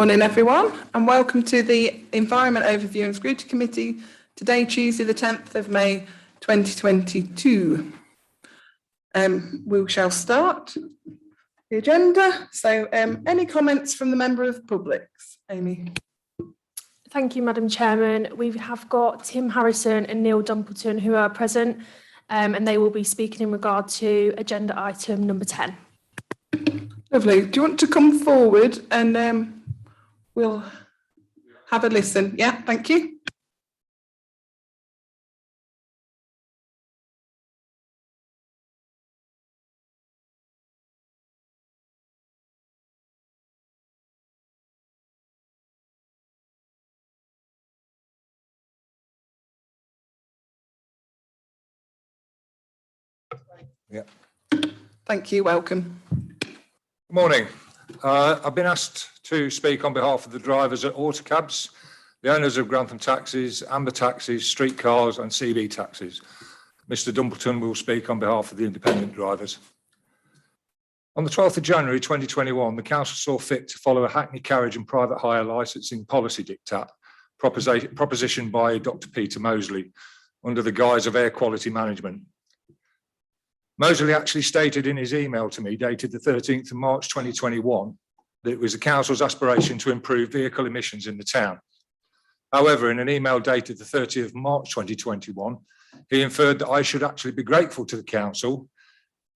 Morning everyone, and welcome to the Environment Overview and Scrutiny Committee today, Tuesday the 10th of May 2022. We shall start the agenda. So any comments from the member of public? Amy. Thank you, Madam Chairman. We have got Tim Harrison and Neil Dumpleton who are present, and they will be speaking in regard to agenda item number 10. Lovely. Do you want to come forward and we'll have a listen? Yeah, thank you. Yeah. Thank you. Welcome. Good morning. I've been asked to speak on behalf of the drivers at Autocabs, the owners of Grantham Taxis, Amber Taxis, Streetcars and CB Taxis. Mr Dumpleton will speak on behalf of the independent drivers. On the 12th of January 2021, the Council saw fit to follow a Hackney carriage and private hire licensing policy diktat propositioned by Dr Peter Mosley under the guise of air quality management. Mosley actually stated in his email to me dated the 13th of March 2021 that it was the Council's aspiration to improve vehicle emissions in the town. However, in an email dated the 30th of March 2021, he inferred that I should actually be grateful to the Council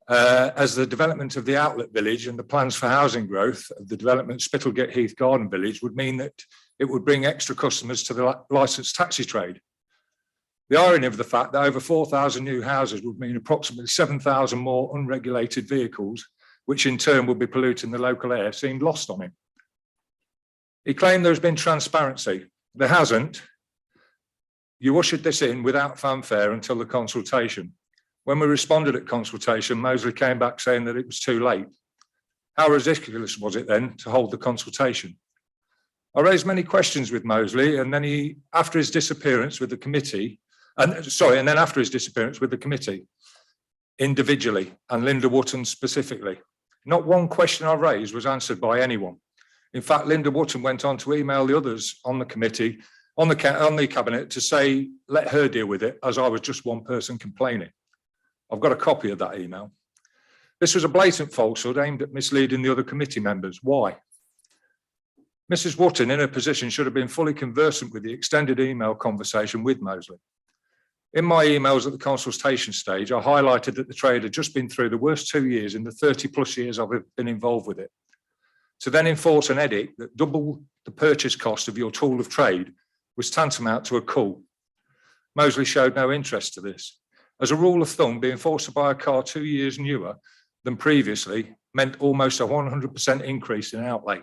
as the development of the outlet village and the plans for housing growth of the development Spittlegate Heath Garden Village would mean that it would bring extra customers to the licensed taxi trade. The irony of the fact that over 4,000 new houses would mean approximately 7,000 more unregulated vehicles, which in turn would be polluting the local air, seemed lost on him. He claimed there's been transparency. There hasn't. You ushered this in without fanfare until the consultation. When we responded at consultation, Mosley came back saying that it was too late. How ridiculous was it then to hold the consultation? I raised many questions with Mosley, and then after his disappearance with the committee, after his disappearance with the committee, individually, and Linda Wotton specifically. Not one question I raised was answered by anyone. In fact, Linda Wotton went on to email the others on the committee, on the cabinet, to say, let her deal with it, as I was just one person complaining. I've got a copy of that email. This was a blatant falsehood aimed at misleading the other committee members. Why? Mrs. Wotton, in her position, should have been fully conversant with the extended email conversation with Mosley. In my emails at the consultation stage, I highlighted that the trade had just been through the worst 2 years in the 30 plus years I've been involved with it. To then enforce an edict that doubled the purchase cost of your tool of trade was tantamount to a coup. Mosley showed no interest to this. As a rule of thumb, being forced to buy a car 2 years newer than previously meant almost a 100% increase in outlay.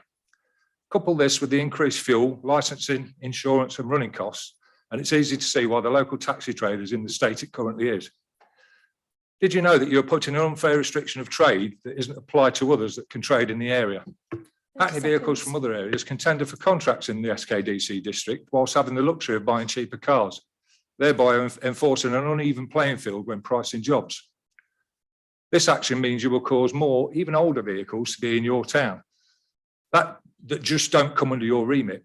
Couple this with the increased fuel, licensing, insurance and running costs, and it's easy to see why the local taxi trade is in the state it currently is. Did you know that you're putting an unfair restriction of trade that isn't applied to others that can trade in the area? Hackney vehicles from other areas can tender for contracts in the Skdc district whilst having the luxury of buying cheaper cars, thereby enforcing an uneven playing field when pricing jobs. This action means you will cause more, even older vehicles to be in your town that just don't come under your remit,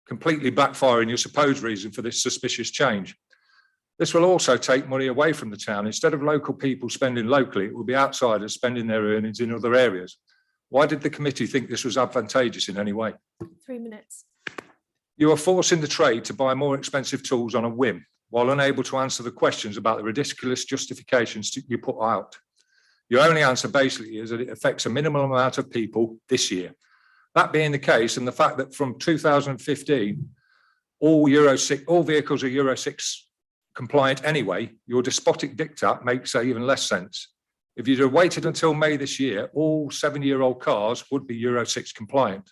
completely backfiring your supposed reason for this suspicious change. This will also take money away from the town. Instead of local people spending locally, it will be outsiders spending their earnings in other areas. Why did the committee think this was advantageous in any way? 3 minutes. You are forcing the trade to buy more expensive tools on a whim, while unable to answer the questions about the ridiculous justifications you put out. Your only answer basically is that it affects a minimal amount of people this year. That being the case, and the fact that from 2015, all vehicles are Euro 6 compliant anyway, your despotic diktat makes even less sense. If you'd have waited until May this year, all 7-year-old cars would be Euro 6 compliant.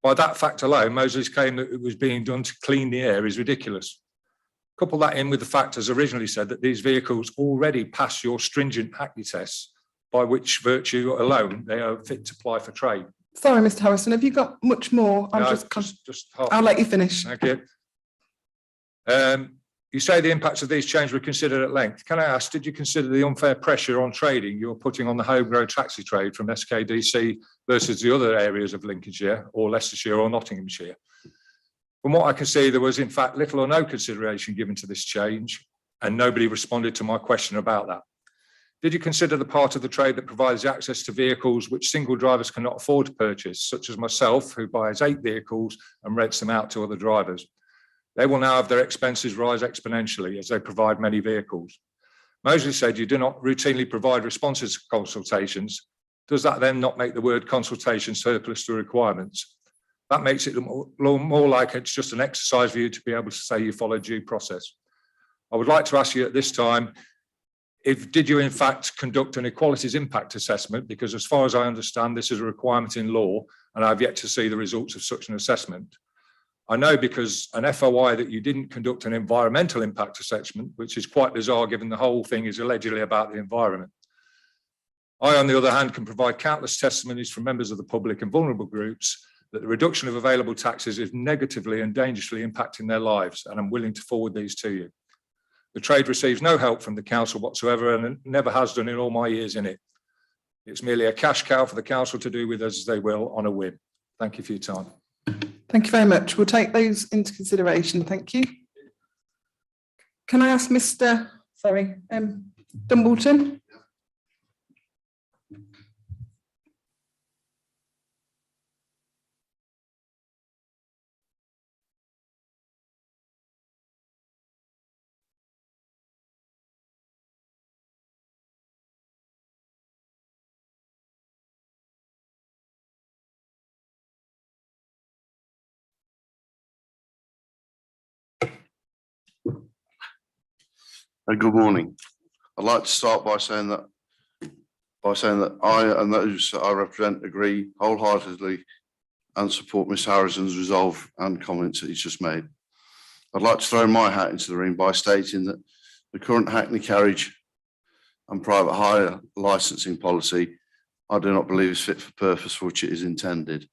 By that fact alone, Mosley's claim that it was being done to clean the air is ridiculous. Couple that in with the fact, as originally said, that these vehicles already pass your stringent Hackney tests, by which virtue alone they are fit to apply for trade. Sorry, Mr. Harrison, have you got much more? No, just half. I'll let you finish. Thank you. You say the impacts of these changes were considered at length. Can I ask, did you consider the unfair pressure on trading you're putting on the homegrown taxi trade from Skdc versus the other areas of Lincolnshire or Leicestershire or Nottinghamshire? From what I can see, there was in fact little or no consideration given to this change, and nobody responded to my question about that. Did you consider the part of the trade that provides access to vehicles which single drivers cannot afford to purchase, such as myself, who buys 8 vehicles and rents them out to other drivers? They will now have their expenses rise exponentially as they provide many vehicles. Mosley said you do not routinely provide responses to consultations. Does that then not make the word consultation surplus to requirements? That makes it more like it's just an exercise for you to be able to say you follow due process. I would like to ask you at this time, did you in fact conduct an equalities impact assessment? Because as far as I understand, this is a requirement in law, and I've yet to see the results of such an assessment. I know because an FOI that you didn't conduct an environmental impact assessment, which is quite bizarre given the whole thing is allegedly about the environment. I, on the other hand, can provide countless testimonies from members of the public and vulnerable groups that the reduction of available taxes is negatively and dangerously impacting their lives, and I'm willing to forward these to you. The trade receives no help from the council whatsoever and never has done in all my years in it. It's merely a cash cow for the council to do with as they will on a whim. Thank you for your time. Thank you very much. We'll take those into consideration. Thank you. Can I ask Mr. Dumbleton? Good morning. I'd like to start by saying that I and those I represent agree wholeheartedly and support Ms. Harrison's resolve and comments that he's just made. I'd like to throw my hat into the ring by stating that the current Hackney carriage and private hire licensing policy, I do not believe is fit for purpose for which it is intended.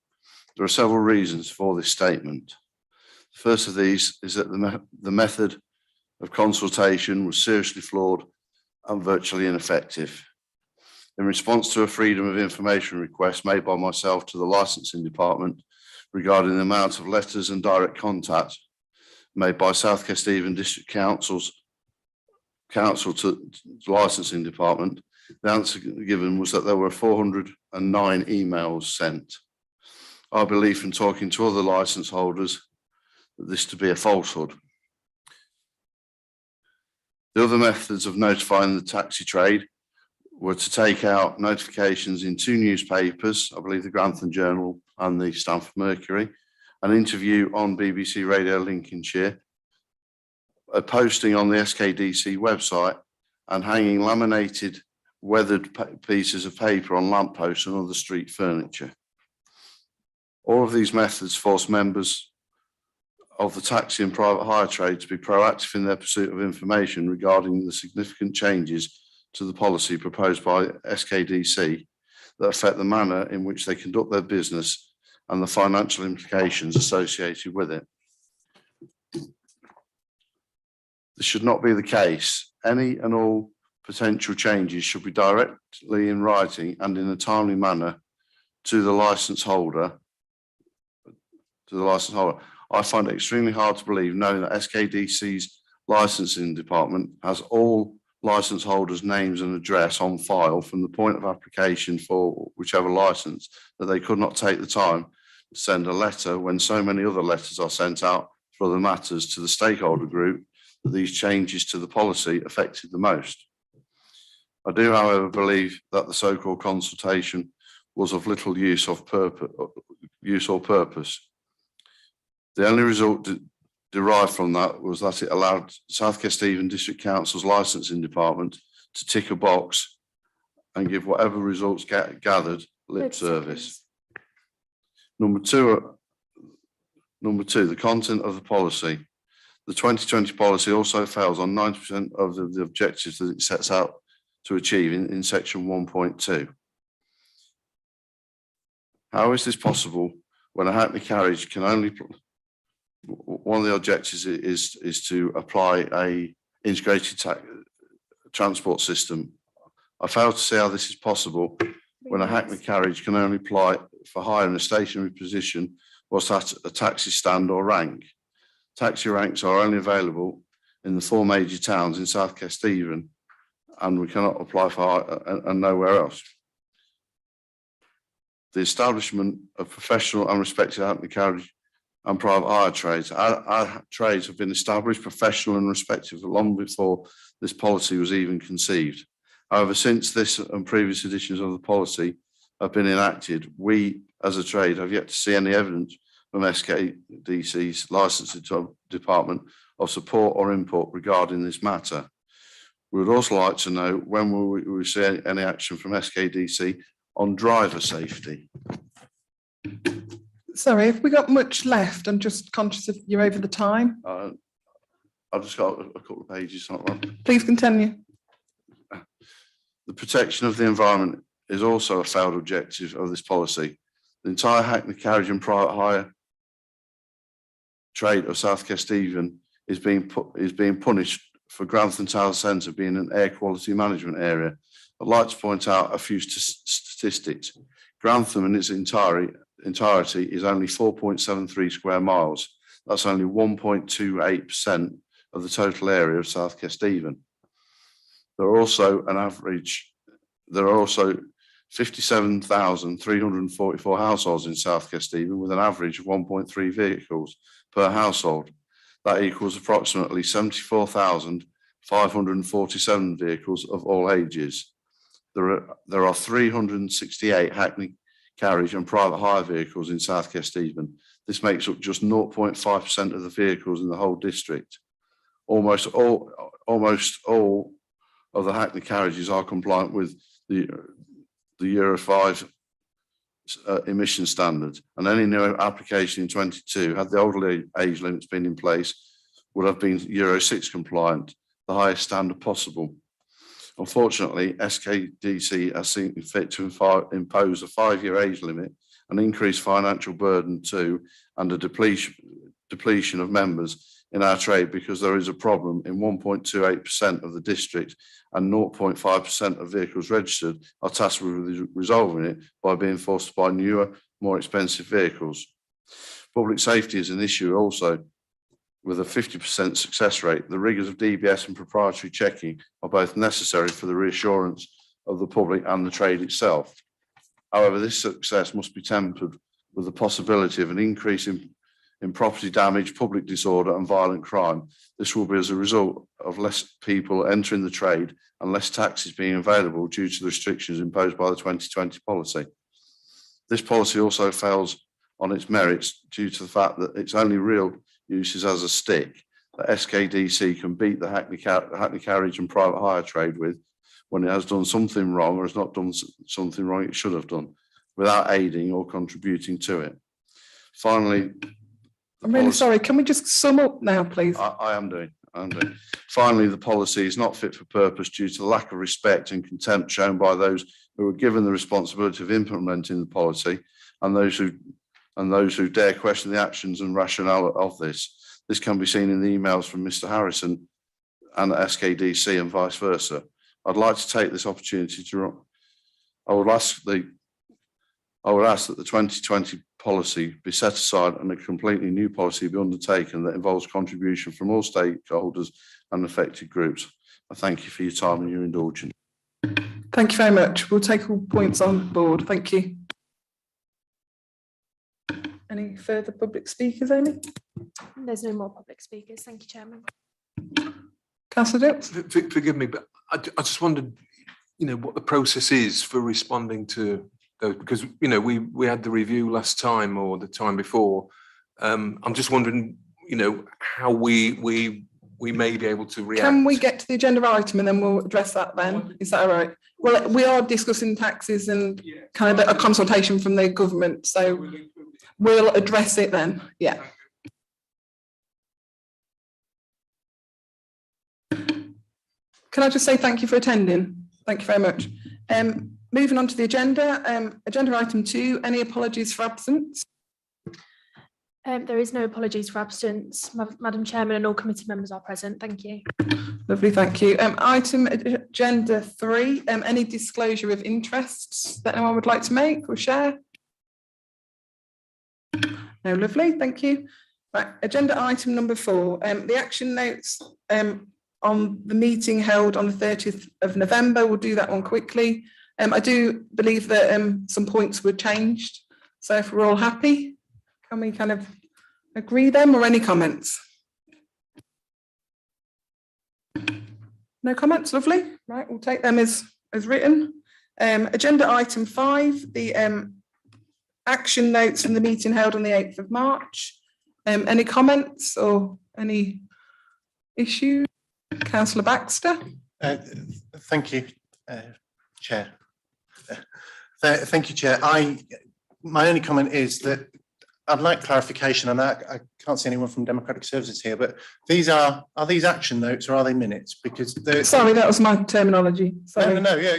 There are several reasons for this statement. The first of these is that the method of consultation was seriously flawed and virtually ineffective. In response to a freedom of information request made by myself to the licensing department regarding the amount of letters and direct contact made by South Kesteven District Council to the licensing department, the answer given was that there were 409 emails sent. I believe from talking to other license holders that this to be a falsehood. The other methods of notifying the taxi trade were to take out notifications in 2 newspapers, I believe the Grantham Journal and the Stamford Mercury, an interview on BBC Radio Lincolnshire, a posting on the Skdc website, and hanging laminated weathered pieces of paper on lampposts and other street furniture. All of these methods force members of the taxi and private hire trade to be proactive in their pursuit of information regarding the significant changes to the policy proposed by Skdc that affect the manner in which they conduct their business and the financial implications associated with it. This should not be the case. Any and all potential changes should be directly in writing and in a timely manner to the license holder. I find it extremely hard to believe, knowing that Skdc's licensing department has all license holders' names and address on file from the point of application for whichever license, that they could not take the time to send a letter when so many other letters are sent out for other matters to the stakeholder group that these changes to the policy affected the most. I do, however, believe that the so-called consultation was of little use or purpose. The only result derived from that was that it allowed South Kesteven District Council's licensing department to tick a box and give whatever results gathered lip service. Number two, the content of the policy. The 2020 policy also fails on 90% of the objectives that it sets out to achieve in section 1.2. How is this possible when a Hackney carriage can only one of the objectives is to apply a integrated transport system. I fail to see how this is possible when a Hackney carriage can only apply for hire in a stationary position whilst at a taxi stand or rank. Taxi ranks are only available in the 4 major towns in South Kesteven, and we cannot apply for hire and nowhere else. The establishment of professional and respected Hackney carriage and private hire trades. Our trades have been established, professional and respected long before this policy was even conceived. However, since this and previous editions of the policy have been enacted, we as a trade have yet to see any evidence from Skdc's licensing department of support or input regarding this matter. We would also like to know when will we see any action from Skdc on driver safety. Sorry, have we got much left? I'm just conscious of you're over the time. I've just got a couple of pages. Please continue. The protection of the environment is also a failed objective of this policy. The entire Hackney carriage and private hire trade of South Kesteven is being punished for Grantham Town Centre being an air quality management area. I'd like to point out a few statistics. Grantham in its entirety is only 4.73 square miles. That's only 1.28% of the total area of South Kesteven. There are also 57,344 households in South Kesteven with an average of 1.3 vehicles per household. That equals approximately 74,547 vehicles of all ages. There are 368 Hackney carriage and private hire vehicles in South Kesteven. This makes up just 0.5% of the vehicles in the whole district. Almost all of the Hackney carriages are compliant with the Euro 5 emission standards, and any new application in 22, had the older age limits been in place, would have been Euro 6 compliant, the highest standard possible. Unfortunately, Skdc has seen fit to impose a 5-year age limit, an increased financial burden to, and a depletion of members in our trade because there is a problem in 1.28% of the district and 0.5% of vehicles registered are tasked with resolving it by being forced to buy newer, more expensive vehicles. Public safety is an issue also. With a 50% success rate, the rigours of DBS and proprietary checking are both necessary for the reassurance of the public and the trade itself. However, this success must be tempered with the possibility of an increase in property damage, public disorder and violent crime. This will be as a result of less people entering the trade and less taxis being available due to the restrictions imposed by the 2020 policy. This policy also fails on its merits due to the fact that its only real use is as a stick that Skdc can beat the Hackney carriage and private hire trade with when it has done something wrong or has not done something wrong it should have done, without aiding or contributing to it. Finally, I'm really sorry, can we just sum up now, please? I am doing. Finally, the policy is not fit for purpose due to the lack of respect and contempt shown by those who were given the responsibility of implementing the policy and those who dare question the actions and rationale of this. This can be seen in the emails from Mr. Harrison and Skdc and vice versa. I'd like to take this opportunity to, I would ask that the 2020 policy be set aside and a completely new policy be undertaken that involves contribution from all stakeholders and affected groups. I thank you for your time and your indulgence. Thank you very much. We'll take all points on board. Thank you. Any further public speakers, Amy? There's no more public speakers. Thank you, Chairman. Councillor Dix? Forgive me, but I just wondered, what the process is for responding to those, because, we had the review last time or the time before. I'm just wondering, how we may be able to react. Can we get to the agenda item and then we'll address that then? Is that all right? Well, we are discussing taxes and kind of a consultation from the government, so we'll address it then. Yeah. Can I just say thank you for attending? Thank you very much. Moving on to the agenda, agenda item 2, any apologies for absence? There is no apologies for absence, Madam Chairman, and all committee members are present. Thank you. Lovely, thank you. Item agenda 3, any disclosure of interests that anyone would like to make or share? No, lovely, thank you. Right, agenda item number 4, the action notes on the meeting held on the 30th of November. We'll do that one quickly. I do believe that some points were changed. So if we're all happy, can we kind of agree them, or any comments? No comments, lovely. Right, we'll take them as written. Agenda item 5, the action notes from the meeting held on the 8th of March. Any comments or any issues? Councillor Baxter. Thank you, Chair. Thank you, Chair. My only comment is that I'd like clarification, and I can't see anyone from Democratic Services here, but are these action notes or are they minutes? Because sorry, that was my terminology. Sorry. No, yeah,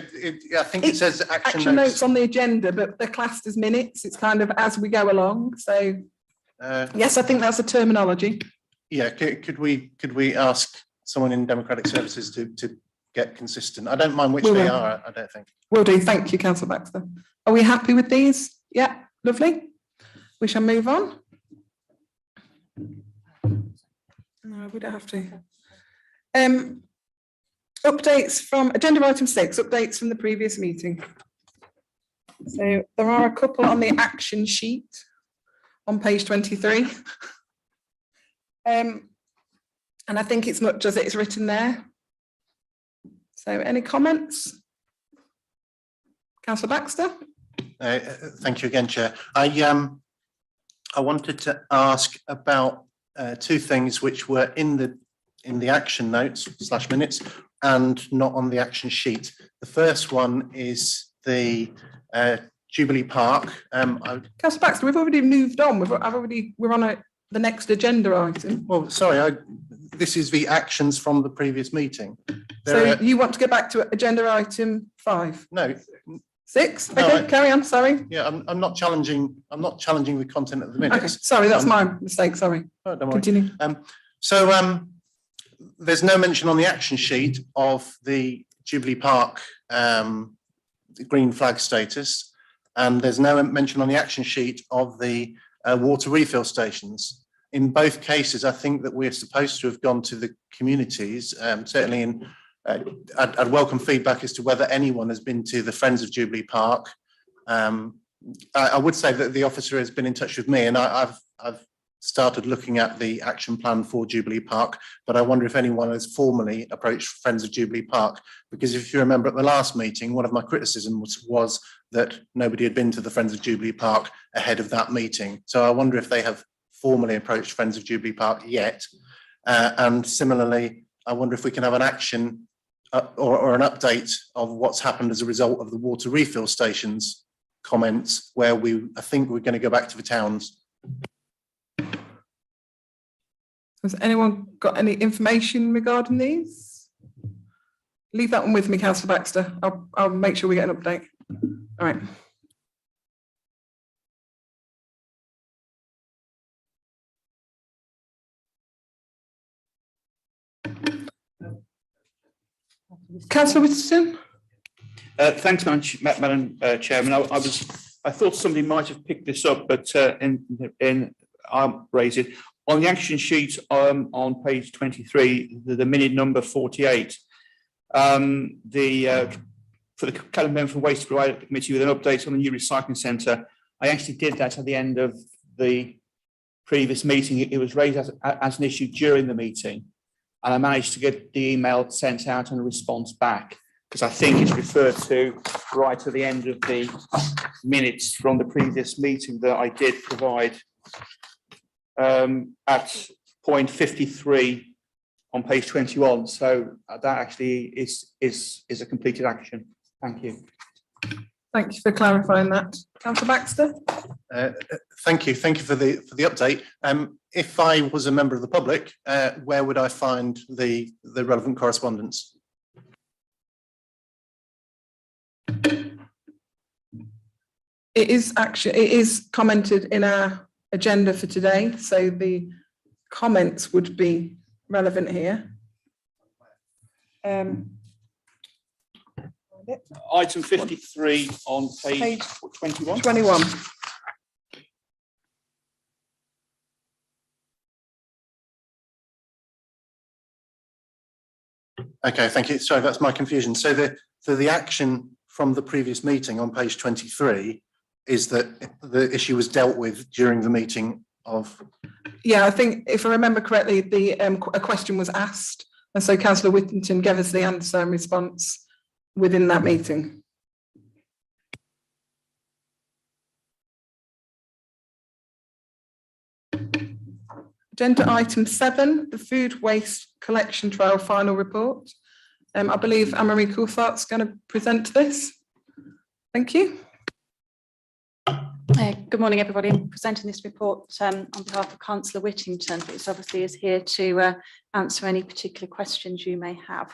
I think it says action notes on the agenda, but they're classed as minutes. It's kind of as we go along. So yes, I think that's a terminology. Yeah, could we ask someone in Democratic Services to get consistent? I don't mind which they are. I don't think. Will do. Thank you, Councillor Baxter. Are we happy with these? Yeah, lovely. We shall move on. No, we don't have to. Updates from agenda item 6, updates from the previous meeting. So there are a couple on the action sheet on page 23. And I think it's much as it's written there. So any comments? Councillor Baxter? Thank you again, Chair. I wanted to ask about 2 things which were in the action notes / minutes and not on the action sheet. The first one is the Jubilee Park. Councillor Baxter, we've already moved on. We're on the next agenda item. Well, sorry, this is the actions from the previous meeting. So you want to go back to agenda item 5? No. 6? Okay, carry on, sorry. Yeah, I'm not challenging the content of the minutes. Okay, sorry, that's my mistake, sorry. Oh, don't worry. Continue. So there's no mention on the action sheet of the Jubilee Park green flag status, and there's no mention on the action sheet of the water refill stations. In both cases, I think that we're supposed to have gone to the communities, certainly in I'd welcome feedback as to whether anyone has been to the Friends of Jubilee Park. I would say that the officer has been in touch with me, and I've started looking at the action plan for Jubilee Park, but I wonder if anyone has formally approached Friends of Jubilee Park, because if you remember at the last meeting, one of my criticisms was that nobody had been to the Friends of Jubilee Park ahead of that meeting. So I wonder if they have formally approached Friends of Jubilee Park yet. And similarly, I wonder if we can have an action or an update of what's happened as a result of the water refill stations comments, where I think we're going to go back to the towns. Has anyone got any information regarding these? Leave that one with me, Councillor Baxter. I'll make sure we get an update. All right. Councillor Whittington. Thanks, Madam Chairman. I thought somebody might have picked this up, but I'll raise it. On the action sheet on page 23, the minute number 48, for the Calendar Member from Waste Provider Committee with an update on the new recycling centre, I actually did that at the end of the previous meeting. It was raised as an issue during the meeting, and I managed to get the email sent out and a response back, because I think it's referred to right at the end of the minutes from the previous meeting that I did provide at point 53 on page 21. So that actually is a completed action. Thank you. Thank you for clarifying that. Councillor Baxter. Thank you for the update. If I was a member of the public, where would I find the relevant correspondence? It is commented in our agenda for today, so the comments would be relevant here. Item 53 on page Page 21. 21. Okay, thank you. Sorry, that's my confusion. So the action from the previous meeting on page 23 is that the issue was dealt with during the meeting of. Yeah, I think if I remember correctly, a question was asked, and so Councillor Whittington gave us the answer and response within that meeting. Agenda item 7, the food waste collection trial final report. I believe Anne-Marie Coulthard's going to present this. Thank you. Good morning, everybody. I'm presenting this report on behalf of Councillor Whittington, who obviously is here to answer any particular questions you may have.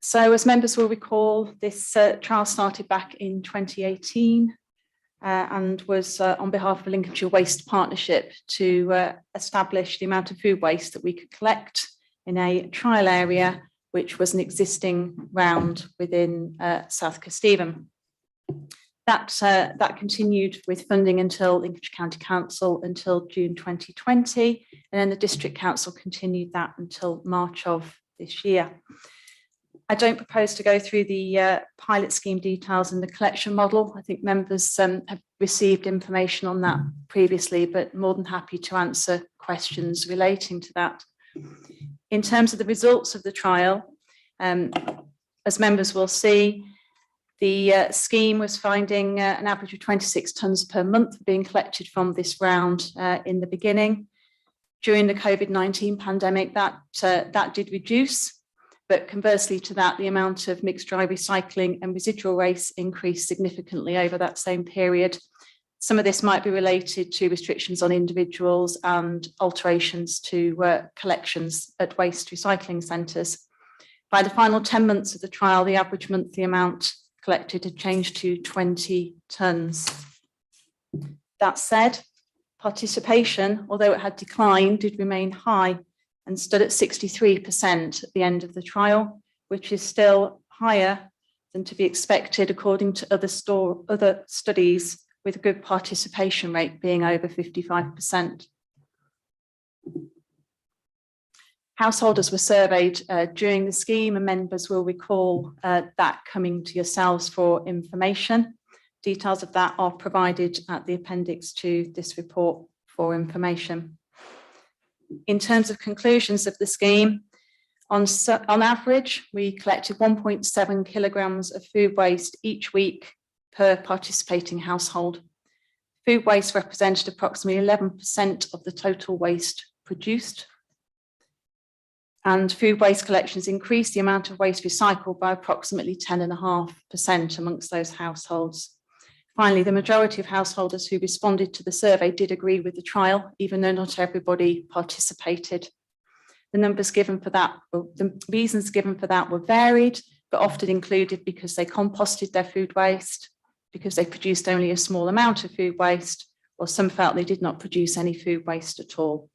So, as members will recall, this trial started back in 2018 and was on behalf of the Lincolnshire Waste Partnership to establish the amount of food waste that we could collect in a trial area, which was an existing round within South Kesteven. That continued with funding until Lincolnshire County Council until June 2020, and then the District Council continued that until March of this year. I don't propose to go through the pilot scheme details and the collection model. I think members have received information on that previously, but more than happy to answer questions relating to that. In terms of the results of the trial, as members will see, the scheme was finding an average of 26 tonnes per month being collected from this round in the beginning. During the COVID-19 pandemic, that did reduce, but conversely to that, the amount of mixed dry recycling and residual waste increased significantly over that same period. Some of this might be related to restrictions on individuals and alterations to collections at waste recycling centres. By the final 10 months of the trial, the average monthly amount collected had changed to 20 tonnes. That said, participation, although it had declined, did remain high and stood at 63% at the end of the trial, which is still higher than to be expected according to other studies, with a good participation rate being over 55%. Householders were surveyed during the scheme, and members will recall that coming to yourselves for information. Details of that are provided at the appendix to this report for information. In terms of conclusions of the scheme, on average, we collected 1.7 kilograms of food waste each week per participating household. Food waste represented approximately 11% of the total waste produced. And food waste collections increased the amount of waste recycled by approximately 10.5% amongst those households. Finally, the majority of householders who responded to the survey did agree with the trial, even though not everybody participated. The numbers given for that, the reasons given for that were varied, but often included because they composted their food waste, because they produced only a small amount of food waste, or some felt they did not produce any food waste at all.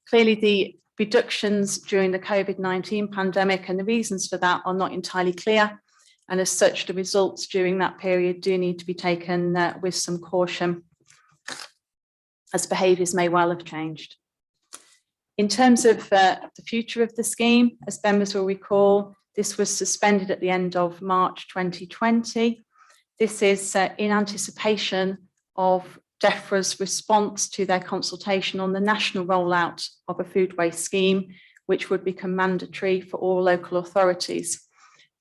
Clearly, the reductions during the COVID-19 pandemic and the reasons for that are not entirely clear. And as such, the results during that period do need to be taken with some caution, as behaviours may well have changed. In terms of the future of the scheme, as members will recall, this was suspended at the end of March 2020. This is in anticipation of DEFRA's response to their consultation on the national rollout of a food waste scheme, which would become mandatory for all local authorities.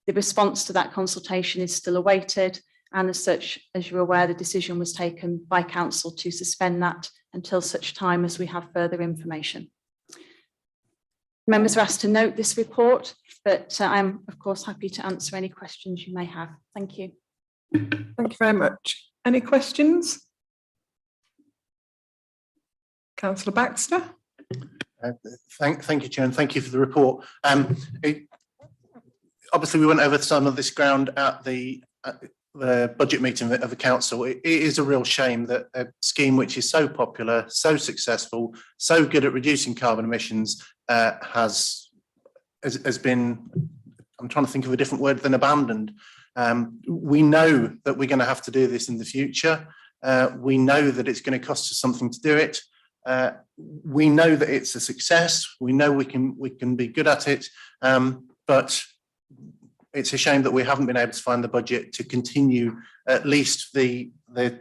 The response to that consultation is still awaited, and as such, as you're aware, the decision was taken by Council to suspend that until such time as we have further information. Members are asked to note this report, but I'm of course happy to answer any questions you may have. Thank you. Thank you very much. Any questions? Councillor Baxter. Thank you, Chair, and thank you for the report. Obviously, we went over some of this ground at the the budget meeting of the council, it is a real shame that a scheme which is so popular, so successful, so good at reducing carbon emissions has been, I'm trying to think of a different word than abandoned. We know that we're going to have to do this in the future. We know that it's going to cost us something to do it. We know that it's a success. We know we can be good at it, but it's a shame that we haven't been able to find the budget to continue at least the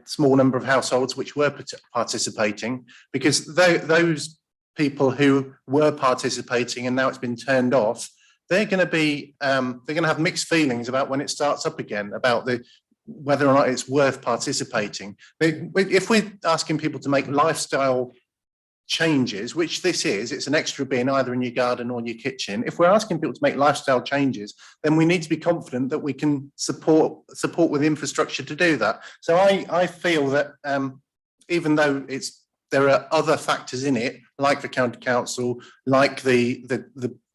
small number of households which were participating, because those people who were participating and now it's been turned off, they're going to have mixed feelings about when it starts up again, about whether or not it's worth participating. If we're asking people to make lifestyle changes, which this is, it's an extra bin either in your garden or your kitchen. If we're asking people to make lifestyle changes, then we need to be confident that we can support with infrastructure to do that. So I feel that even though there are other factors in it, like the county council, like the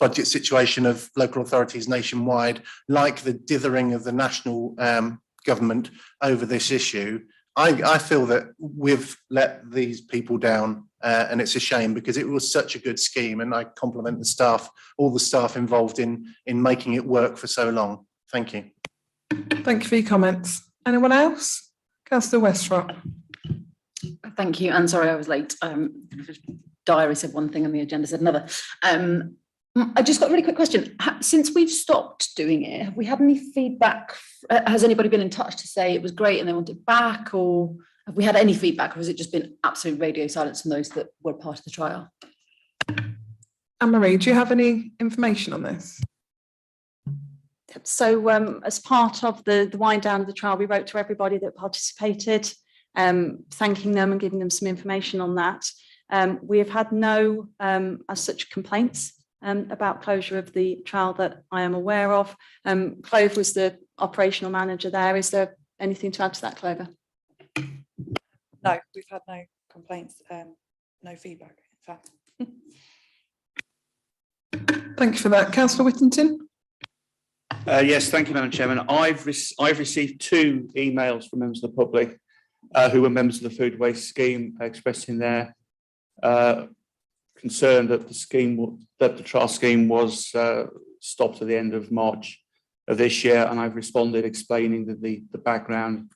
budget situation of local authorities nationwide, like the dithering of the national government over this issue, I feel that we've let these people down, and it's a shame because it was such a good scheme, and I compliment the staff, all the staff involved in making it work for so long. Thank you. Thank you for your comments. Anyone else? Councillor Westropp. Thank you, and sorry I was late. Diary said one thing and the agenda said another. I just got a really quick question. Since we've stopped doing it, have we had any feedback? Has anybody been in touch to say it was great and they want it back, or have we had any feedback, or has it just been absolute radio silence from those that were part of the trial? Anne-Marie, do you have any information on this? So as part of the wind down of the trial, we wrote to everybody that participated, thanking them and giving them some information on that. We have had no as such complaints about closure of the trial that I am aware of. Clove was the operational manager there. Is there anything to add to that, Clover? No, we've had no complaints, no feedback, in fact. Thank you for that. Councillor Whittington. Yes, thank you, Madam Chairman. I've received 2 emails from members of the public who were members of the food waste scheme expressing their concern that the trial scheme was stopped at the end of March of this year, and I've responded explaining the background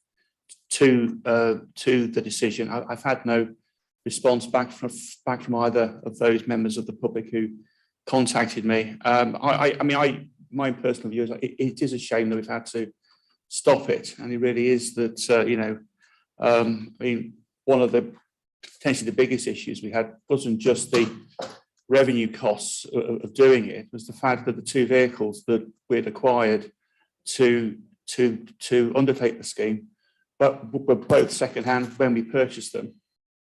to the decision. I've had no response back from either of those members of the public who contacted me. My personal view is it is a shame that we've had to stop it, and it really is that one of the potentially the biggest issues we had wasn't just the revenue costs of doing it, was the fact that the 2 vehicles that we'd acquired to undertake the scheme, but were both second-hand when we purchased them,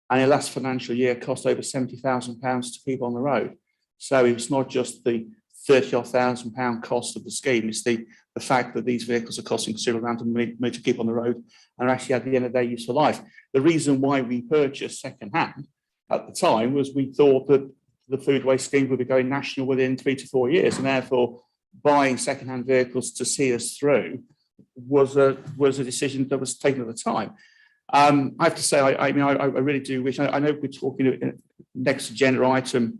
and in last financial year cost over £70,000 to keep on the road. So it's not just the £30,000 cost of the scheme, it's the fact that these vehicles are costing a considerable amount of money to keep on the road and are actually at the end of their useful life. The reason why we purchased second-hand at the time was we thought that the food waste scheme would be going national within 3 to 4 years, and therefore buying second-hand vehicles to see us through was a decision that was taken at the time. I have to say, I really do wish. I know we're talking next agenda item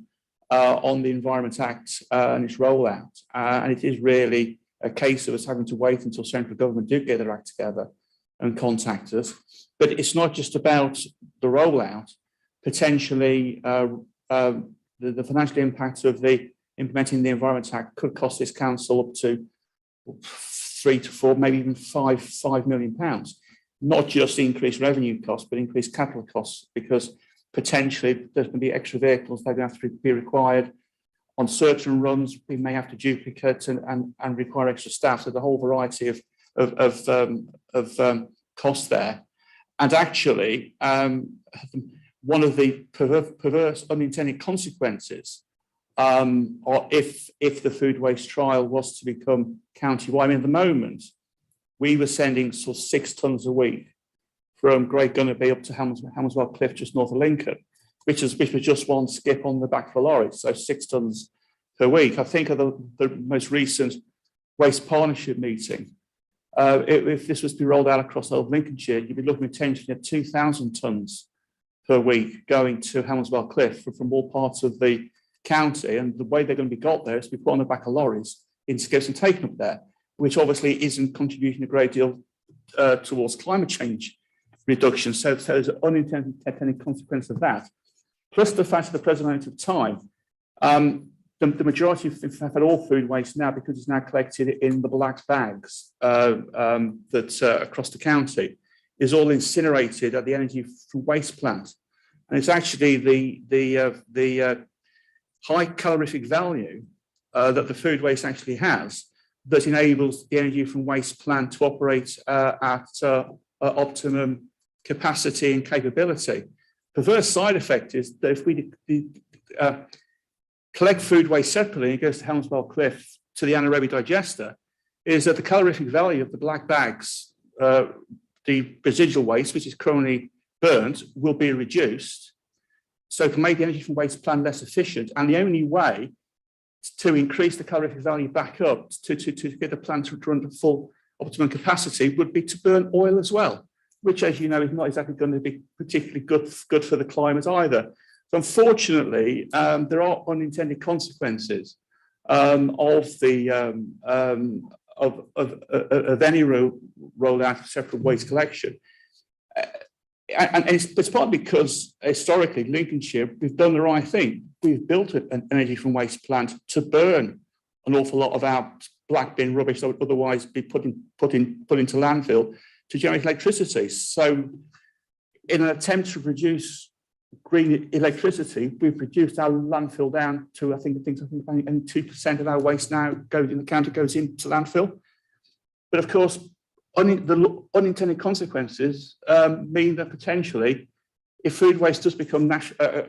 on the Environment Act and its rollout, and it is really a case of us having to wait until central government do get their act together and contact us. But it's not just about the rollout. Potentially, the financial impact of implementing the Environment Act could cost this council up to 3 to 4, maybe even £5 million. Not just increased revenue costs, but increased capital costs, because potentially there's going to be extra vehicles that have to be required on certain runs. We may have to duplicate and require extra staff. So the whole variety of costs there. And actually, one of the perverse unintended consequences, or if the food waste trial was to become county-wide, at the moment, we were sending sort of 6 tonnes a week from Great Gunnerby up to Hammerswell Cliff, just north of Lincoln, which was just one skip on the back of a lorry, so 6 tonnes per week. I think of the most recent waste partnership meeting If this was to be rolled out across old Lincolnshire, you'd be looking potentially at 2,000 tonnes per week going to Helmswell Cliff from all parts of the county. And the way they're going to be got there is to be put on the back of lorries in skips and taken up there, which obviously isn't contributing a great deal towards climate change reduction. So there's an unintended consequence of that. Plus the fact of the present amount of time, the majority of, in fact, all food waste now, because it's now collected in the black bags that across the county, is all incinerated at the energy from waste plant. And it's actually the high calorific value that the food waste actually has that enables the energy from waste plant to operate at optimum capacity and capability. Perverse side effect is that if we collect food waste separately and it goes to Helmswell Cliff to the anaerobic digester, is that the calorific value of the black bags, the residual waste, which is currently burnt, will be reduced. So to make the energy from waste plant less efficient, and the only way to increase the calorific value back up to get the plant to run to full optimum capacity would be to burn oil as well, which, as you know, is not exactly going to be particularly good for the climate either. So unfortunately, there are unintended consequences of any rollout of separate waste collection. And it's partly because historically, Lincolnshire, we've done the right thing. We've built an energy from waste plant to burn an awful lot of our black bin rubbish that would otherwise be put into landfill to generate electricity. So in an attempt to reduce green electricity, we've reduced our landfill down to, I think only 2% of our waste now goes in the county goes into landfill. But of course, the unintended consequences mean that potentially, if food waste does become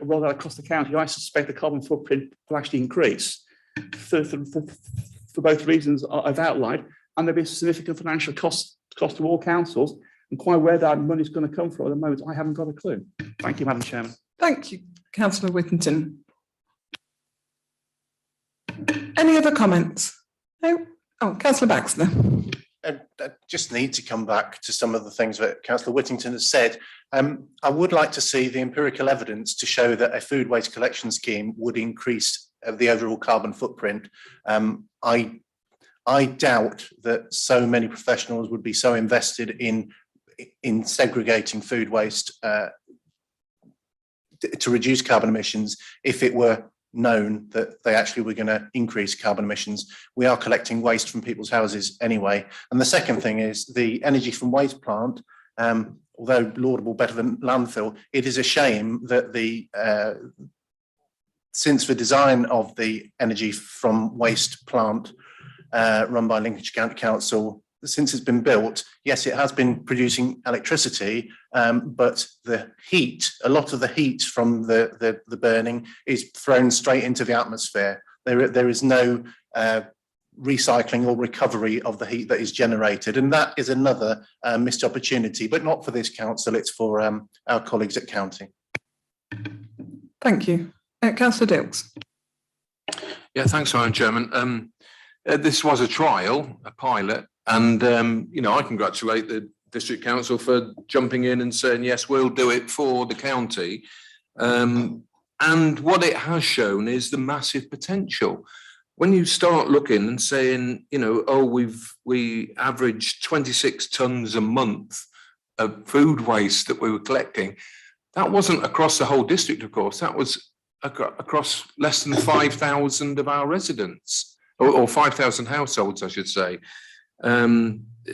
rolled out across the county, I suspect the carbon footprint will actually increase for both reasons I've outlined, and there'll be a significant financial cost to all councils. And quite where that money is going to come from at the moment, I haven't got a clue. Thank you, Madam Chairman. Thank you, Councillor Whittington. Any other comments? No? Oh, Councillor Baxter. I just need to come back to some of the things that Councillor Whittington has said. I would like to see the empirical evidence to show that a food waste collection scheme would increase the overall carbon footprint. I doubt that so many professionals would be so invested in segregating food waste to reduce carbon emissions if it were known that they actually were going to increase carbon emissions. We are collecting waste from people's houses anyway. And the second thing is the energy from waste plant, although laudable better than landfill, it is a shame that since the design of the energy from waste plant run by Lincolnshire County Council, since it's been built, yes, it has been producing electricity, but the heat, a lot of the heat from the burning is thrown straight into the atmosphere. There is no recycling or recovery of the heat that is generated. And that is another missed opportunity, but not for this council, it's for our colleagues at county. Thank you. Councillor Dilks. Yeah, thanks, Madam Chairman. This was a trial, a pilot, and I congratulate the District Council for jumping in and saying, yes, we'll do it for the county. And what it has shown is the massive potential. When you start looking and saying, we averaged 26 tonnes a month of food waste that we were collecting, that wasn't across the whole district, of course, that was across less than 5,000 of our residents, or 5,000 households, I should say.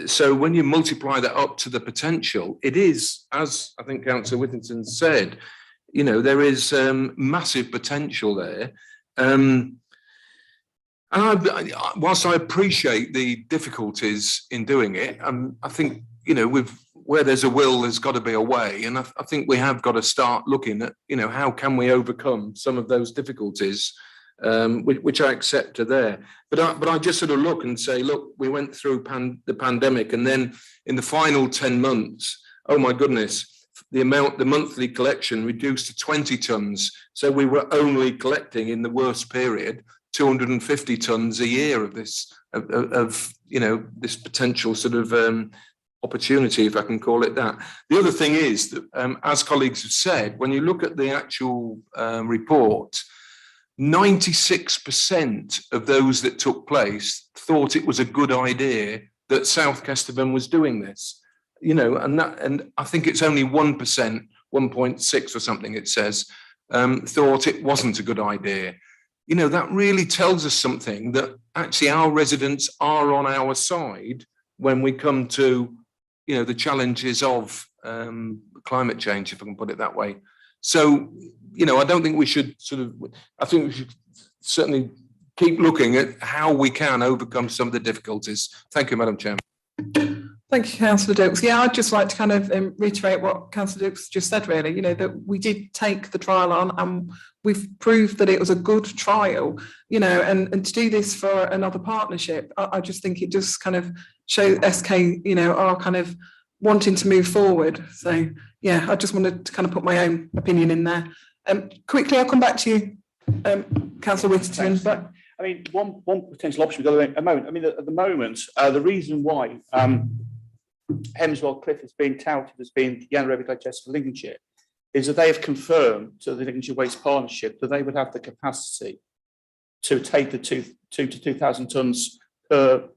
So when you multiply that up to the potential, it is, as I think Councillor Whittington said, there is massive potential there. And whilst I appreciate the difficulties in doing it, I think, where there's a will, there's got to be a way. And I think we have got to start looking at, how can we overcome some of those difficulties, which I accept are there. But I just sort of look and say, look, we went through the pandemic, and then in the final 10 months, oh my goodness, the monthly collection reduced to 20 tonnes. So we were only collecting in the worst period 250 tonnes a year of this, this potential sort of opportunity, if I can call it that. The other thing is that, as colleagues have said, when you look at the actual report, 96% of those that took place thought it was a good idea that South Kesterton was doing this, and I think it's only 1%, 1.6 or something it says, thought it wasn't a good idea. That really tells us something, that actually our residents are on our side when we come to, the challenges of climate change, if I can put it that way. So, I don't think we should I think we should certainly keep looking at how we can overcome some of the difficulties. Thank you, Madam Chairman. Thank you, Councillor Dilks. Yeah, I'd just like to kind of reiterate what Councillor Dilks just said, really, that we did take the trial on and we've proved that it was a good trial, and to do this for another partnership, I just think it just kind of shows SK, are kind of wanting to move forward. So, yeah, I just wanted to kind of put my own opinion in there. Quickly, I'll come back to you, Councillor Whittington. But I mean, one potential option at the moment. I mean, at the moment, the reason why Hemswell Cliff has been touted as being the anaerobic digester for Lincolnshire is that they have confirmed to the Lincolnshire Waste Partnership that they would have the capacity to take the 2,000 to 2,000 tonnes per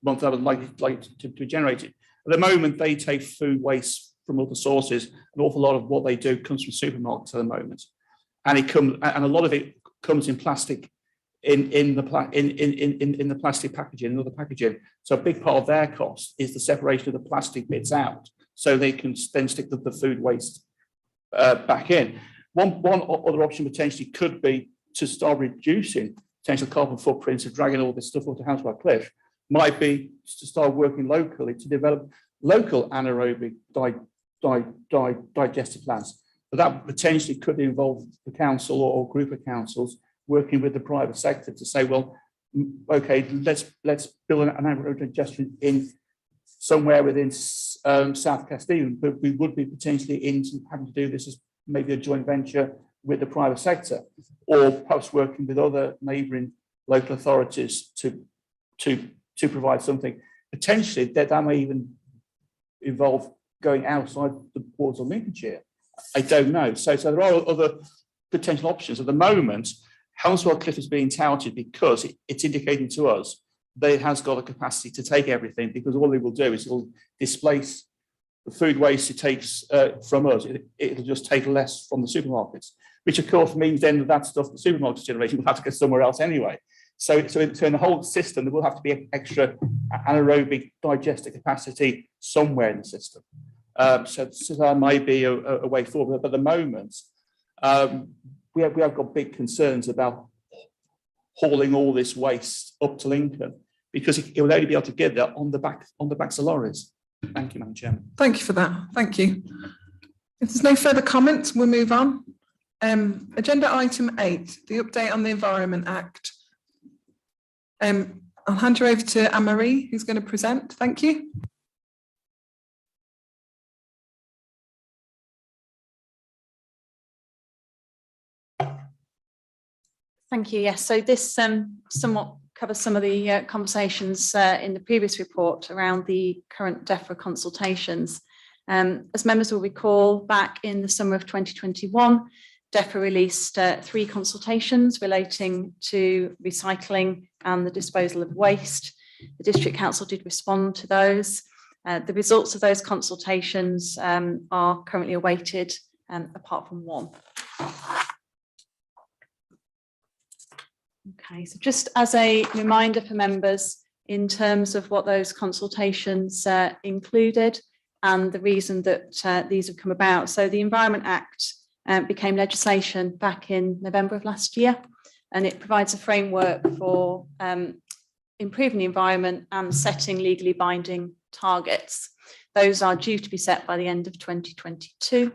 month that would like to be generated. At the moment, they take food waste from other sources. An awful lot of what they do comes from supermarkets at the moment, and a lot of it comes in plastic, in the plastic packaging and other packaging. So a big part of their cost is the separation of the plastic bits out, so they can then stick the food waste back in. One other option potentially could be to start reducing potential carbon footprints of dragging all this stuff onto Hounswell Cliff. Might be to start working locally to develop local anaerobic digestive plants. But that potentially could involve the council or group of councils working with the private sector to say, well, okay, let's build an anaerobic digester in somewhere within South Kesterton, but we would be potentially into having to do this as maybe a joint venture with the private sector, or perhaps working with other neighbouring local authorities to provide something. Potentially that may even involve going outside the borders of Lincolnshire. I don't know. So there are other potential options. At the moment, Hounswell Cliff is being touted because it's indicating to us that it has got a capacity to take everything, because all it will do is it will displace the food waste it takes from us. It'll just take less from the supermarkets, which of course means then that stuff the supermarkets generation will have to go somewhere else anyway. So in the whole system, there will have to be extra anaerobic digester capacity somewhere in the system. So that might be a way forward. But at the moment, we have got big concerns about hauling all this waste up to Lincoln, because it will only be able to get there on the backs of lorries. Thank you, Madam Chairman. thank you for that. Thank you. If there's no further comments, we'll move on. Agenda item 8, the update on the Environment Act. I'll hand you over to Anne-Marie, who's going to present. Thank you. Thank you. Yes, so this somewhat covers some of the conversations in the previous report around the current DEFRA consultations. As members will recall, back in the summer of 2021, DEFRA released 3 consultations relating to recycling and the disposal of waste. The District Council did respond to those. The results of those consultations are currently awaited, apart from one. Okay, so just as a reminder for members in terms of what those consultations included and the reason that these have come about. So the Environment Act became legislation back in November of last year, and it provides a framework for improving the environment and setting legally binding targets. Those are due to be set by the end of 2022.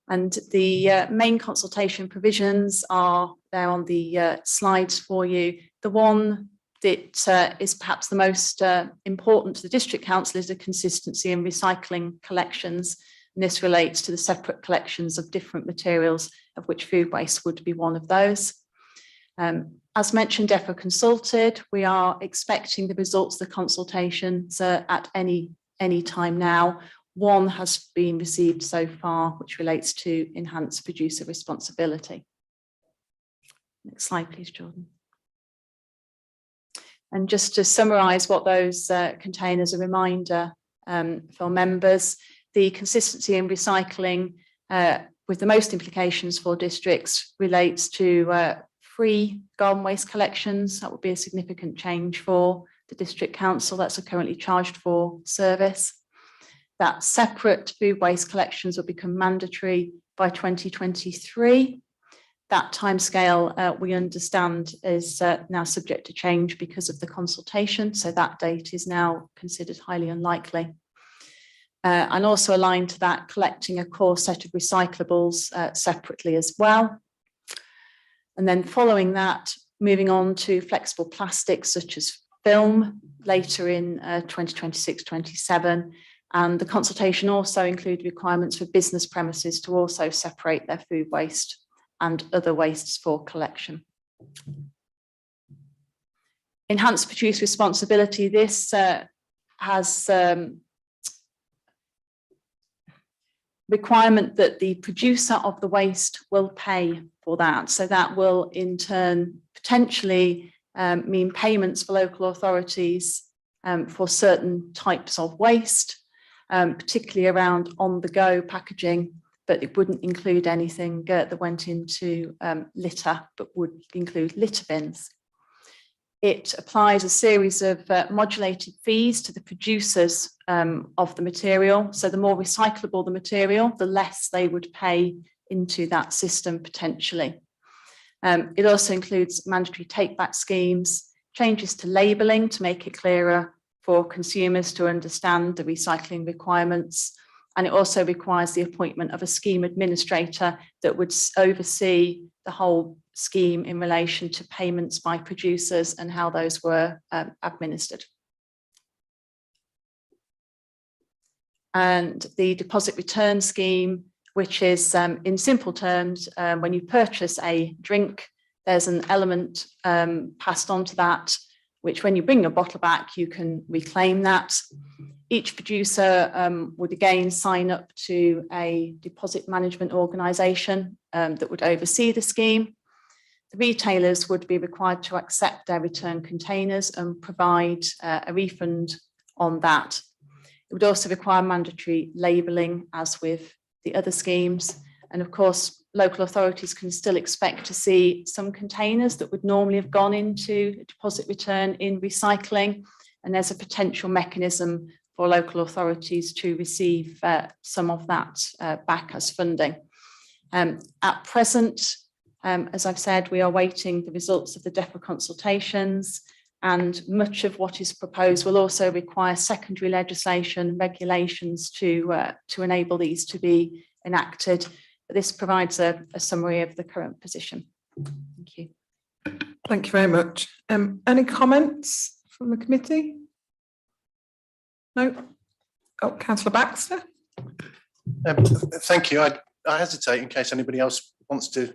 And the main consultation provisions are there on the slides for you. The one that is perhaps the most important to the District Council is the consistency in recycling collections. And this relates to the separate collections of different materials, of which food waste would be one of those. As mentioned, DEFRA consulted. We are expecting the results of the consultations at any time now. One has been received so far, which relates to enhanced producer responsibility. Next slide, please, Jordan. And just to summarise what those contain as a reminder for members, the consistency in recycling with the most implications for districts relates to free garden waste collections. That would be a significant change for the district council. That's a currently charged for service. That separate food waste collections will become mandatory by 2023. That timescale we understand is now subject to change because of the consultation. So that date is now considered highly unlikely. And also aligned to that, collecting a core set of recyclables separately as well. And then following that, moving on to flexible plastics such as film later in 2026-27. And the consultation also included requirements for business premises to also separate their food waste and other wastes for collection. Enhanced producer responsibility. This has requirement that the producer of the waste will pay for that. So that will in turn potentially mean payments for local authorities for certain types of waste, particularly around on-the-go packaging, but it wouldn't include anything that went into litter, but would include litter bins. It applies a series of modulated fees to the producers of the material. So the more recyclable the material, the less they would pay into that system potentially. It also includes mandatory take-back schemes, changes to labelling to make it clearer for consumers to understand the recycling requirements. And it also requires the appointment of a scheme administrator that would oversee the whole scheme in relation to payments by producers and how those were administered. And the deposit return scheme, which is in simple terms, when you purchase a drink, there's an element passed on to that, which when you bring your bottle back, you can reclaim that. Each producer would again sign up to a deposit management organisation that would oversee the scheme. The retailers would be required to accept their return containers and provide a refund on that. It would also require mandatory labelling, as with the other schemes. And of course, local authorities can still expect to see some containers that would normally have gone into a deposit return in recycling. And there's a potential mechanism for local authorities to receive some of that back as funding. At present, as I've said, we are waiting the results of the DEFRA consultations, and much of what is proposed will also require secondary legislation regulations to enable these to be enacted. But this provides a summary of the current position. Thank you. Thank you very much. Any comments from the committee? No? Oh, Councillor Baxter. Thank you. I hesitate in case anybody else wants to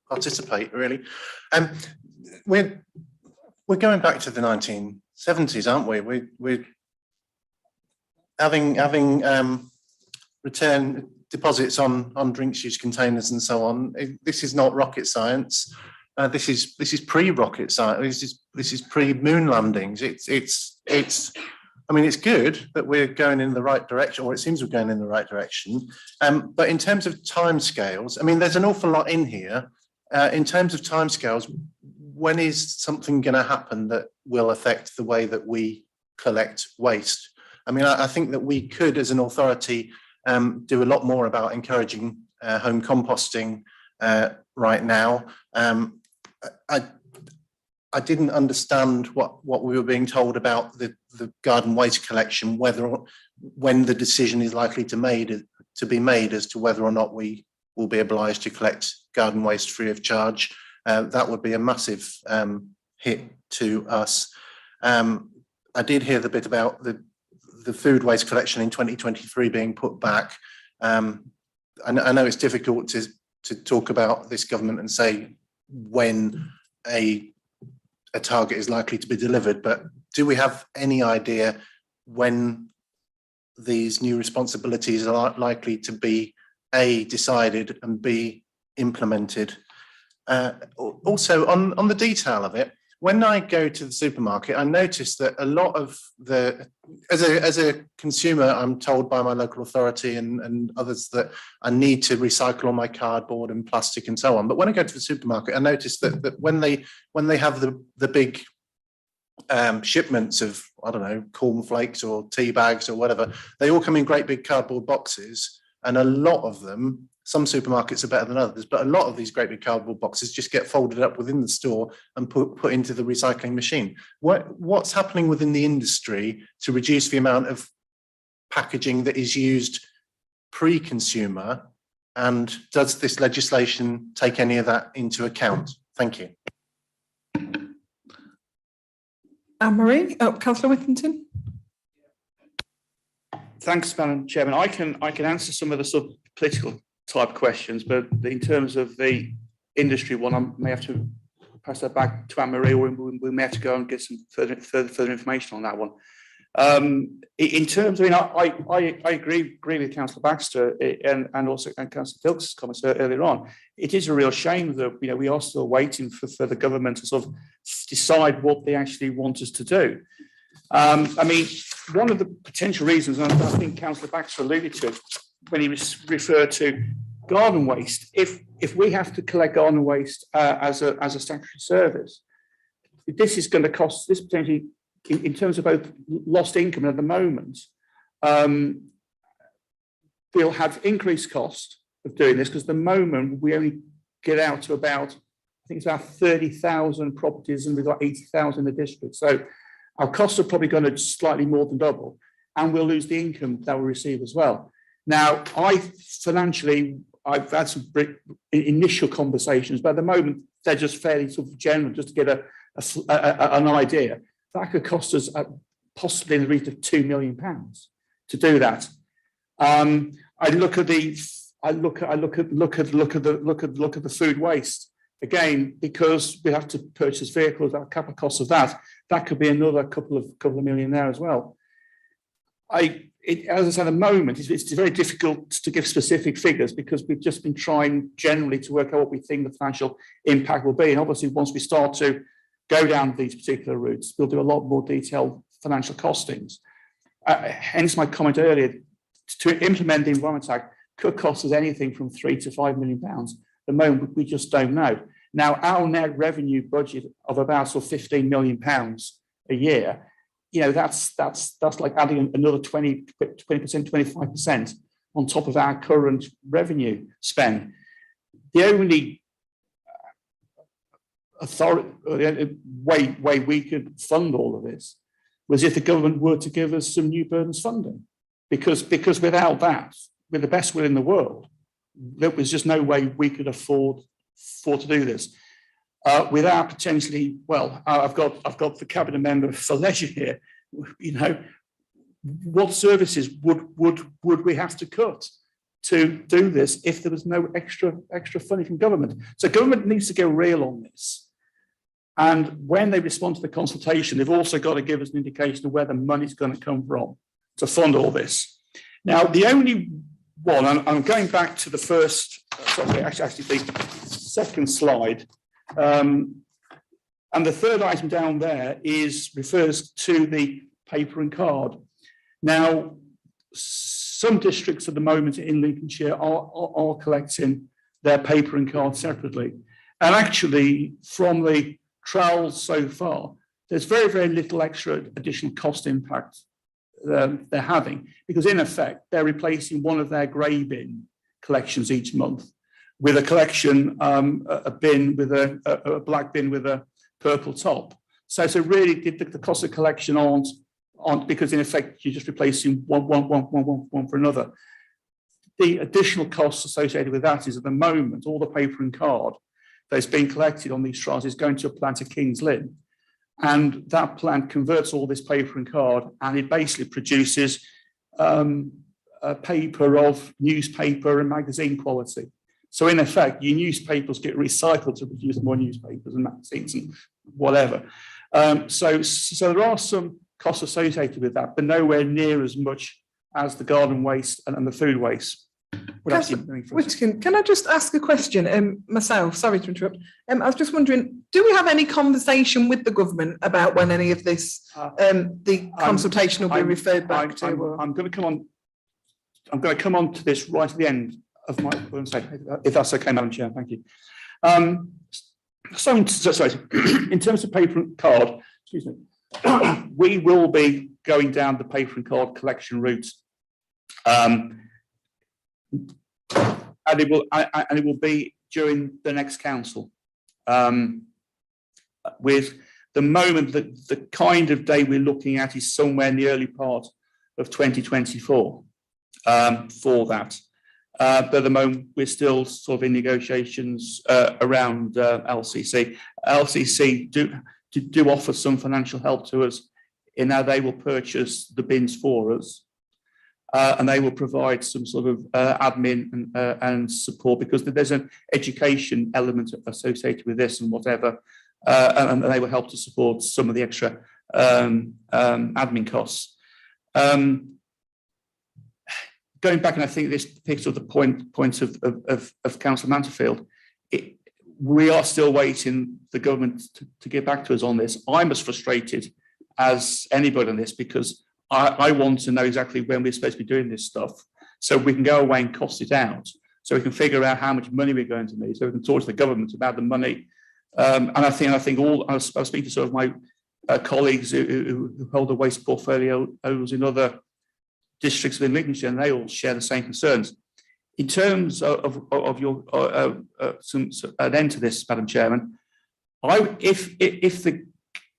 participate, really. We're going back to the 1970s, aren't we? We're having return deposits on drinks use containers and so on. This is not rocket science. This is pre-rocket science. This is pre-moon landings. I mean, it's good that we're going in the right direction, or it seems we're going in the right direction. But in terms of timescales, I mean, there's an awful lot in here. In terms of timescales, when is something going to happen that will affect the way that we collect waste? I mean, I think that we could, as an authority, do a lot more about encouraging home composting right now. I didn't understand what we were being told about the garden waste collection, when the decision is likely to be made as to whether or not we will be obliged to collect garden waste free of charge. That would be a massive hit to us. I did hear the bit about the food waste collection in 2023 being put back. I know it's difficult to talk about this government and say when a target is likely to be delivered, but do we have any idea when these new responsibilities are likely to be A, decided, and B, implemented? Also, on the detail of it, when I go to the supermarket, I notice that a lot of as a consumer, I'm told by my local authority and others that I need to recycle all my cardboard and plastic and so on. But when I go to the supermarket, I notice that when they have the big shipments of, I don't know, cornflakes or tea bags or whatever, they all come in great big cardboard boxes, and a lot of them, some supermarkets are better than others, but a lot of these great big cardboard boxes just get folded up within the store and put into the recycling machine. What's happening within the industry to reduce the amount of packaging that is used pre-consumer, and does this legislation take any of that into account? Thank you. Anne-Marie, Councillor Whittington. Thanks, Madam Chairman. I can answer some of the sort of political type questions, but in terms of the industry one, I may have to pass that back to Anne-Marie, or we may have to go and get some further information on that one. In terms of, I agree with Councillor Baxter and also Councillor Dilks' comments earlier on. It is a real shame that we are still waiting for the government to sort of decide what they actually want us to do. I mean, one of the potential reasons, and I think Councillor Baxter alluded to when he referred to garden waste, if we have to collect garden waste as a statutory service, this is going to cost, this potentially, in terms of both lost income at the moment, we'll have increased cost of doing this, because at the moment we only get out to about, I think it's about 30,000 properties, and we've got 80,000 in the district. So our costs are probably going to slightly more than double, and we'll lose the income that we receive as well. Now, I've had some initial conversations, but at the moment they're just fairly sort of general, just to get an idea. That could cost us possibly in the region of £2 million to do that. I look at the food waste again, because we have to purchase vehicles. Our capital costs of that could be another couple of million there as well. As I said, at the moment, it's very difficult to give specific figures, because we've just been trying generally to work out what we think the financial impact will be. And obviously, once we start to go down these particular routes, we'll do a lot more detailed financial costings. Hence my comment earlier, to implement the Environment Act could cost us anything from £3 to £5 million. At the moment, we just don't know. Now, our net revenue budget of about sort of £15 million a year, that's like adding another 20%, 25% on top of our current revenue spend. The only way we could fund all of this was if the government were to give us some new burdens funding, because without that, with the best will in the world, there was just no way we could afford to do this. Without potentially, I've got the cabinet member for leisure here. What services would we have to cut to do this if there was no extra funding from government? So government needs to go real on this. And when they respond to the consultation, they've also got to give us an indication of where the money's going to come from to fund all this. Now, the only one, I'm going back to the first, actually the second slide. And the third item down there refers to the paper and card. Now, some districts at the moment in Lincolnshire are collecting their paper and card separately. And actually, from the trials so far, there's very, very little extra additional cost impact they're having, because in effect, they're replacing one of their grey bin collections each month with a collection, a bin with a black bin with a purple top. So really, the cost of collection aren't because in effect you're just replacing one for another. The additional costs associated with that is, at the moment, all the paper and card that's being collected on these trials is going to a plant at King's Lynn, and that plant converts all this paper and card, and it basically produces a paper of newspaper and magazine quality. So in effect, your newspapers get recycled to produce more newspapers and magazines and whatever. So there are some costs associated with that, but nowhere near as much as the garden waste and the food waste. Whitcomb, can I just ask a question myself? Sorry to interrupt. I was just wondering, do we have any conversation with the government about when any of this, the consultation will be referred back to? I'm going to come on. I'm going to come on to this right at the end of my. If that's okay, Madam Chair. Thank you. Sorry. In terms of paper and card, excuse me, we will be going down the paper and card collection route. And it will be during the next council. With the moment that the kind of day we're looking at is somewhere in the early part of 2024 for that. But at the moment we're still sort of in negotiations around LCC. LCC do offer some financial help to us in how they will purchase the bins for us. And they will provide some sort of admin and support, because there's an education element associated with this and whatever, and they will help to support some of the extra admin costs. Going back, and I think this picks up the points of Councillor Manterfield, we are still waiting the government to get back to us on this. I'm as frustrated as anybody on this, because I want to know exactly when we're supposed to be doing this stuff, so we can go away and cost it out, so we can figure out how much money we're going to need, so we can talk to the government about the money. And I think all I was speaking to some of my colleagues who hold the waste portfolios in other districts within Lincolnshire, and they all share the same concerns. In terms of your an end to this, Madam Chairman, if the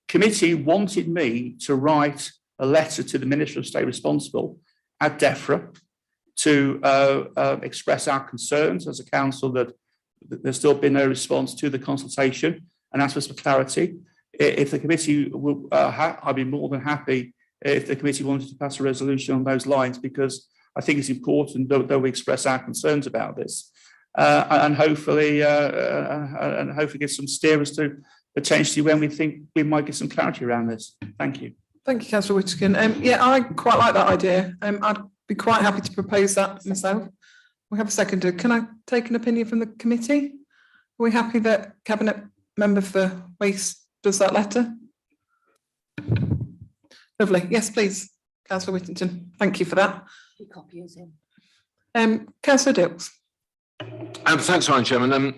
committee wanted me to write a letter to the Minister of State responsible at DEFRA to express our concerns as a council that there's still been no response to the consultation, and ask for some clarity. If the committee will, I'd be more than happy if the committee wanted to pass a resolution on those lines, because I think it's important that we express our concerns about this, and hopefully get some steer as to potentially when we think we might get some clarity around this. Thank you. Thank you, Councillor Whitcomb. Yeah, I quite like that idea. I'd be quite happy to propose that myself. We have a seconder. Can I take an opinion from the committee? Are we happy that Cabinet Member for Waste does that letter? Lovely. Yes, please, Councillor Whittington. Thank you for that. Copy is in. Councillor Dilks. Thanks, Madam Chairman.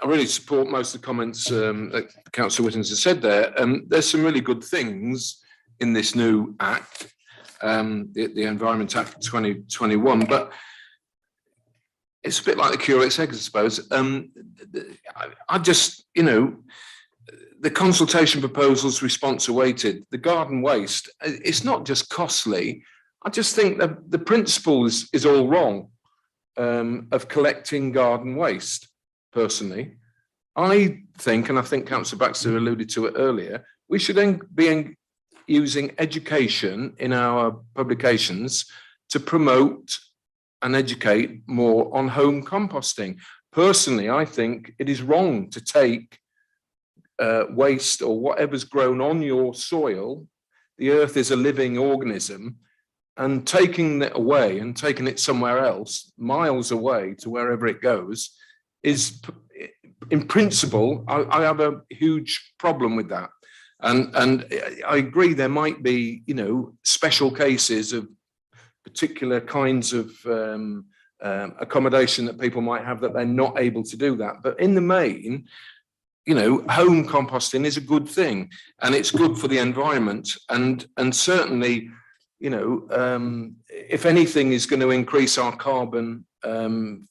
I really support most of the comments that Councillor Whittington has said there. There's some really good things in this new Act, the Environment Act 2021, but it's a bit like the curate's eggs, I suppose. I just, the consultation proposals, response awaited, the garden waste, it's not just costly. I just think that the principle is all wrong of collecting garden waste. Personally, I think, and I think Councillor Baxter alluded to it earlier, we should be using education in our publications to promote and educate more on home composting. Personally, I think it is wrong to take waste or whatever's grown on your soil. The earth is a living organism, and taking it away and taking it somewhere else, miles away to wherever it goes, is, in principle, I have a huge problem with that. And I agree there might be, special cases of particular kinds of accommodation that people might have that they're not able to do that. But in the main, home composting is a good thing, and it's good for the environment. And certainly, if anything is going to increase our carbon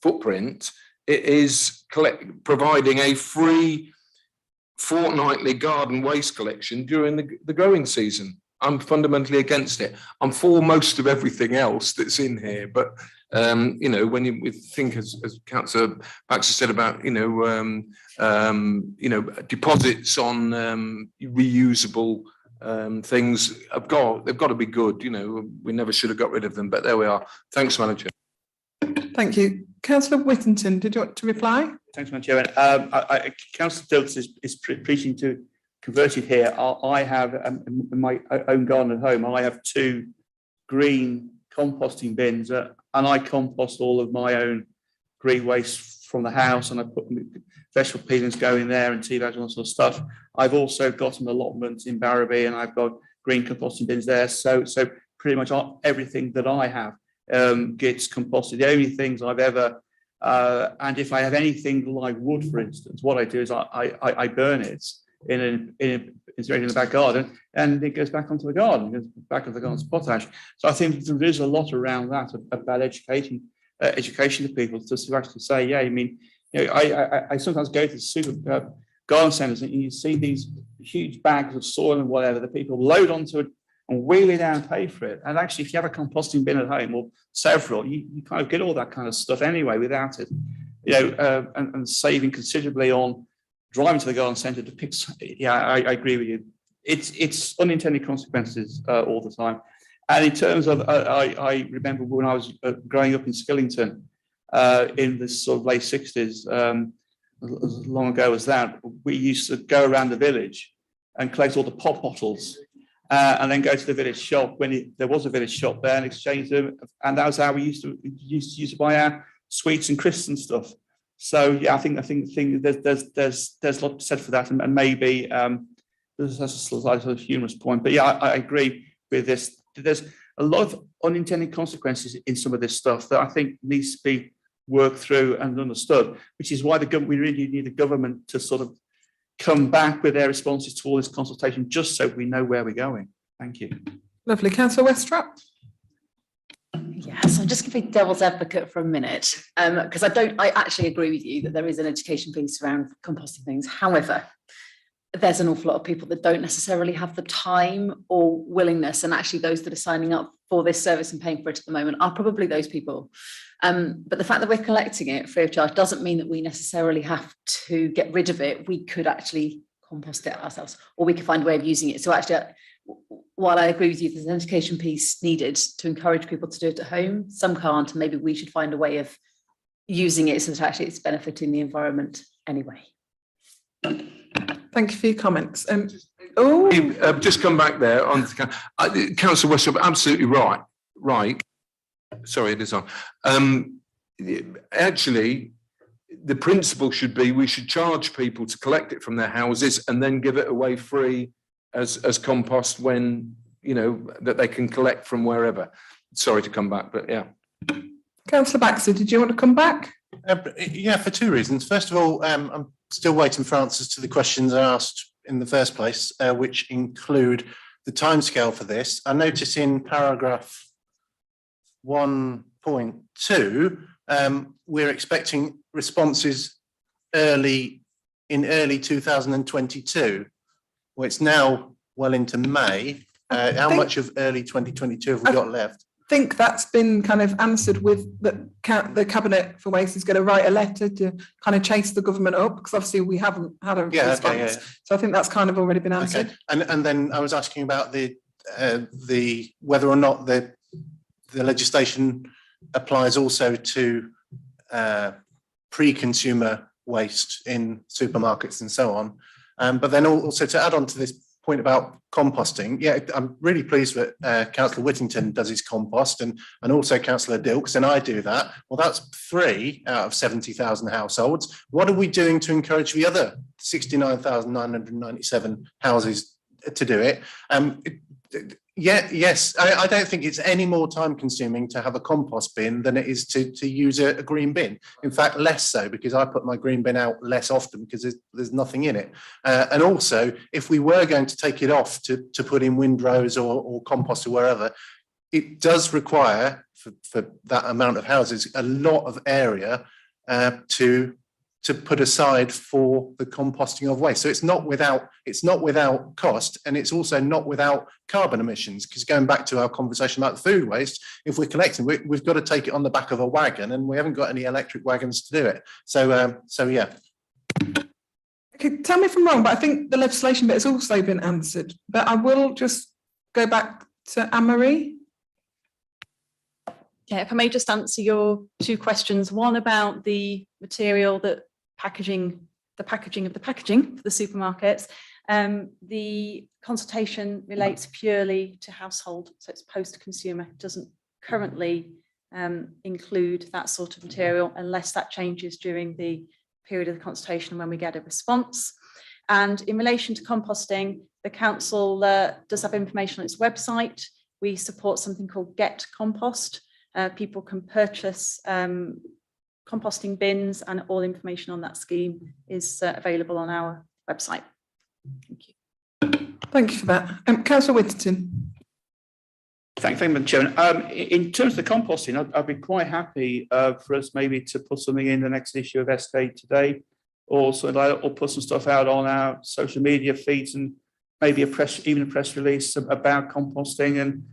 footprint, it is providing a free fortnightly garden waste collection during the growing season. I'm fundamentally against it. I'm for most of everything else that's in here, but when you think, as Councillor Baxter said about deposits on reusable things, they've got to be good. We never should have got rid of them, but there we are. Thanks, Madam Chair. Thank you, Councillor Whittington, did you want to reply? Thanks, Madam Chairman. Councillor Dilks is preaching to convert it here. I have in my own garden at home, I have 2 green composting bins, and I compost all of my own green waste from the house, and I put vegetable peelings go in there and tea bags and all sort of stuff. I've also got an allotment in Barrowby, and I've got green composting bins there. So pretty much everything that I have gets composted. The only things I've ever, and if I have anything like wood, for instance, what I do is I burn it in the back garden, and it goes back onto the garden, goes back into the garden's potash. So I think there is a lot around that about education to people to actually say, yeah, I mean, you know, I sometimes go to the super garden centres and you see these huge bags of soil and whatever that people load onto it and wheel it down and pay for it. And actually, if you have a composting bin at home or several, you kind of get all that kind of stuff anyway without it, you know, and saving considerably on driving to the garden centre to pick. Yeah, I agree with you. It's unintended consequences all the time. And in terms of, I remember when I was growing up in Skillington in the sort of late 60s, as long ago as that, we used to go around the village and collect all the pop bottles and then go to the village shop when there was a village shop there and exchange them. And that was how we used to buy our sweets and crisps and stuff. So yeah, I think there's a lot said for that, and maybe there's a slight sort of humorous point. But yeah, I agree with this. There's a lot of unintended consequences in some of this stuff that I think needs to be worked through and understood, which is why we really need the government to sort of come back with their responses to all this consultation, just so we know where we're going. Thank you. Lovely. Councillor Westropp. Yes, I'm just going to be devil's advocate for a minute, because I actually agree with you that there is an education piece around composting things. However, there's an awful lot of people that don't necessarily have the time or willingness, and actually those that are signing up for this service and paying for it at the moment are probably those people. But the fact that we're collecting it free of charge doesn't mean that we necessarily have to get rid of it. We could actually compost it ourselves, or we could find a way of using it. So actually, while I agree with you, there's an education piece needed to encourage people to do it at home. Some can't, and maybe we should find a way of using it so that actually it's benefiting the environment anyway. Thank you for your comments. Just come back there on Councillor Westropp, absolutely right. Right. Sorry, it is on. Actually, the principle should be we should charge people to collect it from their houses and then give it away free as compost when, you know, that they can collect from wherever. Sorry to come back, but yeah. Councillor Baxter, did you want to come back? Yeah, for 2 reasons. First of all, I'm still waiting for answers to the questions I asked in the first place, which include the timescale for this. I notice in paragraph 1.2, we're expecting responses early 2022. Well, it's now well into May. How much of early 2022 have we got left? I think that's been kind of answered with the Cabinet for Waste is going to write a letter to kind of chase the government up, because obviously we haven't had a response. Okay. So I think that's kind of already been answered. Okay. And then I was asking about the whether or not the legislation applies also to pre-consumer waste in supermarkets and so on. But then also to add on to this point about composting, yeah, I'm really pleased that Councillor Whittington does his compost and also Councillor Dilks, and I do that. Well, that's 3 out of 70,000 households. What are we doing to encourage the other 69,997 houses to do it? Yes, I don't think it's any more time consuming to have a compost bin than it is to use a green bin. In fact, less so, because I put my green bin out less often because there's nothing in it. And also, if we were going to take it off to put in windrows or compost or wherever, it does require for that amount of houses a lot of area to put aside for the composting of waste. So it's not without cost, and it's also not without carbon emissions, because going back to our conversation about the food waste, if we're collecting, we've got to take it on the back of a wagon, and we haven't got any electric wagons to do it. So yeah. Okay, tell me if I'm wrong, but I think the legislation bit has also been answered, but I will just go back to Anne-Marie. Yeah, if I may just answer your two questions. One about the material that the packaging of the packaging for the supermarkets. The consultation relates purely to household, so it's post-consumer. It doesn't currently include that sort of material unless that changes during the period of the consultation when we get a response. And in relation to composting, the council does have information on its website. We support something called Get Compost. People can purchase composting bins, and all information on that scheme is available on our website. Thank you. Thank you for that. Councillor Whittington. Thank you, Madam Chairman. In terms of the composting, I'd be quite happy for us maybe to put something in the next issue of SK Today, or put some stuff out on our social media feeds, and maybe even a press release about composting and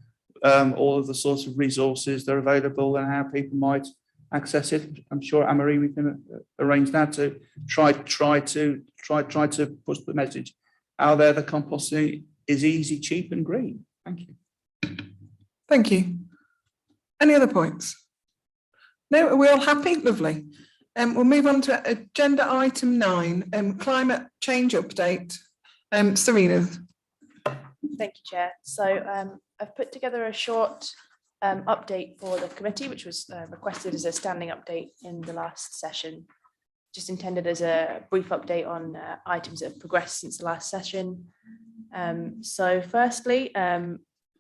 all of the sorts of resources that are available and how people might access it. I'm sure, Anne-Marie, we can arrange that to try to push the message out there that composting is easy, cheap and green. Thank you. Thank you. Any other points? No, are we all happy? Lovely. We'll move on to agenda item 9, climate change update. Serena. Thank you, Chair. So I've put together a short update for the committee, which was requested as a standing update in the last session, just intended as a brief update on items that have progressed since the last session. So firstly,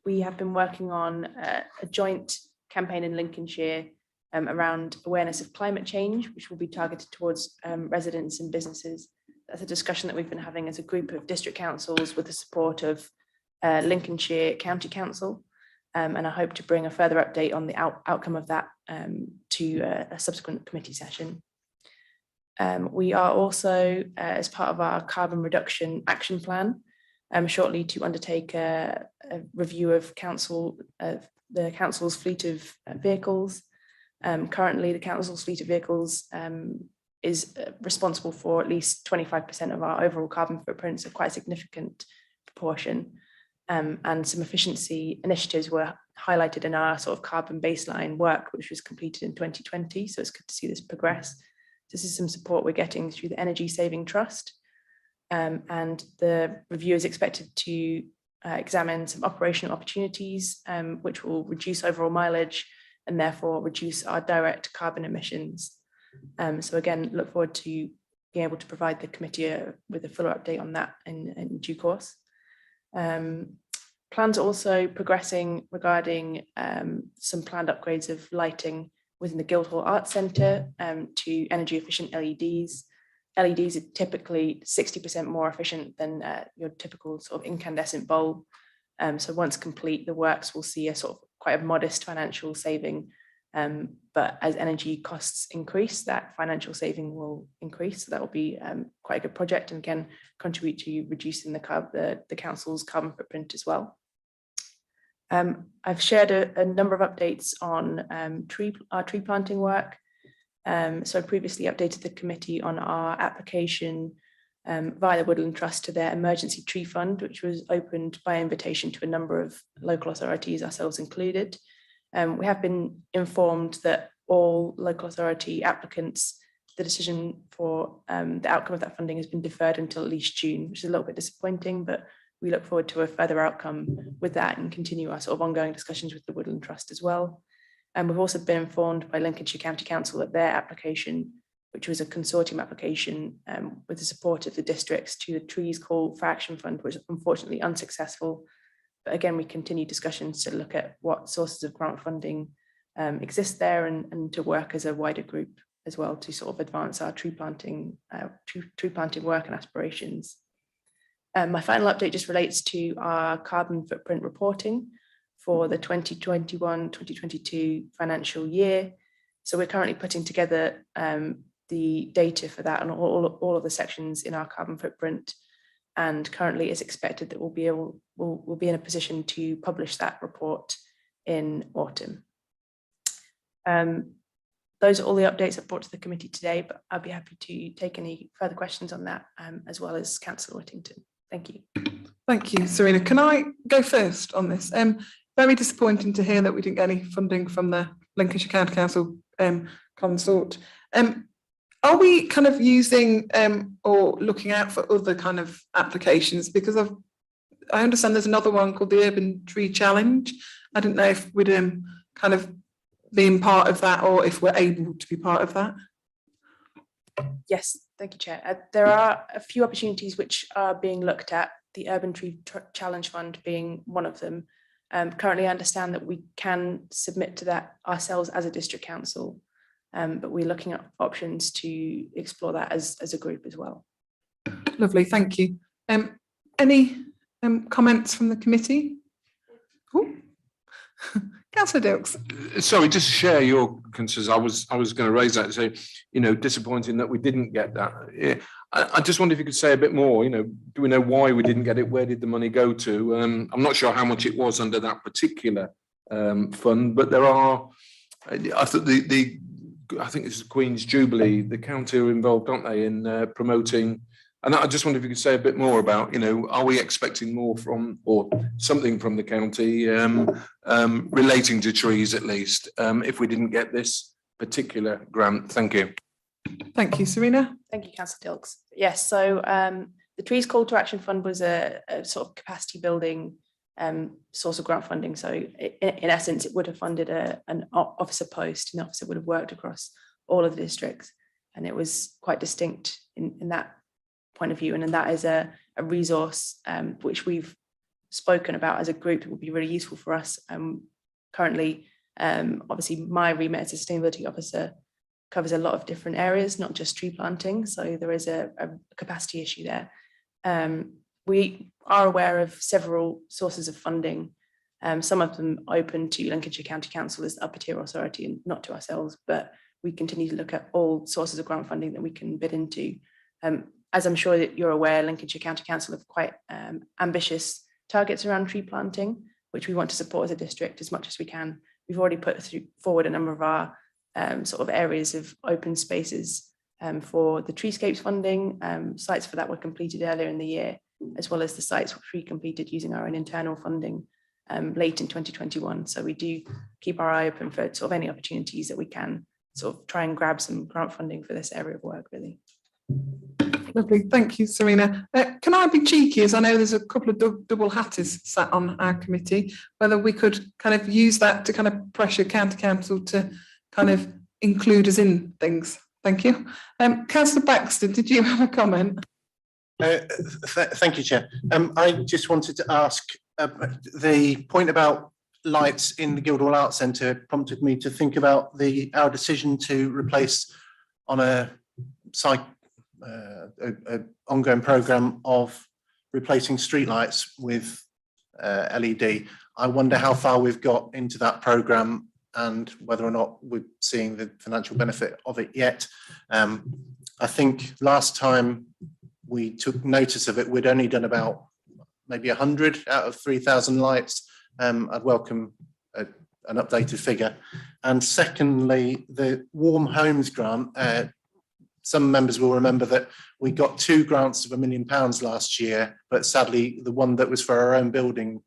we have been working on a joint campaign in Lincolnshire around awareness of climate change, which will be targeted towards residents and businesses. That's a discussion that we've been having as a group of district councils with the support of Lincolnshire County Council. And I hope to bring a further update on the outcome of that to a subsequent committee session. We are also, as part of our carbon reduction action plan, shortly to undertake a review of the council's fleet of vehicles. Currently, the council's fleet of vehicles is responsible for at least 25% of our overall carbon footprint, so quite a significant proportion. And some efficiency initiatives were highlighted in our sort of carbon baseline work, which was completed in 2020. So it's good to see this progress. This is some support we're getting through the Energy Saving Trust. And the review is expected to examine some operational opportunities, which will reduce overall mileage and therefore reduce our direct carbon emissions. So again, look forward to being able to provide the committee with a fuller update on that in due course. Plans are also progressing regarding some planned upgrades of lighting within the Guildhall Arts Centre to energy efficient LEDs. LEDs are typically 60% more efficient than your typical sort of incandescent bulb. So once complete, the works will see a sort of quite a modest financial saving. But as energy costs increase, that financial saving will increase. So that will be quite a good project, and again, contribute to reducing the council's carbon footprint as well. I've shared a number of updates on our tree planting work. So I previously updated the committee on our application via the Woodland Trust to their emergency tree fund, which was opened by invitation to a number of local authorities, ourselves included. We have been informed that all local authority applicants, the decision for the outcome of that funding has been deferred until at least June, which is a little bit disappointing, but we look forward to a further outcome with that and continue our sort of ongoing discussions with the Woodland Trust as well. And we've also been informed by Lincolnshire County Council that their application, which was a consortium application with the support of the districts to the Trees Call for Action Fund, was unfortunately unsuccessful. But again, we continue discussions to look at what sources of grant funding exist there and to work as a wider group as well to sort of advance our tree planting work and aspirations. My final update just relates to our carbon footprint reporting for the 2021-2022 financial year. So we're currently putting together the data for that and all of the sections in our carbon footprint. And currently it's expected that we'll be in a position to publish that report in autumn. Those are all the updates I've brought to the committee today, but I'll be happy to take any further questions on that, as well as Councillor Whittington. Thank you. Thank you, Serena. Can I go first on this? Very disappointing to hear that we didn't get any funding from the Lincolnshire County Council consort. Are we kind of using or looking out for other kind of applications? Because I understand there's another one called the Urban Tree Challenge. I don't know if we'd kind of being part of that, or if we're able to be part of that. Yes, thank you, Chair. There are a few opportunities which are being looked at, the Urban Tree Challenge Fund being one of them. Currently, I understand that we can submit to that ourselves as a district council, but we're looking at options to explore that as a group as well. Lovely, thank you. Any comments from the committee? Councillor Dilks. Sorry, just to share your concerns. I was going to raise that. So, disappointing that we didn't get that. Yeah, I just wonder if you could say a bit more. Do we know why we didn't get it? Where did the money go to? I'm not sure how much it was under that particular fund, but there are. I thought I think this is Queen's Jubilee. The county are involved, aren't they, in promoting? And I just wonder if you could say a bit more about, are we expecting more from, or something from the county relating to trees at least, if we didn't get this particular grant? Thank you. Thank you, Serena. Thank you, Councillor Dilks. Yes, so the Trees Call to Action Fund was a sort of capacity building source of grant funding. So in essence, it would have funded an officer post, and the officer would have worked across all of the districts. And it was quite distinct in that point of view, and that is a resource which we've spoken about as a group that would be really useful for us. Currently, obviously my remit as a sustainability officer covers a lot of different areas, not just tree planting, so there is a capacity issue there. We are aware of several sources of funding, some of them open to Lincolnshire County Council as the upper tier authority and not to ourselves, but we continue to look at all sources of grant funding that we can bid into. As I'm sure that you're aware, Lincolnshire County Council have quite ambitious targets around tree planting, which we want to support as a district as much as we can. We've already put forward a number of our sort of areas of open spaces for the treescapes funding. Sites for that were completed earlier in the year, as well as the sites which we completed using our own internal funding late in 2021. So we do keep our eye open for sort of any opportunities that we can sort of try and grab some grant funding for this area of work, really. Lovely, thank you, Serena. Can I be cheeky, as I know there's a couple of double hatters sat on our committee, whether we could kind of use that to kind of pressure county council to kind of include us in things? Thank you. Councillor Baxter, did you have a comment? Thank you, Chair. I just wanted to ask, the point about lights in the Guildhall Arts Centre prompted me to think about our decision to replace on a ongoing programme of replacing streetlights with LED. I wonder how far we've got into that programme and whether or not we're seeing the financial benefit of it yet. I think last time we took notice of it, we'd only done about maybe 100 out of 3,000 lights. I'd welcome an updated figure. And secondly, the Warm Homes grant, some members will remember that we got 2 grants of £1 million last year, but sadly the one that was for our own buildings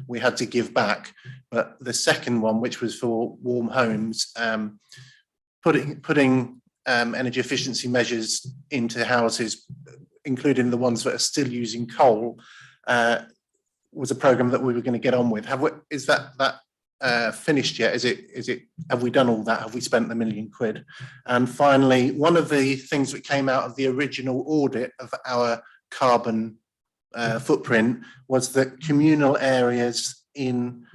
we had to give back. But the second one, which was for Warm Homes, putting energy efficiency measures into houses, including the ones that are still using coal, was a programme that we were going to get on with. Is that finished yet? Have we done all that? Have we spent the £1 million? And finally, one of the things that came out of the original audit of our carbon footprint was that communal areas in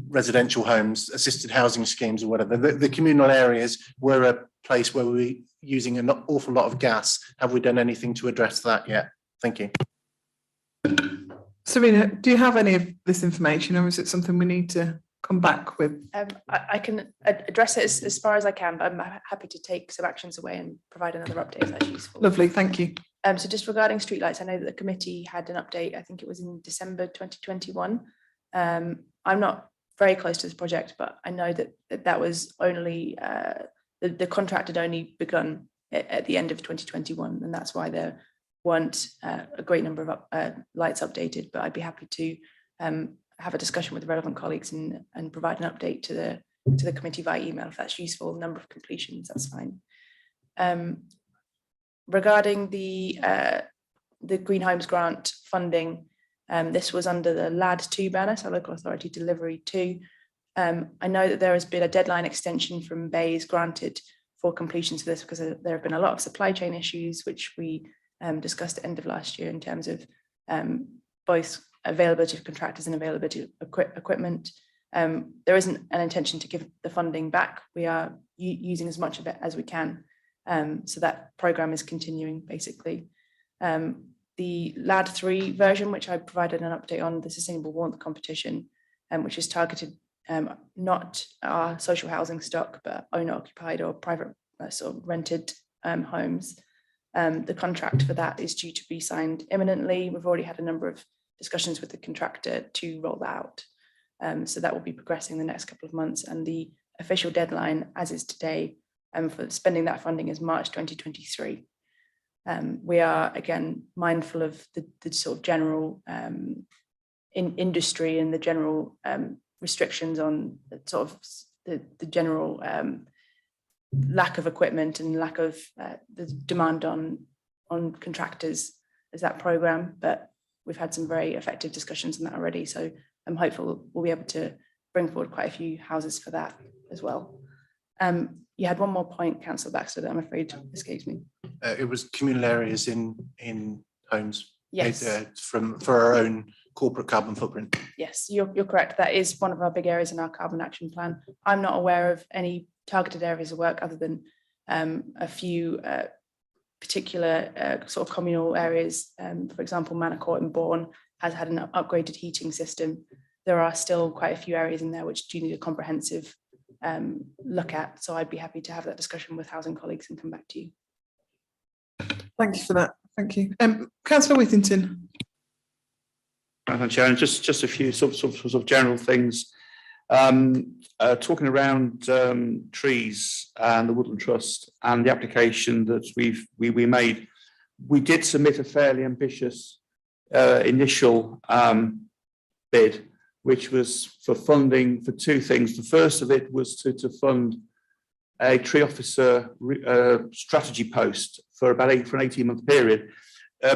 residential homes, assisted housing schemes or whatever, the communal areas were a place where we were using an awful lot of gas. Have we done anything to address that yet? Thank you. Serena, do you have any of this information, or is it something we need to come back with? I can address it as far as I can, but I'm happy to take some actions away and provide another update if that's useful. Lovely, thank you. So just regarding streetlights, I know that the committee had an update, I think it was in December 2021. I'm not very close to this project, but I know that was only, the contract had only begun at the end of 2021, and that's why there weren't a great number of lights updated, but I'd be happy to have a discussion with the relevant colleagues and provide an update to the committee via email if that's useful. Number of completions, that's fine. Regarding the Green Homes Grant funding, this was under the LAD2 banner, so Local Authority Delivery 2. I know that there has been a deadline extension from BEIS granted for completions for this because there have been a lot of supply chain issues, which we discussed at the end of last year in terms of both availability of contractors and availability of equipment. There isn't an intention to give the funding back. We are using as much of it as we can. So that program is continuing basically. The LAD3 version, which I provided an update on, the Sustainable Warmth Competition, which is targeted not our social housing stock, but owner occupied or private sort of rented homes. The contract for that is due to be signed imminently. We've already had a number of discussions with the contractor to roll that out. So that will be progressing the next couple of months. And the official deadline, as is today, for spending that funding is March 2023. We are, again, mindful of the sort of general industry and the general restrictions on sort of the general lack of equipment and lack of the demand on contractors as that programme. But we've had some very effective discussions on that already. So I'm hopeful we'll be able to bring forward quite a few houses for that as well. You had one more point, Councillor Baxter, that I'm afraid escapes me. It was communal areas in homes. Yes. For our own corporate carbon footprint. Yes, you're correct. That is one of our big areas in our carbon action plan. I'm not aware of any targeted areas of work other than a few particular sort of communal areas. For example, Manor Court in Bourne has had an upgraded heating system. There are still quite a few areas in there which do need a comprehensive look at. So I'd be happy to have that discussion with housing colleagues and come back to you. Thank you for that. Thank you. Councillor Whittington. Madam Chair, and just a few sort of general things. Talking around trees and the Woodland Trust and the application that we made, we did submit a fairly ambitious initial bid, which was for funding for two things. The first of it was to fund a tree officer strategy post for an 18-month period,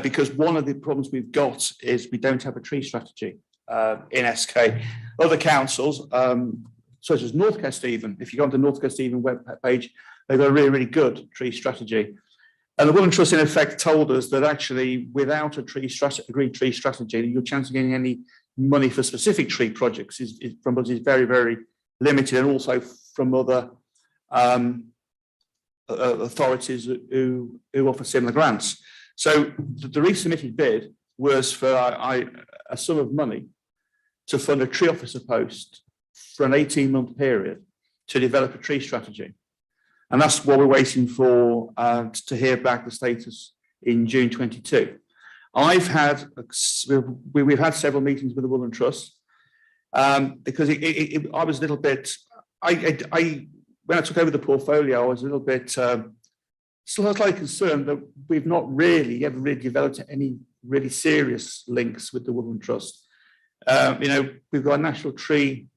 because one of the problems we've got is we don't have a tree strategy in SK. Other councils, such as North Kesteven, if you go on the North Kesteven web page, they've got a really, really good tree strategy. And the Woodland Trust, in effect, told us that actually, without a agreed tree strategy, your chance of getting any money for specific tree projects from us is very, very limited, and also from other authorities who offer similar grants. So the resubmitted bid was for a sum of money to fund a tree officer post for an 18-month period to develop a tree strategy. And that's what we're waiting for to hear back the status in June 22. We've had several meetings with the Woodland Trust because I was a little bit, when I took over the portfolio, I was a little bit slightly concerned that we've not really ever really developed any really serious links with the Woodland Trust. We've got a national tree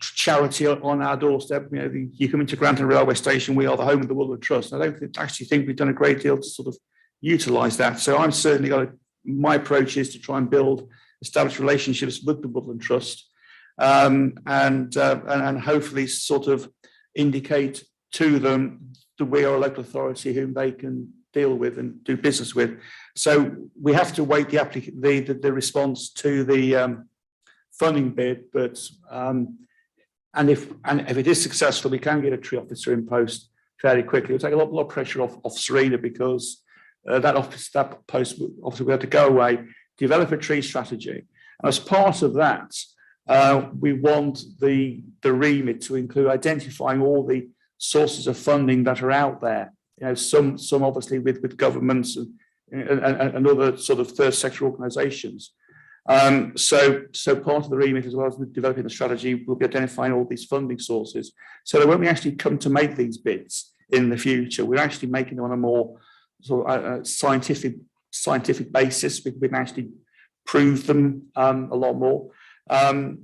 charity on our doorstep. You come into Grantham Railway Station, we are the home of the Woodland Trust. I don't actually think we've done a great deal to sort of utilise that. So I'm certainly my approach is to try and establish relationships with the Woodland Trust, and hopefully sort of indicate to them that we are a local authority whom they can deal with and do business with. So we have to wait the response to the funding bid, but and if it is successful, we can get a tree officer in post fairly quickly. It'll take a lot of pressure off Serena, because that post obviously we have to go away, develop a tree strategy, and as part of that, we want the remit to include identifying all the sources of funding that are out there. Some obviously with governments and other sort of third sector organisations. So part of the remit, as well as developing the strategy, will be identifying all these funding sources, so that when we actually come to make these bids in the future, we're actually making them on a more sort of scientific basis. We can actually prove them a lot more.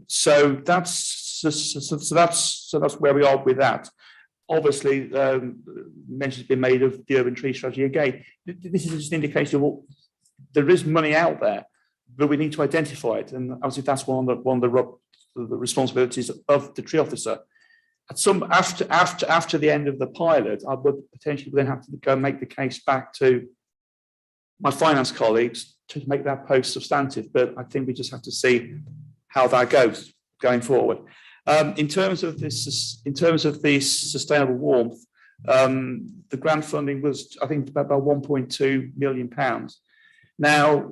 So that's where we are with that. Obviously, mention's been made of the urban tree strategy again. This is just an indication of what there is money out there, but we need to identify it, and obviously that's one of the responsibilities of the tree officer. After the end of the pilot, I would potentially then have to go and make the case back to my finance colleagues to make that post substantive, but I think we just have to see how that goes going forward. In terms of the sustainable warmth, the grant funding was, I think, about £1.2 million. Now,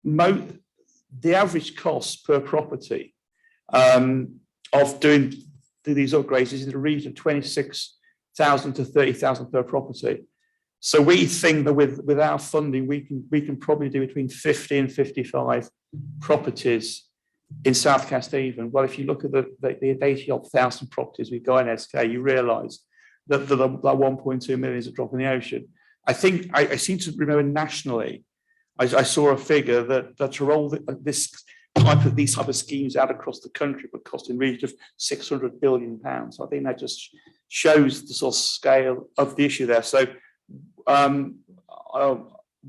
the average cost per property of doing these upgrades is in the region of 26,000 to 30,000 per property. So we think that with our funding, we can probably do between 50 and 55 properties in South Kesteven. Well, if you look at the 80,000 properties we've got in SK, you realise that 1.2 million is a drop in the ocean. I think I seem to remember nationally, I saw a figure that to roll these type of schemes out across the country would cost in the region of £600 billion. I think that just shows the sort of scale of the issue there. So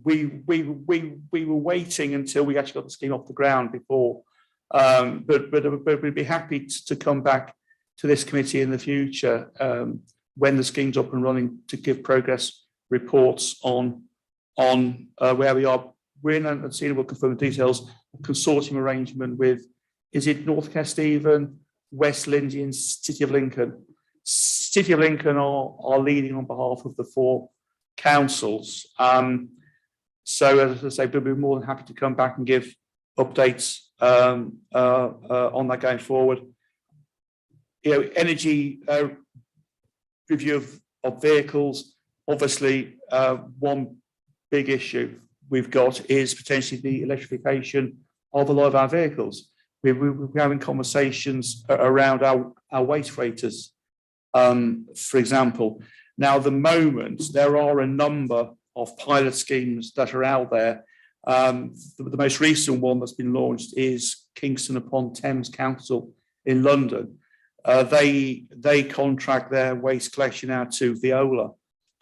we were waiting until we actually got the scheme off the ground before. But we'd be happy to come back to this committee in the future when the scheme's up and running to give progress reports on where we are. We're in, and Sina will confirm the details, a consortium arrangement with, is it North Kesteven, West Lindsey and City of Lincoln? City of Lincoln are leading on behalf of the 4 councils. So as I say, we'll be more than happy to come back and give updates on that going forward. Energy review of vehicles. Obviously, one big issue we've got is potentially the electrification of a lot of our vehicles. We're having conversations around our waste freighters, for example. Now, at the moment, there are a number of pilot schemes that are out there. The most recent one that's been launched is Kingston upon Thames Council in London. They contract their waste collection out to Veolia,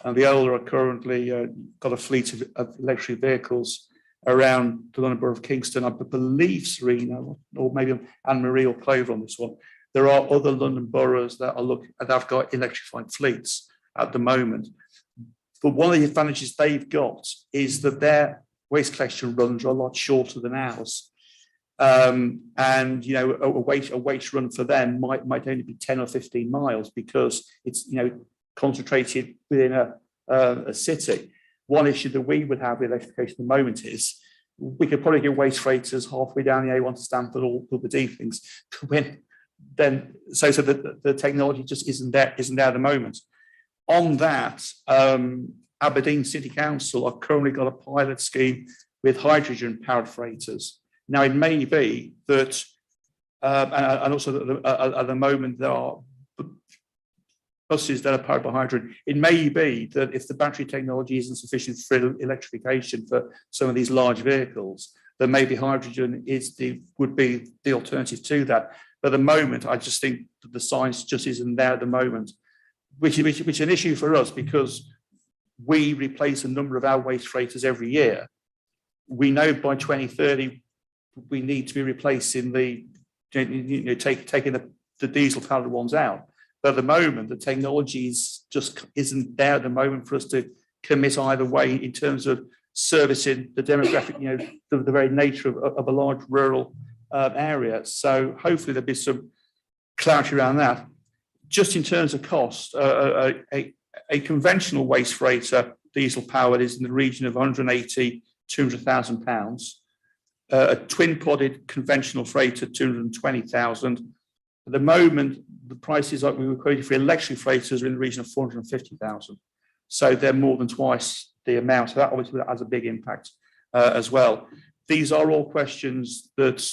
and Veolia are currently got a fleet of electric vehicles around the London Borough of Kingston. I believe, Serena, or maybe Anne-Marie or Clover on this one. There are other London boroughs that have got electrified fleets at the moment. But one of the advantages they've got is that their waste collection runs are a lot shorter than ours. And a waste run for them might only be 10 or 15 miles because it's concentrated within a city. One issue that we would have with electrification at the moment is we could probably get waste freighters halfway down the A1 to Stamford or the Deepings. So the technology just isn't there at the moment. On that, Aberdeen City Council have currently got a pilot scheme with hydrogen-powered freighters. Now, it may be that, and also at the moment, there are buses that are powered by hydrogen. It may be that if the battery technology isn't sufficient for electrification for some of these large vehicles, then maybe hydrogen would be the alternative to that. But at the moment, I just think that the science just isn't there at the moment, which is an issue for us because we replace a number of our waste freighters every year. We know by 2030 we need to be replacing taking the diesel powered ones out. But at the moment, the technology just isn't there at the moment for us to commit either way in terms of servicing the demographic, the very nature of a large rural area. So hopefully there'll be some clarity around that. Just in terms of cost, a conventional waste freighter, diesel powered, is in the region of £180,000 to £200,000. A twin-podded conventional freighter, £220,000. At the moment, the prices like we were quoted for electric freighters are in the region of £450,000. So they're more than twice the amount. So that obviously has a big impact as well. These are all questions that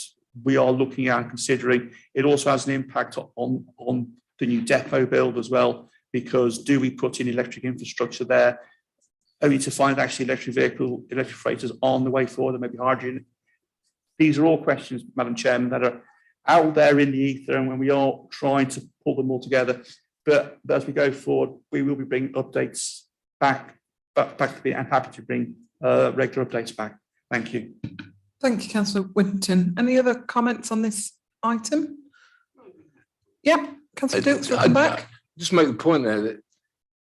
we are looking at and considering. It also has an impact on the new depot build as well, because do we put in electric infrastructure there only to find actually electric freighters on the way forward and maybe hydrogen? These are all questions, Madam Chairman, that are out there in the ether, and when we are trying to pull them all together. But as we go forward, we will be bringing updates back to be, and happy to bring regular updates back. Thank you. Thank you, Councillor Winton. Any other comments on this item? Yeah, Councillor Dilks, welcome back. Just make the point there that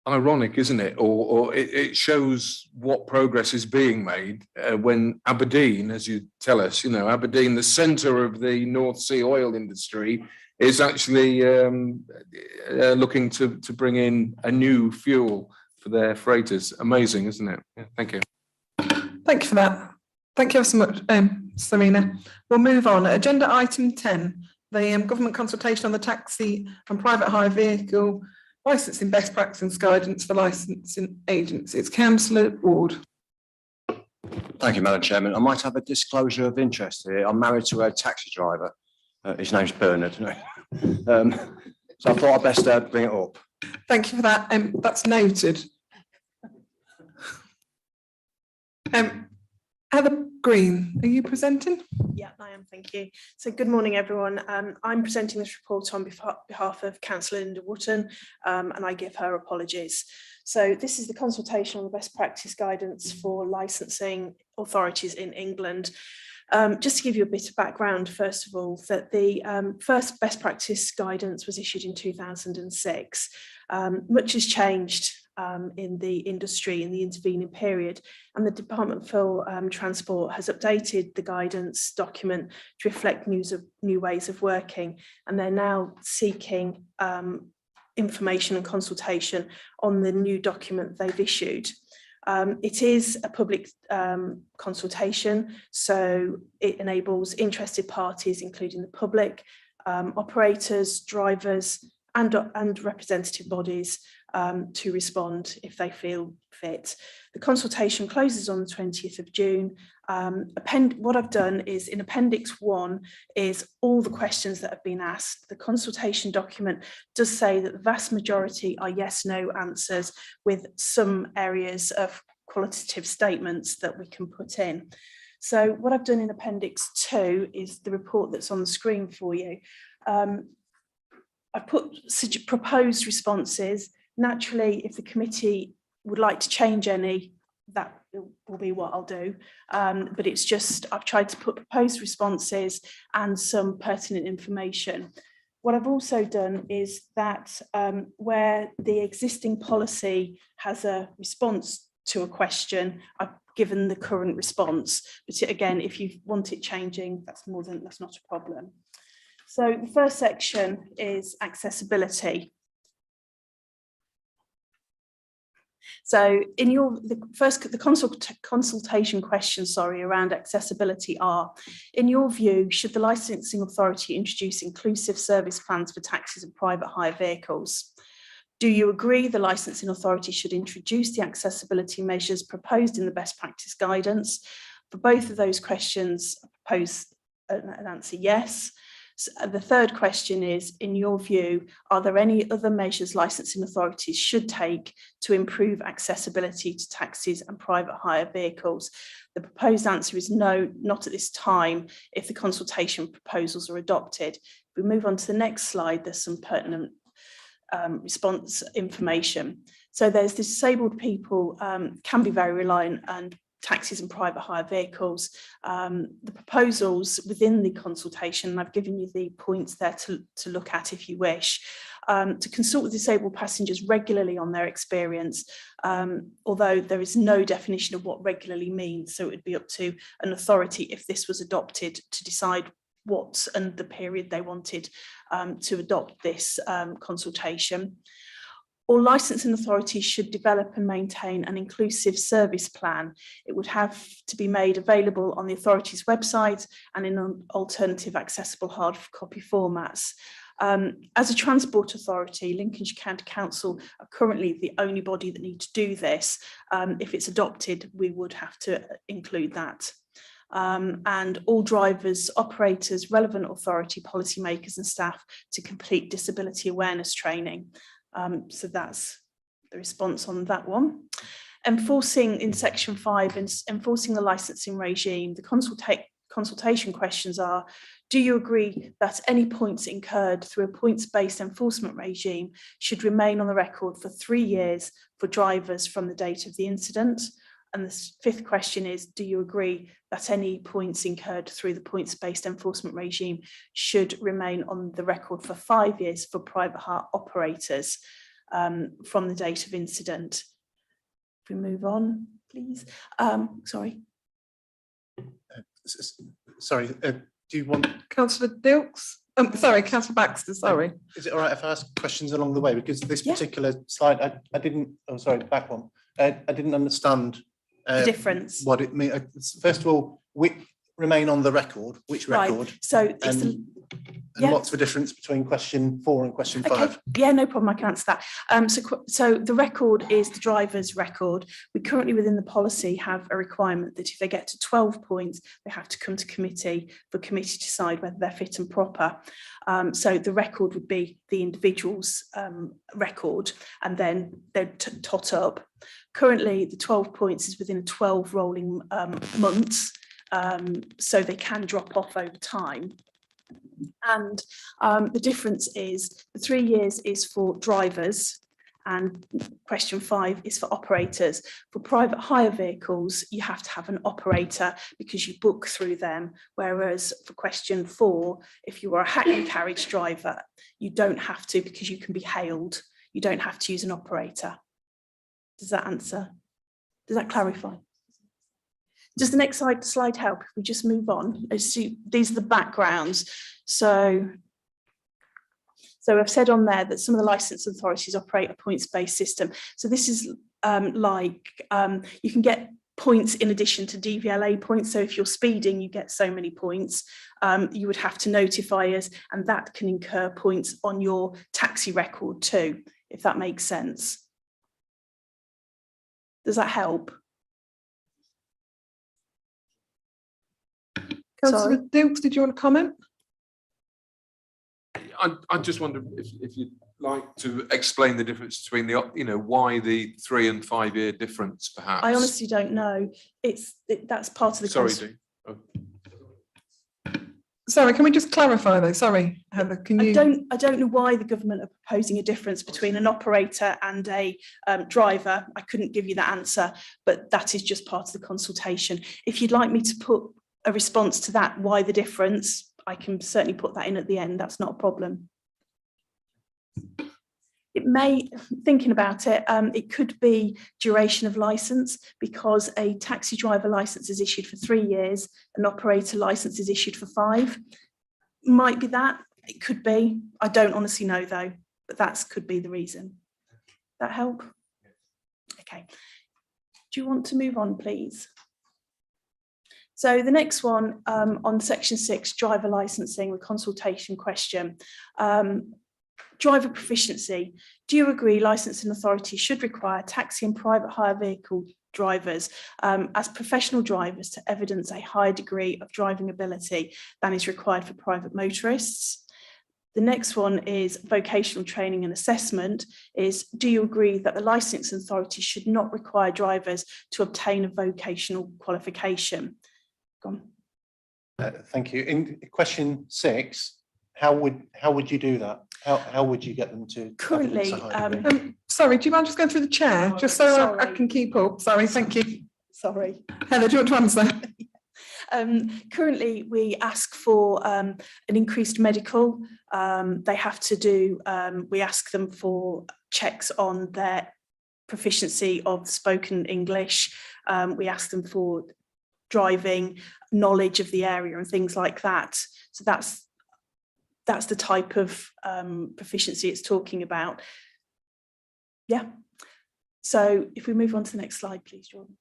ironic, isn't it? Or it shows what progress is being made when Aberdeen, as you tell us, Aberdeen, the centre of the North Sea oil industry, is actually looking to bring in a new fuel for their freighters. Amazing, isn't it? Yeah, thank you. Thank you for that. Thank you ever so much, Serena. We'll move on. Agenda item 10, the government consultation on the taxi and private hire vehicle licensing best practice and guidance for licensing agencies. Councillor Ward. Thank you, Madam Chairman. I might have a disclosure of interest here. I'm married to a taxi driver. His name's Bernard. So I thought I'd best bring it up. Thank you for that. That's noted. Heather Green, are you presenting? Yeah, I am, thank you. So good morning, everyone. I'm presenting this report on behalf of Councillor Linda Wotton, and I give her apologies. So this is the consultation on the best practice guidance for licensing authorities in England. Just to give you a bit of background, first of all, that the first best practice guidance was issued in 2006. Much has changed in the industry in the intervening period, and the Department for Transport has updated the guidance document to reflect new ways of working, and they're now seeking information and consultation on the new document they've issued. It is a public consultation, so it enables interested parties, including the public, operators, drivers, and representative bodies to respond if they feel fit. The consultation closes on the 20th of June. What I've done is in Appendix 1 is all the questions that have been asked. The consultation document does say that the vast majority are yes/no answers, with some areas of qualitative statements that we can put in. So what I've done in Appendix 2 is the report that's on the screen for you. I've put proposed responses. Naturally, if the committee would like to change any, that will be what I'll do. But it's just, I've tried to put proposed responses and some pertinent information. What I've also done is that where the existing policy has a response to a question, I've given the current response. But again, if you want it changing, that's not a problem. So the first section is accessibility. So in the consultation questions, around accessibility are, in your view, should the licensing authority introduce inclusive service plans for taxis and private hire vehicles? Do you agree the licensing authority should introduce the accessibility measures proposed in the best practice guidance? For both of those questions, I propose an answer yes. So the third question is, in your view, are there any other measures licensing authorities should take to improve accessibility to taxis and private hire vehicles? The proposed answer is no, not at this time, if the consultation proposals are adopted. If we move on to the next slide, there's some pertinent response information. So there's disabled people can be very reliant and taxis and private hire vehicles. The proposals within the consultation, and I've given you the points there to look at if you wish, to consult with disabled passengers regularly on their experience, although there is no definition of what regularly means, so it would be up to an authority if this was adopted to decide what and the period they wanted to adopt this consultation. All licensing authorities should develop and maintain an inclusive service plan. It would have to be made available on the authority's website and in alternative accessible hard copy formats. As a transport authority, Lincolnshire County Council are currently the only body that need to do this. If it's adopted, we would have to include that. And all drivers, operators, relevant authority, policymakers and staff to complete disability awareness training. So that's the response on that one. Enforcing in section 5, enforcing the licensing regime, the consultation questions are, do you agree that any points incurred through a points-based enforcement regime should remain on the record for 3 years for drivers from the date of the incident? And the fifth question is, do you agree that any points incurred through the points-based enforcement regime should remain on the record for 5 years for private hire operators from the date of incident? If we move on, please. Sorry. Sorry, do you want, Councillor Dilks? Sorry, Councillor Baxter, sorry. is it all right if I ask questions along the way? Because this Yeah. particular slide, I didn't, oh, sorry, back one. I didn't understand The difference. what it means. First of all, we remain on the record, which Right, record? so it's the- And yeah. what's the difference between question 4 and question 5? Okay, yeah, no problem, I can answer that. So the record is the driver's record. We currently within the policy have a requirement that if they get to 12 points, they have to come to committee for committee to decide whether they're fit and proper. So the record would be the individual's record, and then they'd tot up. Currently, the 12 points is within a 12 rolling months, so they can drop off over time. And the difference is the 3 years is for drivers and question 5 is for operators. For private hire vehicles, you have to have an operator because you book through them. Whereas for question 4, if you are a Hackney carriage driver, you don't have to because you can be hailed. You don't have to use an operator. Does that answer? Does that clarify? Does the next slide help if we just move on? These are the backgrounds. So I've said on there that some of the licensed authorities operate a points-based system. So this is you can get points in addition to DVLA points. So if you're speeding, you get so many points. You would have to notify us, and that can incur points on your taxi record too, if that makes sense. Does that help? Councillor Dilks, did you want to comment? I just wonder if you'd like to explain the difference between the, why the 3 and 5 year difference, perhaps. I honestly don't know. That's part of the. Sorry, Dean. Oh. Sorry, can we just clarify though? Sorry, Heather, can you? I don't know why the government are proposing a difference between an operator and a driver. I couldn't give you that answer, but that is just part of the consultation. If you'd like me to put a response to that, why the difference, I can certainly put that in at the end. That's not a problem. It may, thinking about it, it could be duration of license, because a taxi driver license is issued for 3 years, an operator license is issued for 5. Might be that, it could be. I don't honestly know though, but that could be the reason. That help? Okay. Do you want to move on, please? So the next one on section 6, driver licensing, the consultation question. Driver proficiency. Do you agree licensing authorities should require taxi and private hire vehicle drivers as professional drivers to evidence a higher degree of driving ability than is required for private motorists? The next one is vocational training and assessment. Do you agree that the licensing authority should not require drivers to obtain a vocational qualification? Thank you. In question 6, how would you do that? How would you get them to? Currently, sorry, do you mind just going through the chair, just so I can keep up? Sorry, thank you. Sorry. Heather, do you want to answer? Currently, we ask for an increased medical. They have to do, we ask them for checks on their proficiency of spoken English. We ask them for driving knowledge of the area and things like that. So that's the type of proficiency it's talking about. Yeah. So if we move on to the next slide, please, Jordan.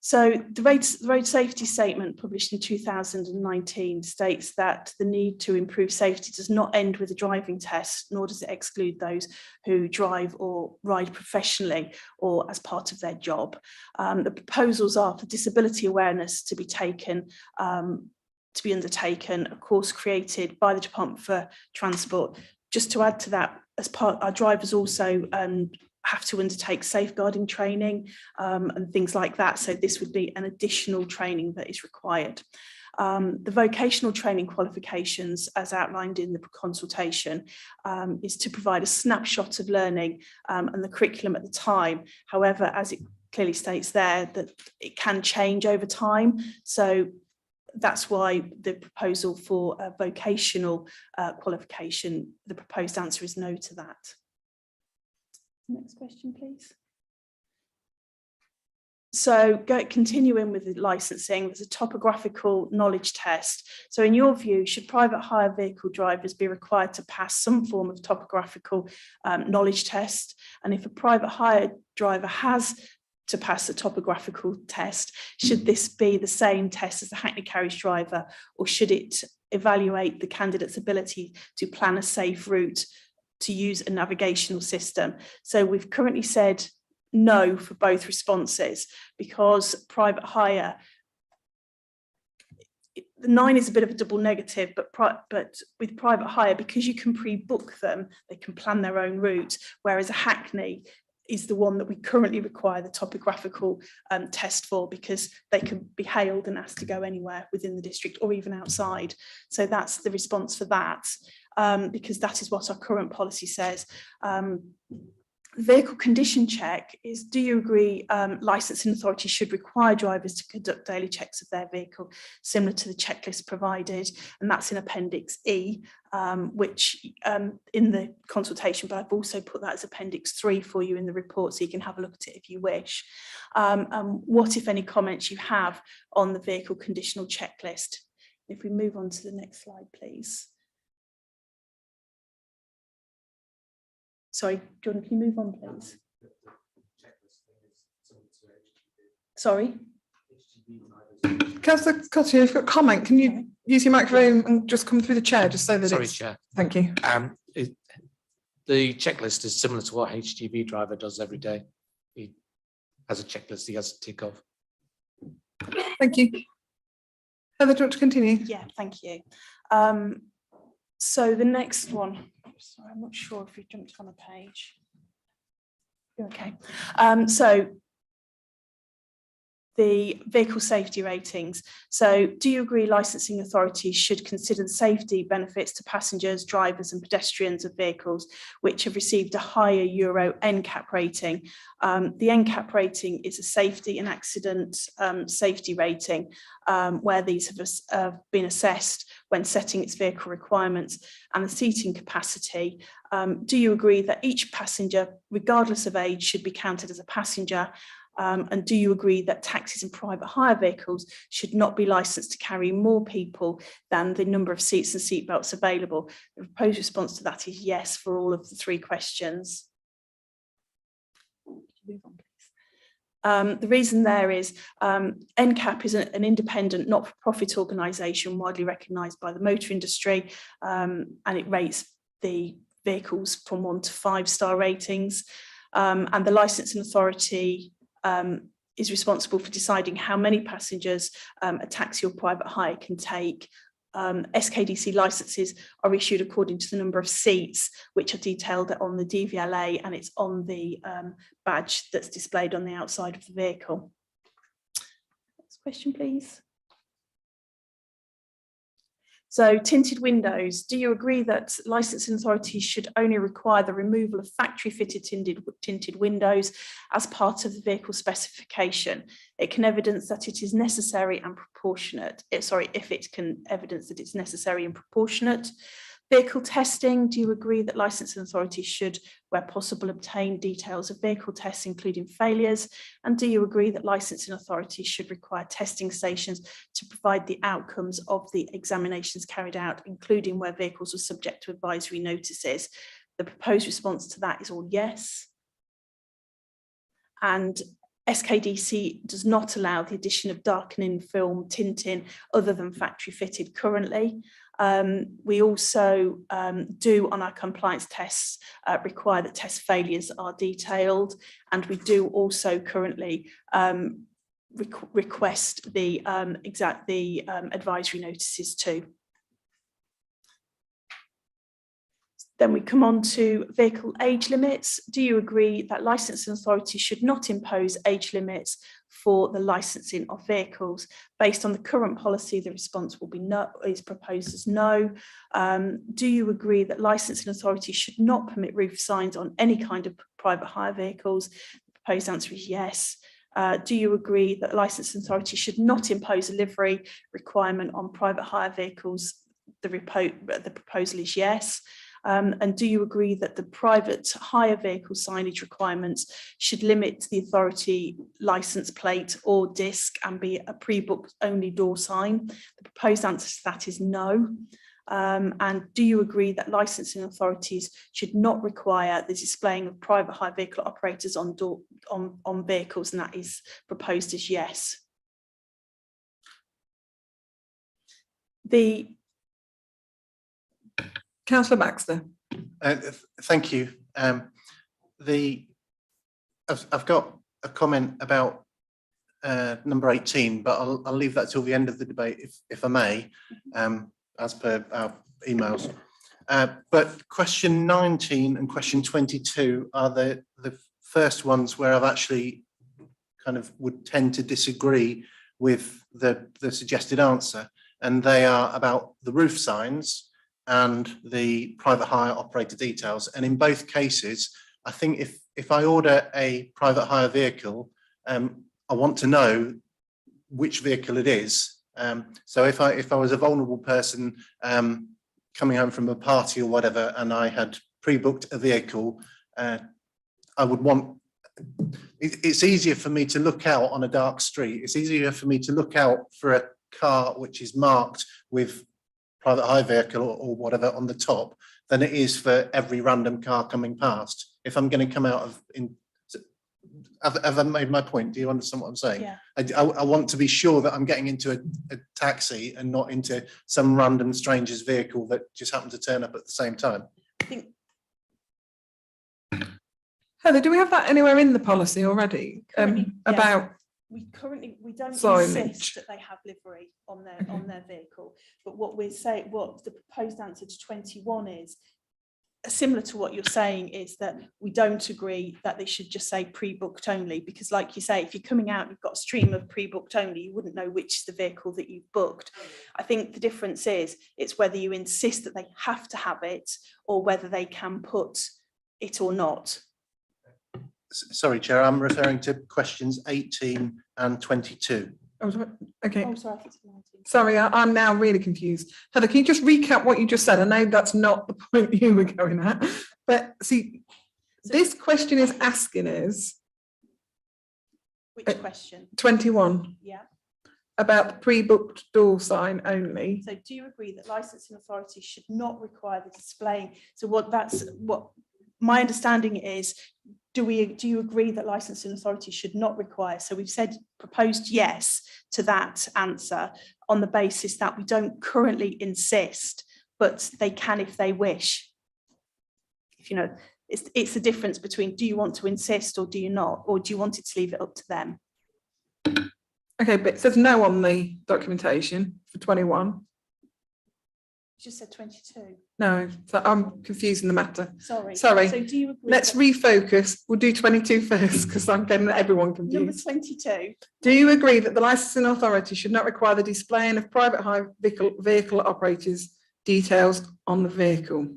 So the road safety statement published in 2019 states that the need to improve safety does not end with a driving test, nor does it exclude those who drive or ride professionally or as part of their job. The proposals are for disability awareness to be taken, to be undertaken, a course created by the Department for Transport. Just to add to that, as part, our drivers also have to undertake safeguarding training and things like that. So this would be an additional training that is required. The vocational training qualifications, as outlined in the consultation, is to provide a snapshot of learning and the curriculum at the time. However, as it clearly states there, that it can change over time. So that's why the proposal for a vocational qualification, the proposed answer is no to that. Next question, please. So continuing with the licensing, there's a topographical knowledge test. So in your view, should private hire vehicle drivers be required to pass some form of topographical knowledge test? And if a private hire driver has to pass a topographical test, should this be the same test as a Hackney carriage driver, or should it evaluate the candidate's ability to plan a safe route to use a navigational system? So we've currently said no for both responses, because private hire, the 9 is a bit of a double negative, but with private hire, because you can pre-book them, they can plan their own route, whereas a Hackney is the one that we currently require the topographical test for, because they can be hailed and asked to go anywhere within the district or even outside. So that's the response for that, because that is what our current policy says. Vehicle condition check is, do you agree licensing authorities should require drivers to conduct daily checks of their vehicle, similar to the checklist provided? And that's in Appendix E, which in the consultation, but I've also put that as Appendix 3 for you in the report, so you can have a look at it if you wish. What, if any, comments you have on the vehicle conditional checklist? If we move on to the next slide, please. Sorry, Jordan, can you move on, please? Sorry? Councillor Cotty, if you've got a comment, can you use your microphone and just come through the chair, just so that Sorry, it's... Chair. Thank you. The checklist is similar to what HGV driver does every day. He has a checklist he has to tick off. Thank you. Heather, do you want to continue? Yeah, thank you. So the next one, sorry, I'm not sure if we jumped on a page. Okay. So the vehicle safety ratings. So do you agree licensing authorities should consider the safety benefits to passengers, drivers and pedestrians of vehicles which have received a higher Euro NCAP rating? The NCAP rating is a safety and accident safety rating, where these have been assessed when setting its vehicle requirements and the seating capacity. Do you agree that each passenger, regardless of age, should be counted as a passenger? And do you agree that taxis and private hire vehicles should not be licensed to carry more people than the number of seats and seat belts available? The proposed response to that is yes for all of the 3 questions. The reason there is NCAP is an independent not-for-profit organisation widely recognised by the motor industry, and it rates the vehicles from 1 to 5-star ratings, and the licensing authority is responsible for deciding how many passengers a taxi or private hire can take. SKDC licenses are issued according to the number of seats, which are detailed on the DVLA, and it's on the badge that's displayed on the outside of the vehicle. Next question, please. So tinted windows, do you agree that licensing authorities should only require the removal of factory fitted tinted windows as part of the vehicle specification? It can evidence that it is necessary and proportionate. If it can evidence that it's necessary and proportionate. Vehicle testing, do you agree that licensing authorities should, where possible, obtain details of vehicle tests, including failures? And do you agree that licensing authorities should require testing stations to provide the outcomes of the examinations carried out, including where vehicles were subject to advisory notices? The proposed response to that is all yes. And SKDC does not allow the addition of darkening film tinting other than factory fitted currently. We also do on our compliance tests require that test failures are detailed, and we do also currently request the advisory notices too. Then we come on to vehicle age limits. Do you agree that licensing authorities should not impose age limits for the licensing of vehicles? Based on the current policy, the response will be no, is proposed as no. Do you agree that licensing authorities should not permit roof signs on any kind of private hire vehicles? The proposed answer is yes. Do you agree that licensing authorities should not impose a livery requirement on private hire vehicles? The proposal is yes. And do you agree that the private hire vehicle signage requirements should limit the authority license plate or disc and be a pre-booked only door sign? The proposed answer to that is no. And do you agree that licensing authorities should not require the displaying of private hire vehicle operators on vehicles? And that is proposed as yes. Councillor Baxter. Thank you. I've got a comment about number 18, but I'll leave that till the end of the debate, if I may, as per our emails. But question 19 and question 22 are the first ones where I've actually kind of would tend to disagree with the suggested answer, and they are about the roof signs and the private hire operator details. And in both cases, I think if I order a private hire vehicle, I want to know which vehicle it is. So if I was a vulnerable person coming home from a party or whatever, and I had pre-booked a vehicle, I would want, it's easier for me to look out on a dark street. It's easier for me to look out for a car which is marked with private hire vehicle or whatever on the top than it is for every random car coming past. If I'm going to come out of, have I made my point? Do you understand what I'm saying? Yeah. I want to be sure that I'm getting into a taxi and not into some random stranger's vehicle that just happened to turn up at the same time. I think Heather, do we have that anywhere in the policy already? Currently, yes. About we don't signage. insist that they have livery on their vehicle, but what we're saying, what the proposed answer to 21 is, similar to what you're saying, is that we don't agree that they should just say pre-booked only, because like you say, if you're coming out, you've got a stream of pre-booked only, you wouldn't know which is the vehicle that you've booked. I think the difference is, it's whether you insist that they have to have it or whether they can put it or not. Sorry, Chair, I'm referring to questions 18 and 22. Oh, okay. Oh, sorry, I thought it was 19. Sorry, I'm now really confused. Heather, can you just recap what you just said? I know that's not the point you were going at, but see, this question is asking us. Which question? 21. Yeah. About the pre-booked door sign only. So do you agree that licensing authorities should not require the displaying? So what my understanding is, do you agree that licensing authorities should not require? So we've said proposed yes to that answer on the basis that we don't currently insist, but they can if they wish. If you know, it's the difference between, do you want to insist or do you not, or do you want it to leave it up to them? Okay, but it says no on the documentation for 21. Just said 22. No, so I'm confusing the matter. Sorry. Sorry. So do you agree? Let's refocus. We'll do 22 first because I'm getting everyone Number confused. 22. Do you agree that the licensing authority should not require the displaying of private hire vehicle operators' details on the vehicle?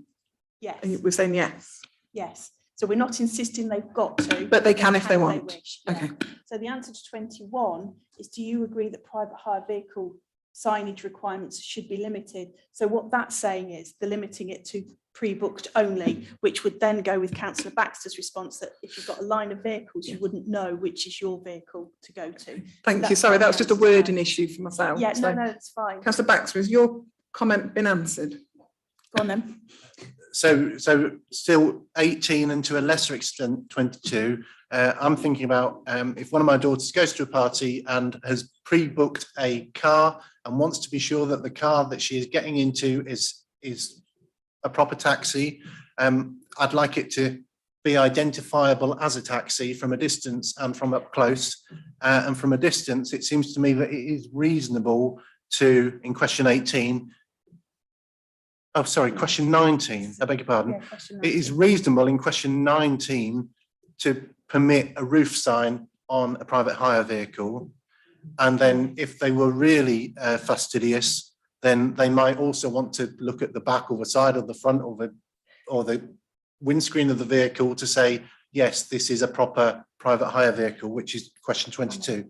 Yes. We're saying yes. Yes. So we're not insisting they've got to. But they can if they want. wish. Yeah. Okay. So the answer to 21 is, do you agree that private hire vehicle signage requirements should be limited? So what that's saying is they're limiting it to pre-booked only, which would then go with Councillor Baxter's response that if you've got a line of vehicles, you wouldn't know which is your vehicle to go to. Thank you. Sorry, that was just a wording issue for myself. Yeah, So, no, it's fine. Councillor Baxter, has your comment been answered? Go on then. So still 18 and to a lesser extent 22. I'm thinking about if one of my daughters goes to a party and has pre-booked a car and wants to be sure that the car that she is getting into is a proper taxi, I'd like it to be identifiable as a taxi from a distance and from up close. And from a distance, it seems to me that it is reasonable to, in question 18, Oh, sorry, question 19, I beg your pardon. Yeah, question It is 19. reasonable in question 19 to permit a roof sign on a private hire vehicle. And then if they were really fastidious, then they might also want to look at the back or the side or the front or the windscreen of the vehicle to say, yes, this is a proper private hire vehicle, which is question 22.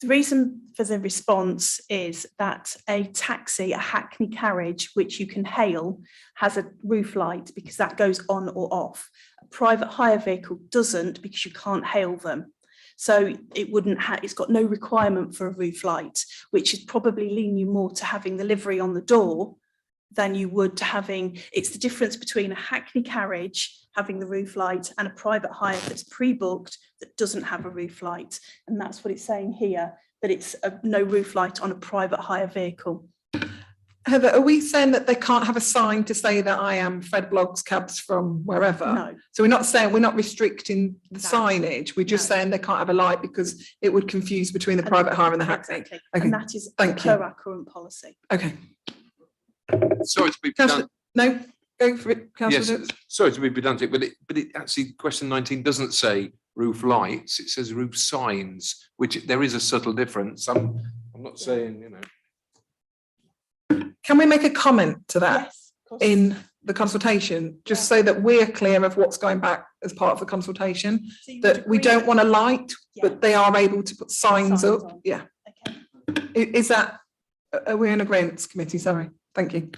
The reason for the response is that a taxi, a hackney carriage, which you can hail, has a roof light because that goes on or off. A private hire vehicle doesn't because you can't hail them. So it wouldn't have, it's got no requirement for a roof light, which is probably lean you more to having the livery on the door than you would to having, it's the difference between a hackney carriage having the roof light and a private hire that's pre-booked that doesn't have a roof light. And that's what it's saying here, that it's no roof light on a private hire vehicle. Heather, are we saying that they can't have a sign to say that I am Fred Bloggs cabs from wherever? No. So we're not saying, we're not restricting the No. signage, we're just No. saying they can't have a light because it would confuse between the private hire and the hackney. Exactly. Okay. And that is Thank per you. our current policy. Okay. Sorry to be Councillor, pedantic. no, go for it, Councillor. Yes, sorry to be pedantic, but it actually, question 19 doesn't say roof lights, it says roof signs, which there is a subtle difference. I'm not saying, you know. Can we make a comment to that Yes, of course. in the consultation, just so that we're clear of what's going back as part of the consultation? So you would That we agree don't want a light, Yeah. but they are able to put signs Signs up. on. Yeah. Okay. Is that, are we in agreement, committee? Sorry, thank you.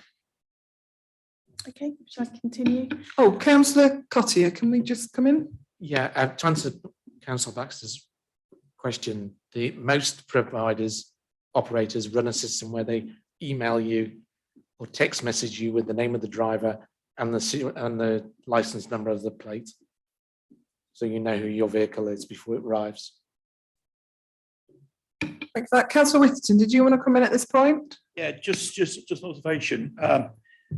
Okay, shall I continue? Oh, Councillor Cottier, can we just come in? Yeah, to answer Councillor Baxter's question, most providers, operators run a system where they email you or text message you with the name of the driver and the license number of the plate, so you know who your vehicle is before it arrives. Thanks for that. Councillor Whittington, did you want to come in at this point? Yeah, just an observation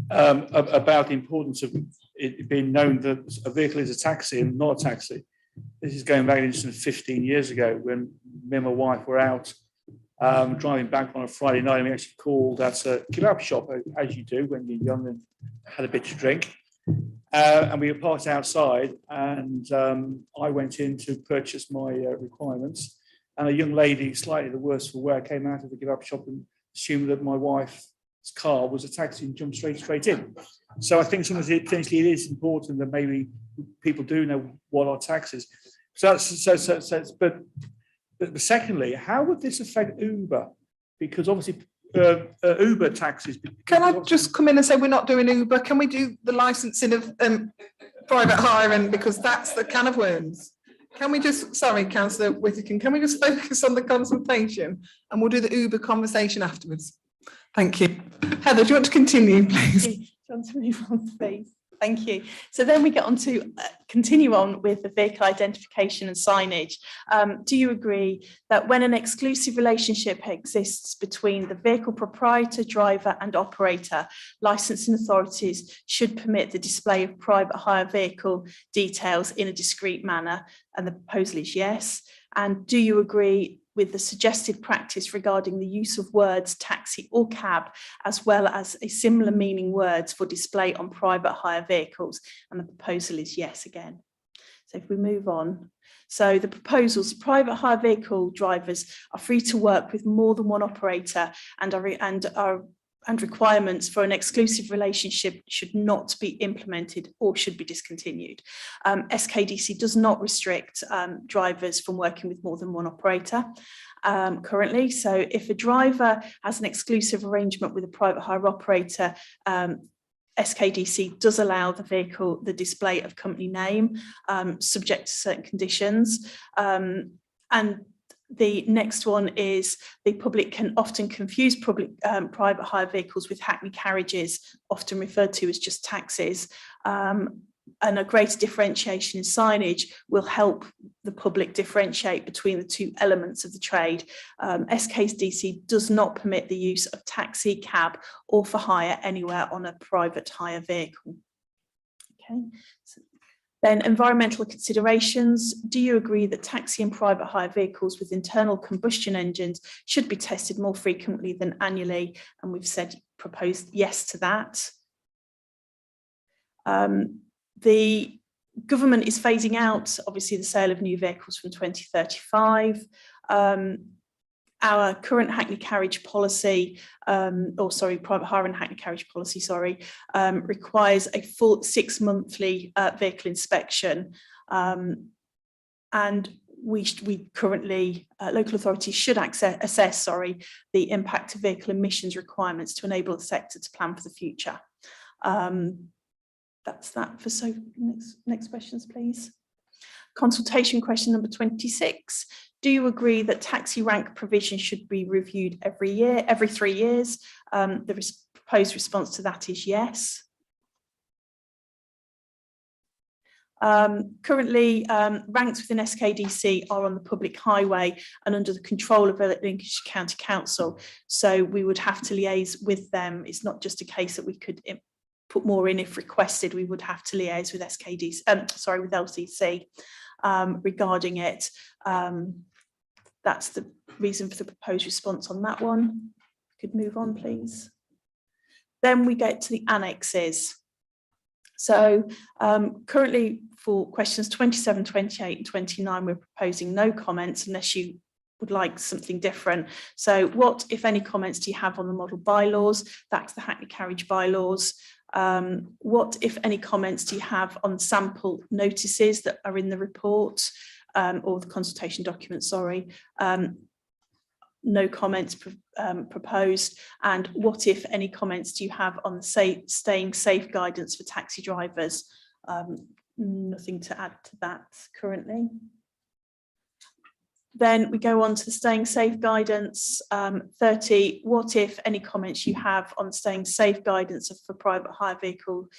about the importance of it being known that a vehicle is a taxi and not a taxi. This is going back into 15 years ago when me and my wife were out driving back on a Friday night, and we actually called at a kebab shop, as you do when you're young and had a bit to drink. And we were parked outside, and I went in to purchase my requirements. And a young lady, slightly the worse for wear, came out of the kebab shop and assumed that my wife's car was a taxi and jumped straight in. So I think sometimes potentially it is important that maybe people do know what are taxis. But secondly, how would this affect Uber? Because obviously Uber taxis. Can I just come in and say we're not doing Uber? Can we do the licensing of private hiring, because that's the can of worms? Can we just, sorry, Councillor Whittaker, can we just focus on the consultation and we'll do the Uber conversation afterwards? Thank you. Heather, do you want to continue, please? Do you want to move on, please? Thank you. So then we get on to continue on with the vehicle identification and signage. Do you agree that when an exclusive relationship exists between the vehicle proprietor, driver and operator, licensing authorities should permit the display of private hire vehicle details in a discreet manner? And the proposal is yes. And do you agree with the suggested practice regarding the use of words taxi or cab, as well as a similar meaning words for display on private hire vehicles? And the proposal is yes again. So if we move on. So the proposals, private hire vehicle drivers are free to work with more than one operator, and requirements for an exclusive relationship should not be implemented or should be discontinued. Skdc does not restrict drivers from working with more than one operator currently. So if a driver has an exclusive arrangement with a private hire operator, Skdc does allow the display of company name, subject to certain conditions. And the next one is the public can often confuse private hire vehicles with hackney carriages, often referred to as just taxis. And a greater differentiation in signage will help the public differentiate between the two elements of the trade. Skdc does not permit the use of taxi, cab or for hire anywhere on a private hire vehicle. Okay. Then environmental considerations. Do you agree that taxi and private hire vehicles with internal combustion engines should be tested more frequently than annually? And we've said proposed yes to that. The government is phasing out, obviously, the sale of new vehicles from 2035. Our current Hackney carriage policy, private hire and Hackney carriage policy, requires a full 6 monthly vehicle inspection. And we currently, local authorities should assess the impact of vehicle emissions requirements to enable the sector to plan for the future. That's that for next questions, please. Consultation question number 26. Do you agree that taxi rank provision should be reviewed every 3 years? The proposed response to that is yes. Currently, ranks within Skdc are on the public highway and under the control of Lincolnshire County Council. So we would have to liaise with them. It's not just a case that we could put more in if requested. We would have to liaise with with LCC regarding it. That's the reason for the proposed response on that one. Could move on, please. Then we get to the annexes. So currently for questions 27, 28 and 29, we're proposing no comments unless you would like something different. So what, if any, comments do you have on the model bylaws? That's the Hackney carriage bylaws. What, if any, comments do you have on sample notices that are in the report or the consultation document, no comments proposed. And what, if any, comments do you have on the staying safe guidance for taxi drivers? Nothing to add to that currently. Then we go on to the staying safe guidance. 30, what, if any, comments you have on staying safe guidance for private hire vehicle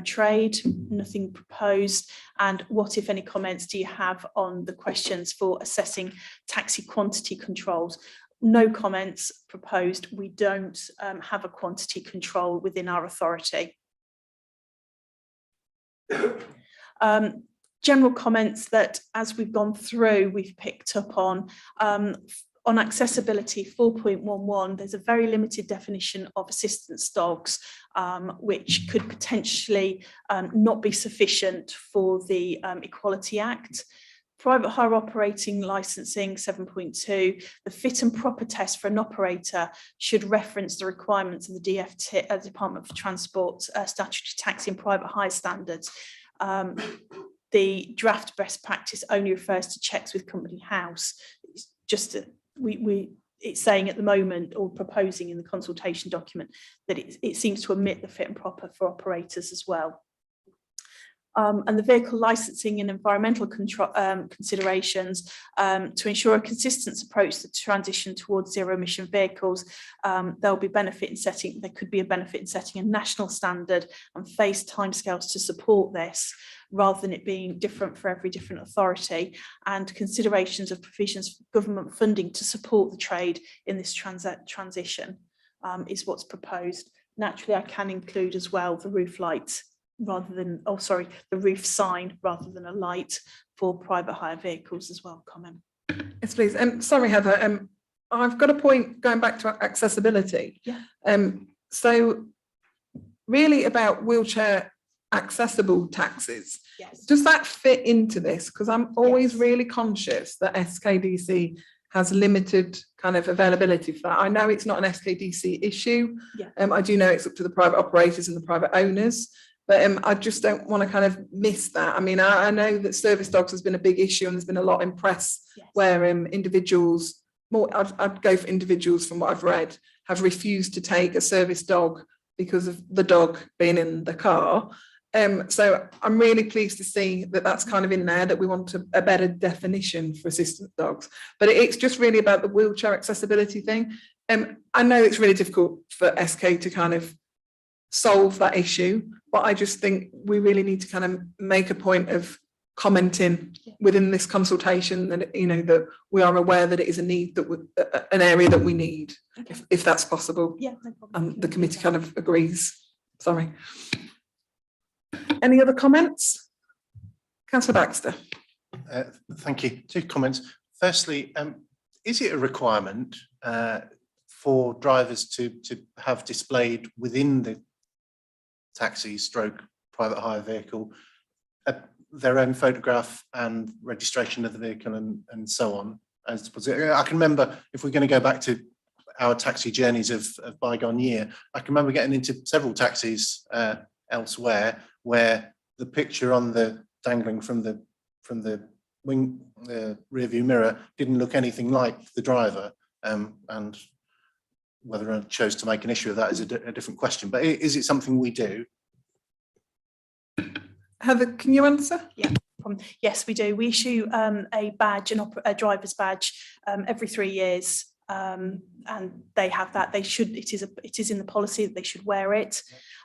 trade? Nothing proposed. And what, if any, comments do you have on the questions for assessing taxi quantity controls? No comments proposed. We don't have a quantity control within our authority. General comments that, as we've gone through, we've picked up on accessibility 4.11, there's a very limited definition of assistance dogs, which could potentially not be sufficient for the Equality Act. Private hire operating licensing 7.2, the fit and proper test for an operator should reference the requirements of the DFT, Department for Transport statutory taxi and private hire standards. The draft best practice only refers to checks with company house. It's just it's saying at the moment, or proposing in the consultation document, that it seems to omit the fit and proper for operators as well. And the vehicle licensing and environmental considerations to ensure a consistent approach to the transition towards zero emission vehicles. There could be a benefit in setting a national standard and phased timescales to support this, rather than it being different for every different authority, and considerations of provisions for government funding to support the trade in this transition is what's proposed. Naturally, I can include as well the roof lights rather than, the roof sign rather than a light for private hire vehicles as well. Comment. Yes, please. Sorry, Heather. I've got a point going back to accessibility. Yeah. So really about wheelchair accessible taxis. Yes. Does that fit into this? Because I'm always Yes. really conscious that SKDC has limited kind of availability for that. I know it's not an SKDC issue. Yeah. I do know it's up to the private operators and the private owners, but I just don't want to kind of miss that. I mean, I know that service dogs has been a big issue, and there's been a lot in press Yes. where individuals, I'd go for individuals from what I've read, have refused to take a service dog because of the dog being in the car. So I'm really pleased to see that that's kind of in there, that we want a better definition for assistant dogs. But it's just really about the wheelchair accessibility thing. I know it's really difficult for SK to kind of solve that issue, but I just think we really need to kind of make a point of commenting within this consultation that, you know, that we are aware that it is a need, that an area that we need, Okay. if that's possible. Yeah, no problem. The committee kind of agrees. Sorry. Any other comments? Councillor Baxter. Thank you. 2 comments. Firstly, is it a requirement for drivers to have displayed within the taxi stroke private hire vehicle, their own photograph and registration of the vehicle and so on. As I can remember, if we're going to go back to our taxi journeys of bygone year, I can remember getting into several taxis elsewhere where the picture on the dangling from the wing rear view mirror didn't look anything like the driver, and whether I chose to make an issue of that is a different question. But is it something we do? Heather, can you answer? Yeah. Yes, we do. We issue a badge, a driver's badge, every 3 years, and they have that. They should. It is in the policy that they should wear it,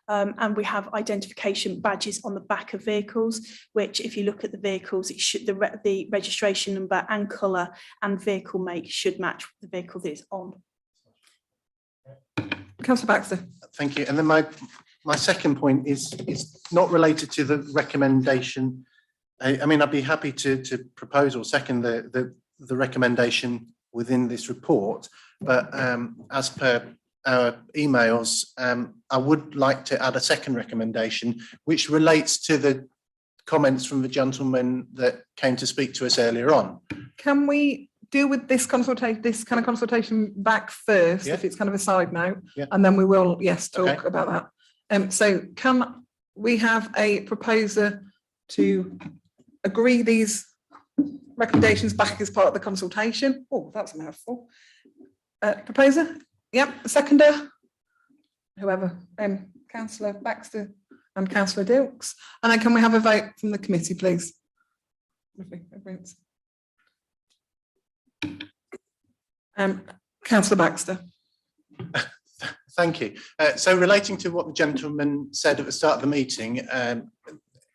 and we have identification badges on the back of vehicles. Which, if you look at the vehicles, it should the registration number and colour and vehicle make should match the vehicle that is on. Councillor Baxter. Thank you. And then my second point is not related to the recommendation. I mean, I'd be happy to propose or second the recommendation within this report, but as per our emails, I would like to add a second recommendation, which relates to the comments from the gentleman that came to speak to us earlier on. Can we deal with this kind of consultation back first, if it's kind of a side note, and then we will, yes, talk about that. So can we have a proposer to agree these recommendations back as part of the consultation? Oh, that's a mouthful. Proposer? Yep. Seconder? Whoever. Councillor Baxter and Councillor Dilks. And then can we have a vote from the committee, please? Councillor Baxter. Thank you. So relating to what the gentleman said at the start of the meeting,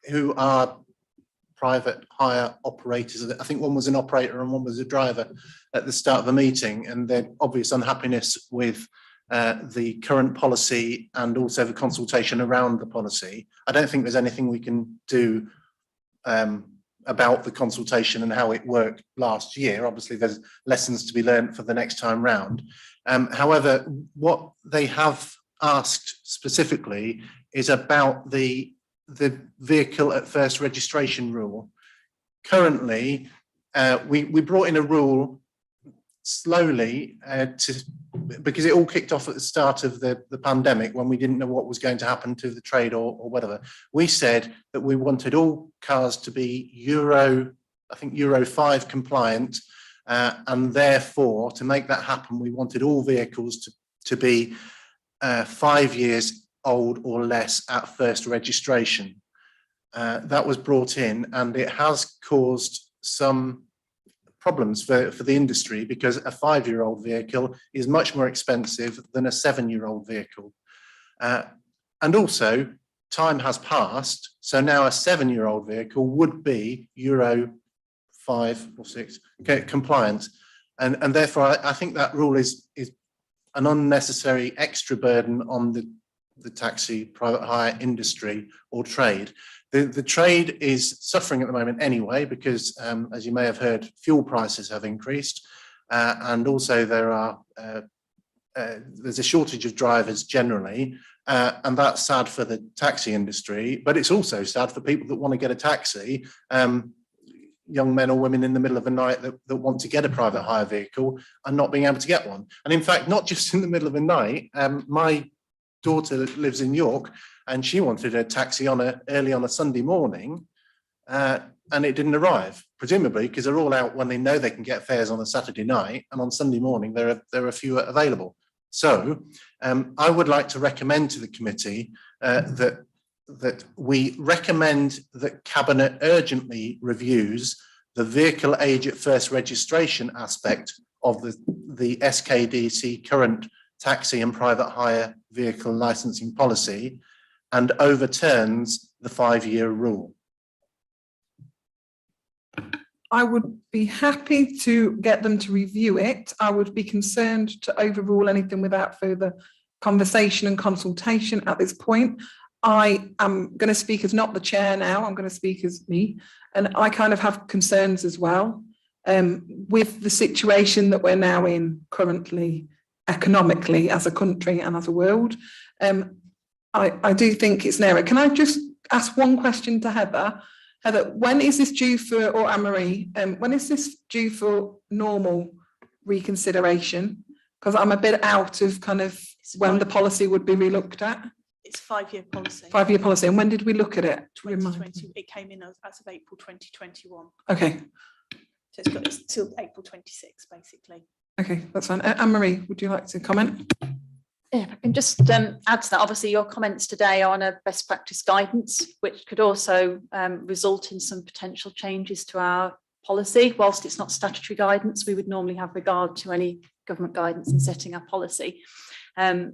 who are private hire operators, I think one was an operator and one was a driver at the start of the meeting, and their obvious unhappiness with the current policy and also the consultation around the policy. I don't think there's anything we can do about the consultation and how it worked last year. Obviously, there's lessons to be learned for the next time round. However, what they have asked specifically is about the vehicle at first registration rule. Currently, we brought in a rule slowly because it all kicked off at the start of the pandemic when we didn't know what was going to happen to the trade or whatever. We said that we wanted all cars to be Euro 5 compliant, and therefore to make that happen we wanted all vehicles to be 5 years old or less at first registration. That was brought in, and it has caused some problems for the industry because a 5-year-old vehicle is much more expensive than a 7-year-old vehicle. And also, time has passed, so now a 7-year-old vehicle would be Euro 5 or 6 compliant. And therefore, I think that rule is an unnecessary extra burden on the taxi private hire industry or trade. The trade is suffering at the moment anyway because, as you may have heard, fuel prices have increased, and also there's a shortage of drivers generally, and that's sad for the taxi industry. But it's also sad for people that want to get a taxi, young men or women in the middle of the night that want to get a private hire vehicle and not being able to get one. And in fact, not just in the middle of the night. My daughter lives in York, and she wanted a taxi early on a Sunday morning, and it didn't arrive, presumably because they're all out when they know they can get fares on a Saturday night, and on Sunday morning there are fewer available. So I would like to recommend to the committee that we recommend that Cabinet urgently reviews the vehicle age at first registration aspect of the Skdc current taxi and private hire vehicle licensing policy and overturns the 5-year rule. I would be happy to get them to review it. I would be concerned to overrule anything without further conversation and consultation at this point. I am going to speak as not the chair now, I'm going to speak as me, and I kind of have concerns as well with the situation that we're now in currently economically as a country and as a world. I do think it's an error. Can I just ask one question to Heather? Heather, when is this due for, or Anne-Marie, when is this due for normal reconsideration? Because I'm a bit out of kind of when the policy would be relooked at. It's 5-year policy. 5-year policy. And when did we look at it? 2020, it came in as of April 2021. Okay. So it's till April 26, basically. Okay, that's fine. Anne-Marie, would you like to comment? Yeah, if I can just add to that, obviously your comments today are on a best practice guidance, which could also result in some potential changes to our policy. Whilst it's not statutory guidance, we would normally have regard to any government guidance in setting our policy.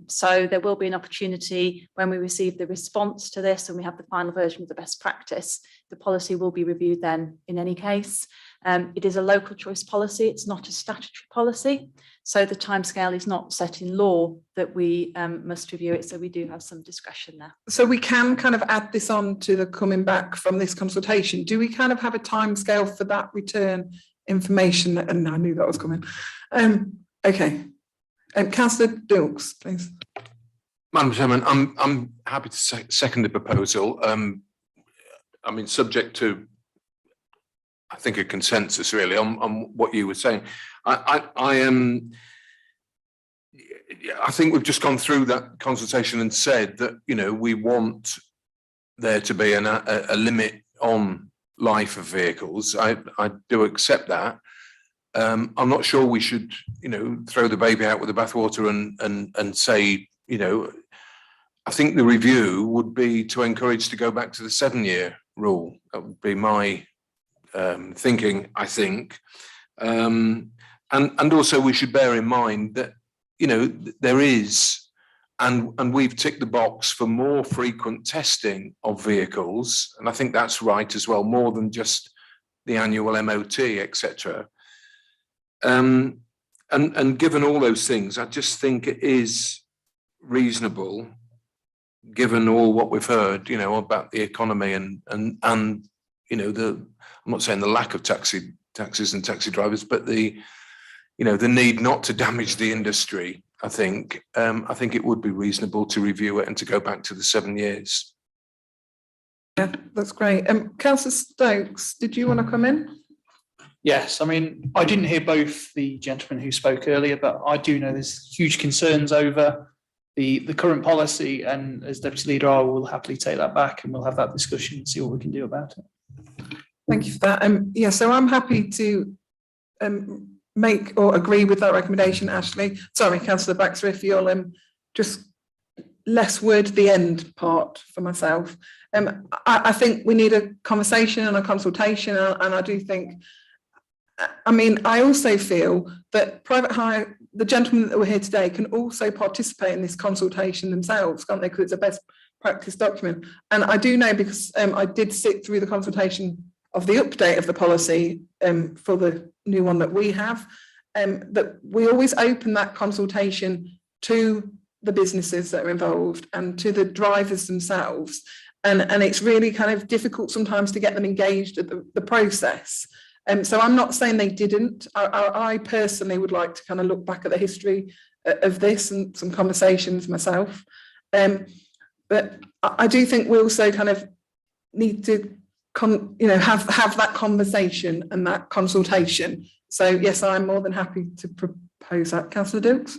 So there will be an opportunity when we receive the response to this and we have the final version of the best practice, the policy will be reviewed then in any case. It is a local choice policy, it's not a statutory policy. So the timescale is not set in law that we must review it. So we do have some discretion there. So we can kind of add this on to the coming back from this consultation. Do we kind of have a timescale for that return information? And I knew that was coming. Okay. Councillor Dilks, please. Madam Chairman, I'm happy to second the proposal. I mean, subject to, I think, a consensus really on what you were saying. I think we've just gone through that consultation and said that, you know, we want there to be a limit on life of vehicles. I do accept that. I'm not sure we should, you know, throw the baby out with the bathwater and say, you know, I think the review would be to encourage to go back to the 7-year rule. That would be my thinking, I think. And also we should bear in mind that, you know, there is, and we've ticked the box for more frequent testing of vehicles. And I think that's right as well, more than just the annual MOT, etc. And given all those things, I just think it is reasonable, given all what we've heard, you know, about the economy and you know, I'm not saying the lack of taxis and taxi drivers, but the, you know, the need not to damage the industry. I think it would be reasonable to review it and to go back to the 7 years. Yeah, that's great. Councillor Stokes, did you want to come in? Yes, I mean, I didn't hear both the gentlemen who spoke earlier, but I do know there's huge concerns over the current policy, and as Deputy Leader, I will happily take that back and we'll have that discussion and see what we can do about it. Thank you for that. Yeah, so I'm happy to make or agree with that recommendation, Ashley. Sorry, Councillor Baxter, if you'll just less word the end part for myself. I think we need a conversation and a consultation, and I do think, I mean, I also feel that private hire, the gentlemen that were here today can also participate in this consultation themselves, can't they? Because it's a best practice document. And I do know, because I did sit through the consultation of the update of the policy for the new one that we have, that we always open that consultation to the businesses that are involved and to the drivers themselves. And it's really kind of difficult sometimes to get them engaged at the process. So I'm not saying they didn't. I personally would like to kind of look back at the history of this and some conversations myself. But I do think we also kind of need to have that conversation and that consultation. So yes, I'm more than happy to propose that. Councillor Dilks?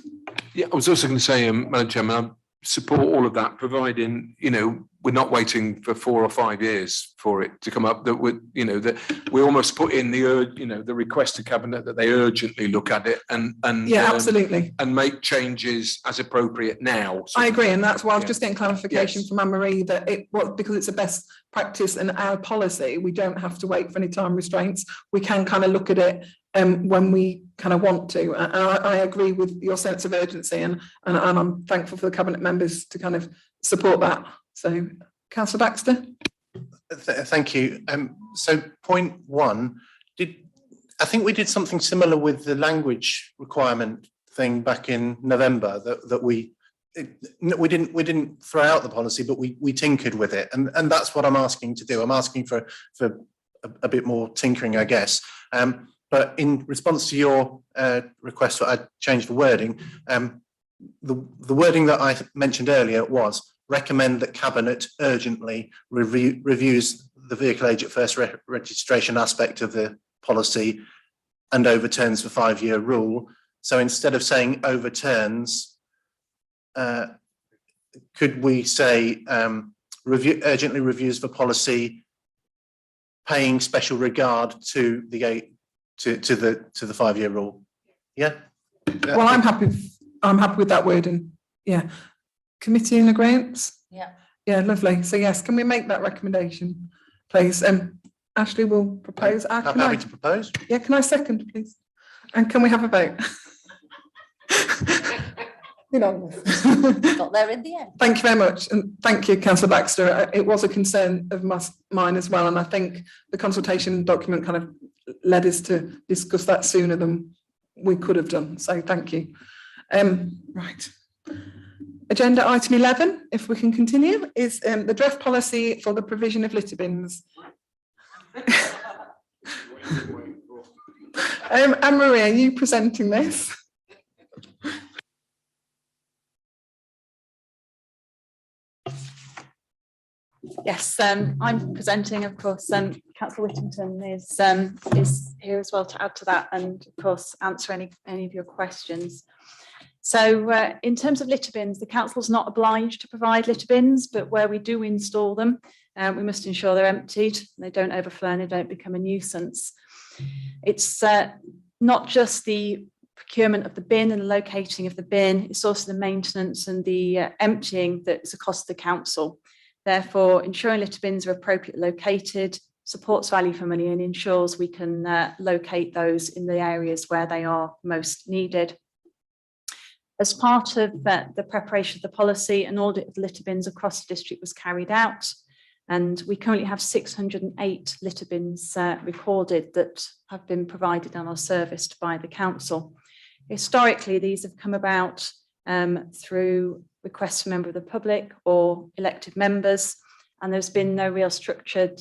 Yeah, I was also going to say, Madam Chairman, I support all of that, providing, you know, we're not waiting for 4 or 5 years for it to come up, that we, you know, that we almost put in the request to Cabinet that they urgently look at it and yeah, absolutely, and make changes as appropriate now. I agree, and that's why I was just getting clarification from Anne-Marie that it was because it's a best practice and our policy, we don't have to wait for any time restraints. We can kind of look at it when we kind of want to. And I agree with your sense of urgency, and I'm thankful for the Cabinet members to kind of support that. So, Councillor Baxter. Thank you. So, point 1, I think we did something similar with the language requirement thing back in November that we didn't throw out the policy, but we tinkered with it, and that's what I'm asking to do. I'm asking for a bit more tinkering, I guess. But in response to your request that I change the wording, the wording that I mentioned earlier was recommend that Cabinet urgently reviews the vehicle age at first registration aspect of the policy and overturns the 5-year rule. So instead of saying overturns, could we say urgently reviews the policy, paying special regard to the 5-year rule? Yeah. Well, I'm happy with that wording. Yeah. Committee in agreement? Yeah. Yeah, lovely. So yes, can we make that recommendation, please? Ashley will propose. I'm happy to propose. Yeah, can I second, please? And can we have a vote? Got there in the end. Thank you very much. And thank you, Councillor Baxter. It was a concern of mine as well. And I think the consultation document kind of led us to discuss that sooner than we could have done. So thank you. Right. Agenda item 11, if we can continue, is the draft policy for the provision of litter bins. Anne-Marie, are you presenting this? Yes, I'm presenting, of course. Councillor Whittington is here as well to add to that, and of course answer any of your questions. So in terms of litter bins, the council's not obliged to provide litter bins, but where we do install them, we must ensure they're emptied, they don't overflow and they don't become a nuisance. It's not just the procurement of the bin and the locating of the bin, it's also the maintenance and the emptying that's a cost to the council. Therefore, ensuring litter bins are appropriately located supports value for money and ensures we can locate those in the areas where they are most needed. As part of the preparation of the policy, an audit of litter bins across the district was carried out, and we currently have 608 litter bins recorded that have been provided and are serviced by the council. Historically, these have come about through requests from members of the public or elected members, and there's been no real structured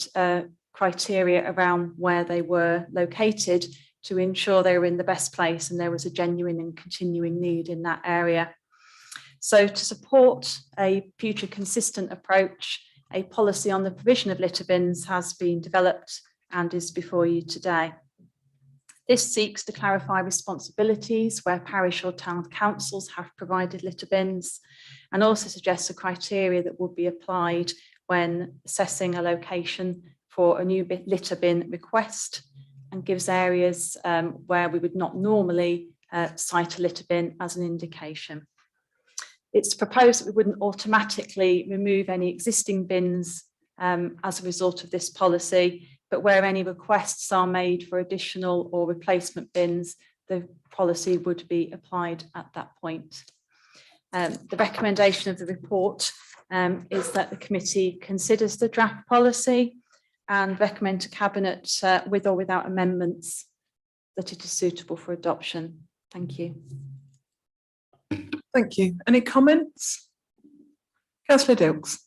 criteria around where they were located to ensure they were in the best place and there was a genuine and continuing need in that area. So to support a future consistent approach, a policy on the provision of litter bins has been developed and is before you today. This seeks to clarify responsibilities where parish or town councils have provided litter bins, and also suggests a criteria that would be applied when assessing a location for a new litter bin request, and gives areas where we would not normally cite a litter bin as an indication. It's proposed that we wouldn't automatically remove any existing bins as a result of this policy, but where any requests are made for additional or replacement bins, the policy would be applied at that point. The recommendation of the report is that the committee considers the draft policy and recommend to Cabinet with or without amendments that it is suitable for adoption. Thank you. Thank you. Any comments? Councillor Dilks.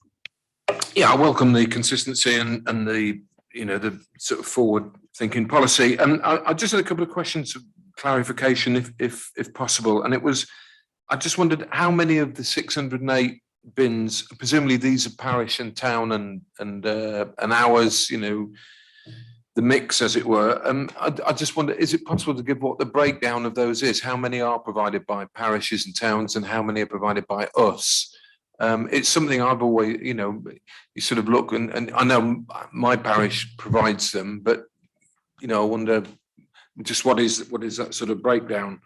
Yeah, I welcome the consistency and the the sort of forward-thinking policy. And I just had a couple of questions of clarification, if possible. And it was, I just wondered how many of the 608 bins, presumably these are parish and town and ours, the mix, as it were. I just wonder, is it possible to give what the breakdown of those is? How many are provided by parishes and towns, and how many are provided by us? It's something I've always, you sort of look, and I know my parish provides them, but I wonder just what is that sort of breakdown?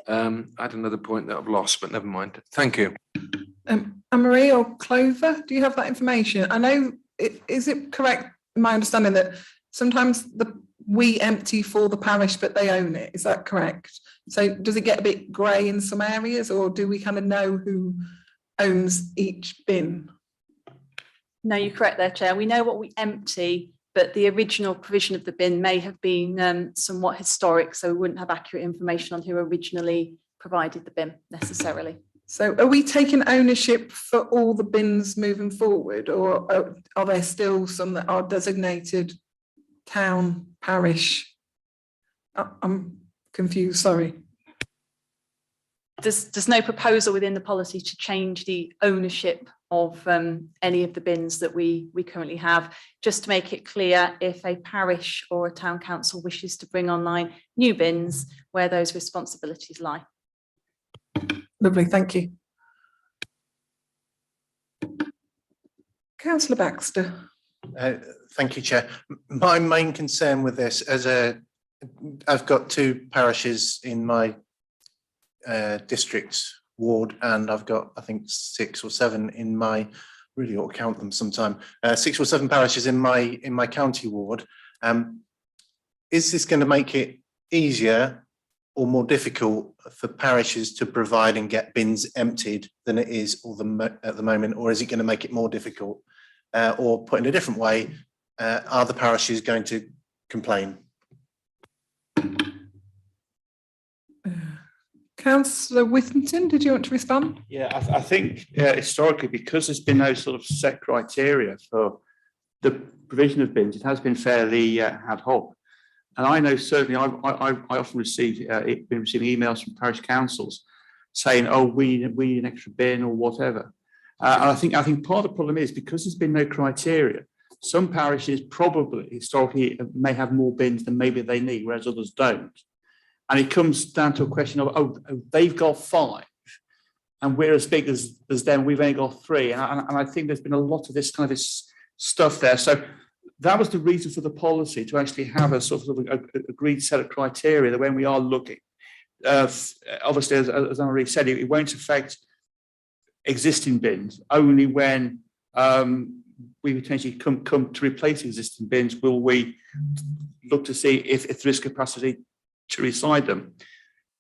I had another point that I've lost, but never mind. Thank you. Anne-Marie or Clover, do you have that information? I know, is it correct, my understanding, that sometimes we empty for the parish, but they own it? Is that correct? So does it get a bit grey in some areas, or do we kind of know who owns each bin? No, you're correct there, Chair. We know what we empty, but the original provision of the bin may have been somewhat historic, so we wouldn't have accurate information on who originally provided the bin necessarily. So are we taking ownership for all the bins moving forward, or are there still some that are designated town, parish? I'm confused, sorry. There's no proposal within the policy to change the ownership of any of the bins that we currently have, just to make it clear if a parish or a town council wishes to bring online new bins, where those responsibilities lie. Lovely, thank you. Councillor Baxter. Thank you, Chair. My main concern with this, I've got 2 parishes in my district ward, and I've got, I think, 6 or 7 in my, really ought to count them sometime, 6 or 7 parishes in my county ward. Is this going to make it easier or more difficult for parishes to provide and get bins emptied than it is at the moment, or is it going to make it more difficult? Or put in a different way, are the parishes going to complain? Councillor Whittington, did you want to respond? Yeah, I think historically, because there's been no sort of set criteria for the provision of bins, it has been fairly ad hoc. And I know certainly I often been receiving emails from parish councils saying, "Oh, we need an extra bin," or whatever. And I think part of the problem is because there's been no criteria. Some parishes probably historically may have more bins than maybe they need, whereas others don't. And it comes down to a question of, oh, they've got 5 and we're as big as them, we've only got 3. And I think there's been a lot of this kind of this stuff there. So that was the reason for the policy, to have a sort of agreed set of criteria that when we are looking, obviously, as I already said, it won't affect existing bins. Only when we potentially come to replace existing bins will we look to see if there is capacity to reside them.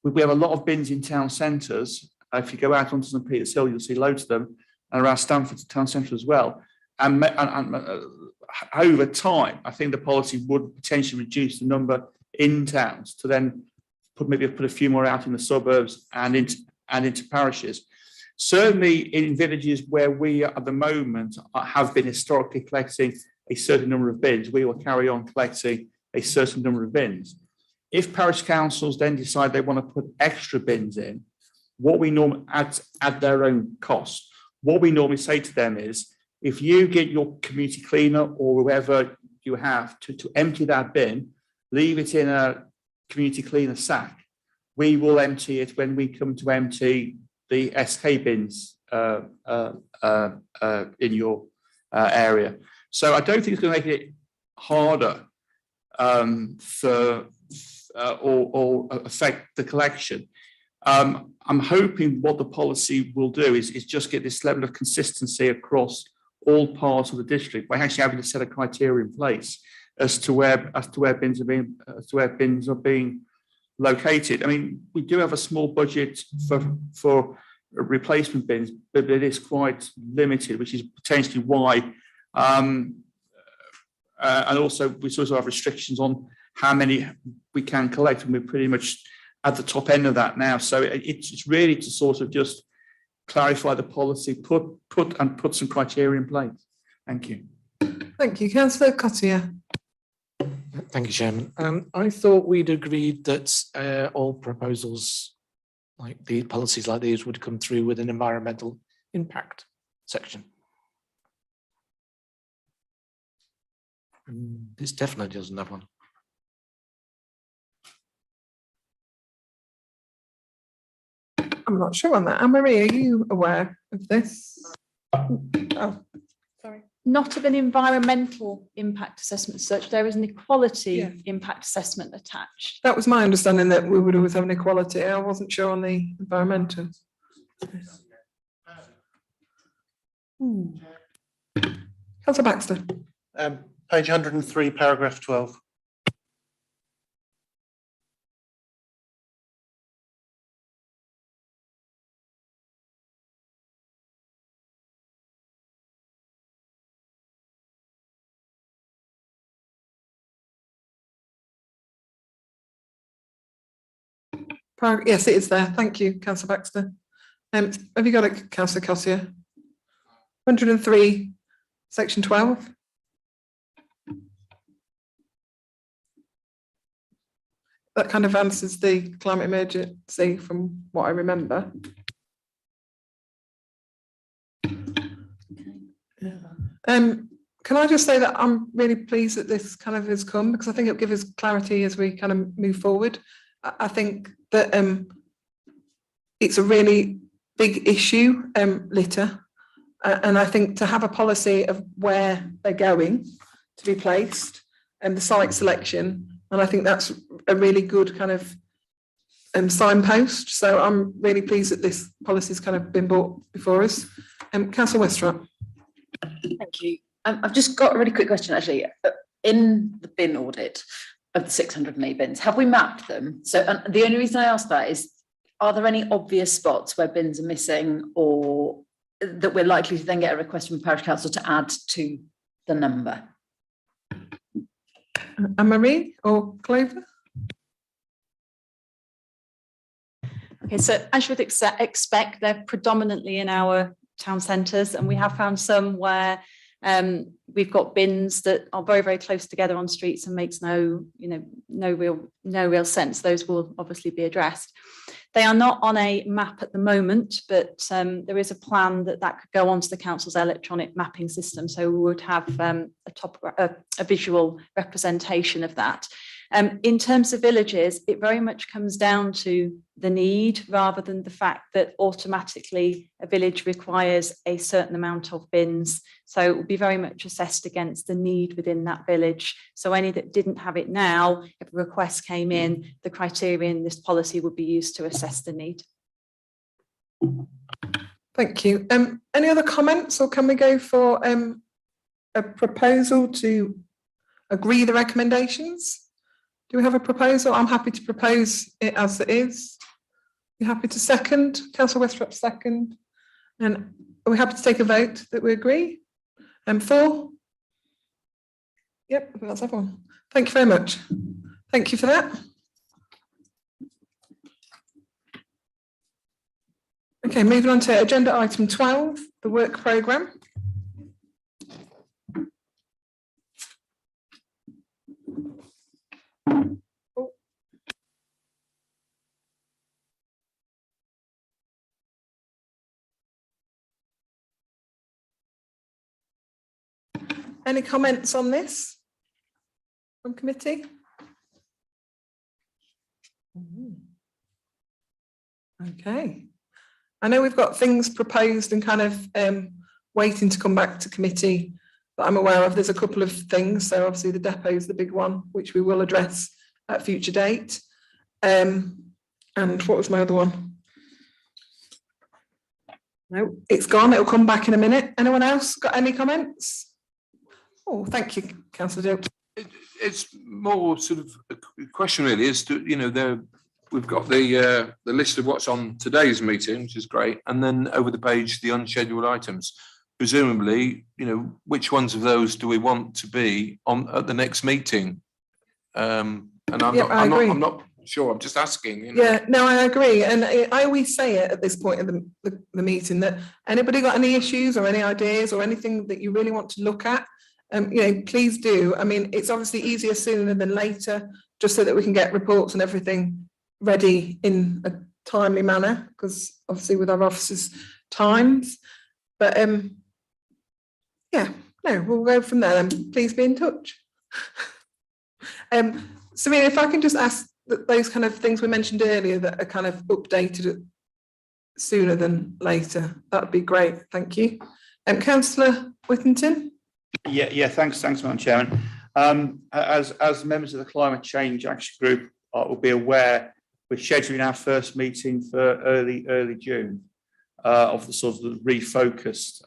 We have a lot of bins in town centres. If you go out onto St Peter's Hill, you'll see loads of them, and around Stamford town centre as well. And over time, I think the policy would potentially reduce the number in towns to then maybe put a few more out in the suburbs and into parishes. Certainly in villages where we at the moment have been historically collecting a certain number of bins, we will carry on collecting a certain number of bins. If parish councils then decide they want to put extra bins in, what we normally at their own cost, what we normally say to them is, if you get your community cleaner or whoever you have to empty that bin, leave it in a community cleaner sack, we will empty it when we come to empty the SK bins in your area. So I don't think it's going to make it harder or affect the collection. I'm hoping what the policy will do is just get this level of consistency across all parts of the district by actually having a set of criteria in place as to where bins are being located. I mean, we do have a small budget for replacement bins, but it is quite limited, which is potentially why. And also, we sort of have restrictions on how many we can collect, and we're pretty much at the top end of that now. So it's really to sort of just clarify the policy, put some criteria in place. Thank you. Thank you, Councillor Cottier. Thank you, Chairman. I thought we'd agreed that all proposals like the policies like these would come through with an environmental impact section. This definitely doesn't have one. I'm not sure on that. Anne-Marie, are you aware of this? Oh, Sorry. Not of an environmental impact assessment as such, there is an equality impact assessment attached. that was my understanding, that we would always have an equality. I wasn't sure on the environmental. Councillor Baxter. Page 103, paragraph 12. Yes, it is there. Thank you, Councillor Baxter. Have you got it, Councillor Cottier? 103, section 12. That kind of answers the climate emergency from what I remember. Can I just say that I'm really pleased that this kind of has come, because I think it'll give us clarity as we kind of move forward. I think that it's a really big issue, litter. And I think to have a policy of where they're going to be placed and the site selection, and I think that's a really good kind of signpost. So I'm really pleased that this policy's kind of been brought before us. Councillor Westrop. Thank you. I've just got a really quick question, actually. In the bin audit of the 608 bins, have we mapped them? So the only reason I ask that is, are there any obvious spots where bins are missing, or that we're likely to then get a request from parish council to add to the number? Anne-Marie or Clover? Okay, so as you would expect, they're predominantly in our town centres, and we have found some where we've got bins that are very, very close together on streets and makes no real sense. Those will obviously be addressed. They are not on a map at the moment, but there is a plan that could go onto the council's electronic mapping system. So we would have a visual representation of that. In terms of villages, it very much comes down to the need rather than the fact that automatically a village requires a certain amount of bins. So it will be very much assessed against the need within that village. So any that didn't have it now, if a request came in, the criteria in this policy would be used to assess the need. Thank you. Any other comments, or can we go for a proposal to agree the recommendations? Do we have a proposal? I'm happy to propose it as it is. You happy to second? Councillor Westrop second. And are we happy to take a vote that we agree? For? Yep, I think that's everyone. Thank you very much. Thank you for that. Okay, moving on to agenda item 12, the work programme. Any comments on this from committee? Okay. I know we've got things proposed and kind of waiting to come back to committee that I'm aware of. There's a couple of things. So obviously the depot is the big one, which we will address at a future date. And what was my other one? No, it's gone. It'll come back in a minute. Anyone else got any comments? Oh, thank you, Councillor Dilk. It's more sort of a question really, is to, we've got the list of what's on today's meeting, which is great, and then over the page the unscheduled items. Presumably, which ones of those do we want to be on at the next meeting? And I'm not sure. I'm just asking. Yeah, no, I agree, and I always say it at this point in the meeting that anybody got any issues or any ideas or anything that you really want to look at, please do. I mean, it's obviously easier sooner than later, just so that we can get reports and everything ready in a timely manner, because obviously with our officers' times. But we'll go from there then. Please be in touch. Serena, if I can just ask that those kind of things we mentioned earlier that are kind of updated sooner than later, that would be great. Thank you. Councillor Whittington. Yeah, thanks, Madam Chairman. As members of the Climate Change Action Group will be aware, we're scheduling our first meeting for early June of the sort of refocused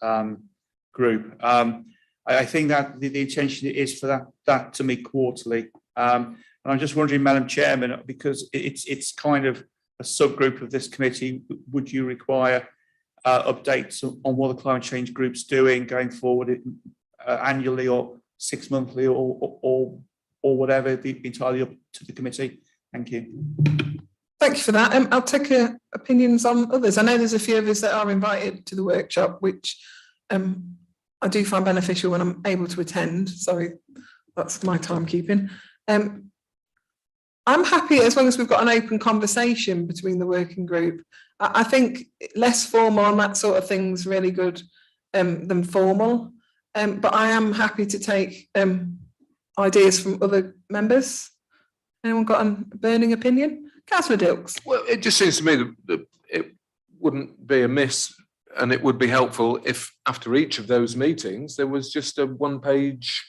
group. I think that the intention is for that to meet quarterly. And I'm just wondering, Madam Chairman, because it's kind of a subgroup of this committee, would you require updates on what the climate change group's doing going forward annually or 6 monthly or whatever, entirely up to the committee? Thank you. Thank you for that. I'll take opinions on others. I know there's a few of us that are invited to the workshop, which I do find beneficial when I'm able to attend. Sorry, that's my timekeeping. I'm happy as long as we've got an open conversation between the working group. I think less formal and that sort of thing's really good than formal. But I am happy to take ideas from other members. Anyone got a burning opinion? Councillor Dilks. Well, it just seems to me that it wouldn't be amiss and it would be helpful if after each of those meetings, there was just a one-page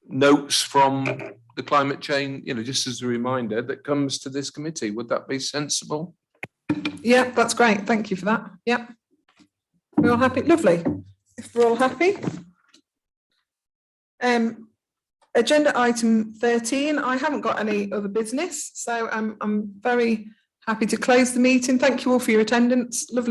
notes from the climate change, just as a reminder that comes to this committee. Would that be sensible? Yeah, that's great. Thank you for that. Yeah. We're all happy? Lovely. If we're all happy. Agenda item 13, I haven't got any other business, so I'm very happy to close the meeting. Thank you all for your attendance. Lovely.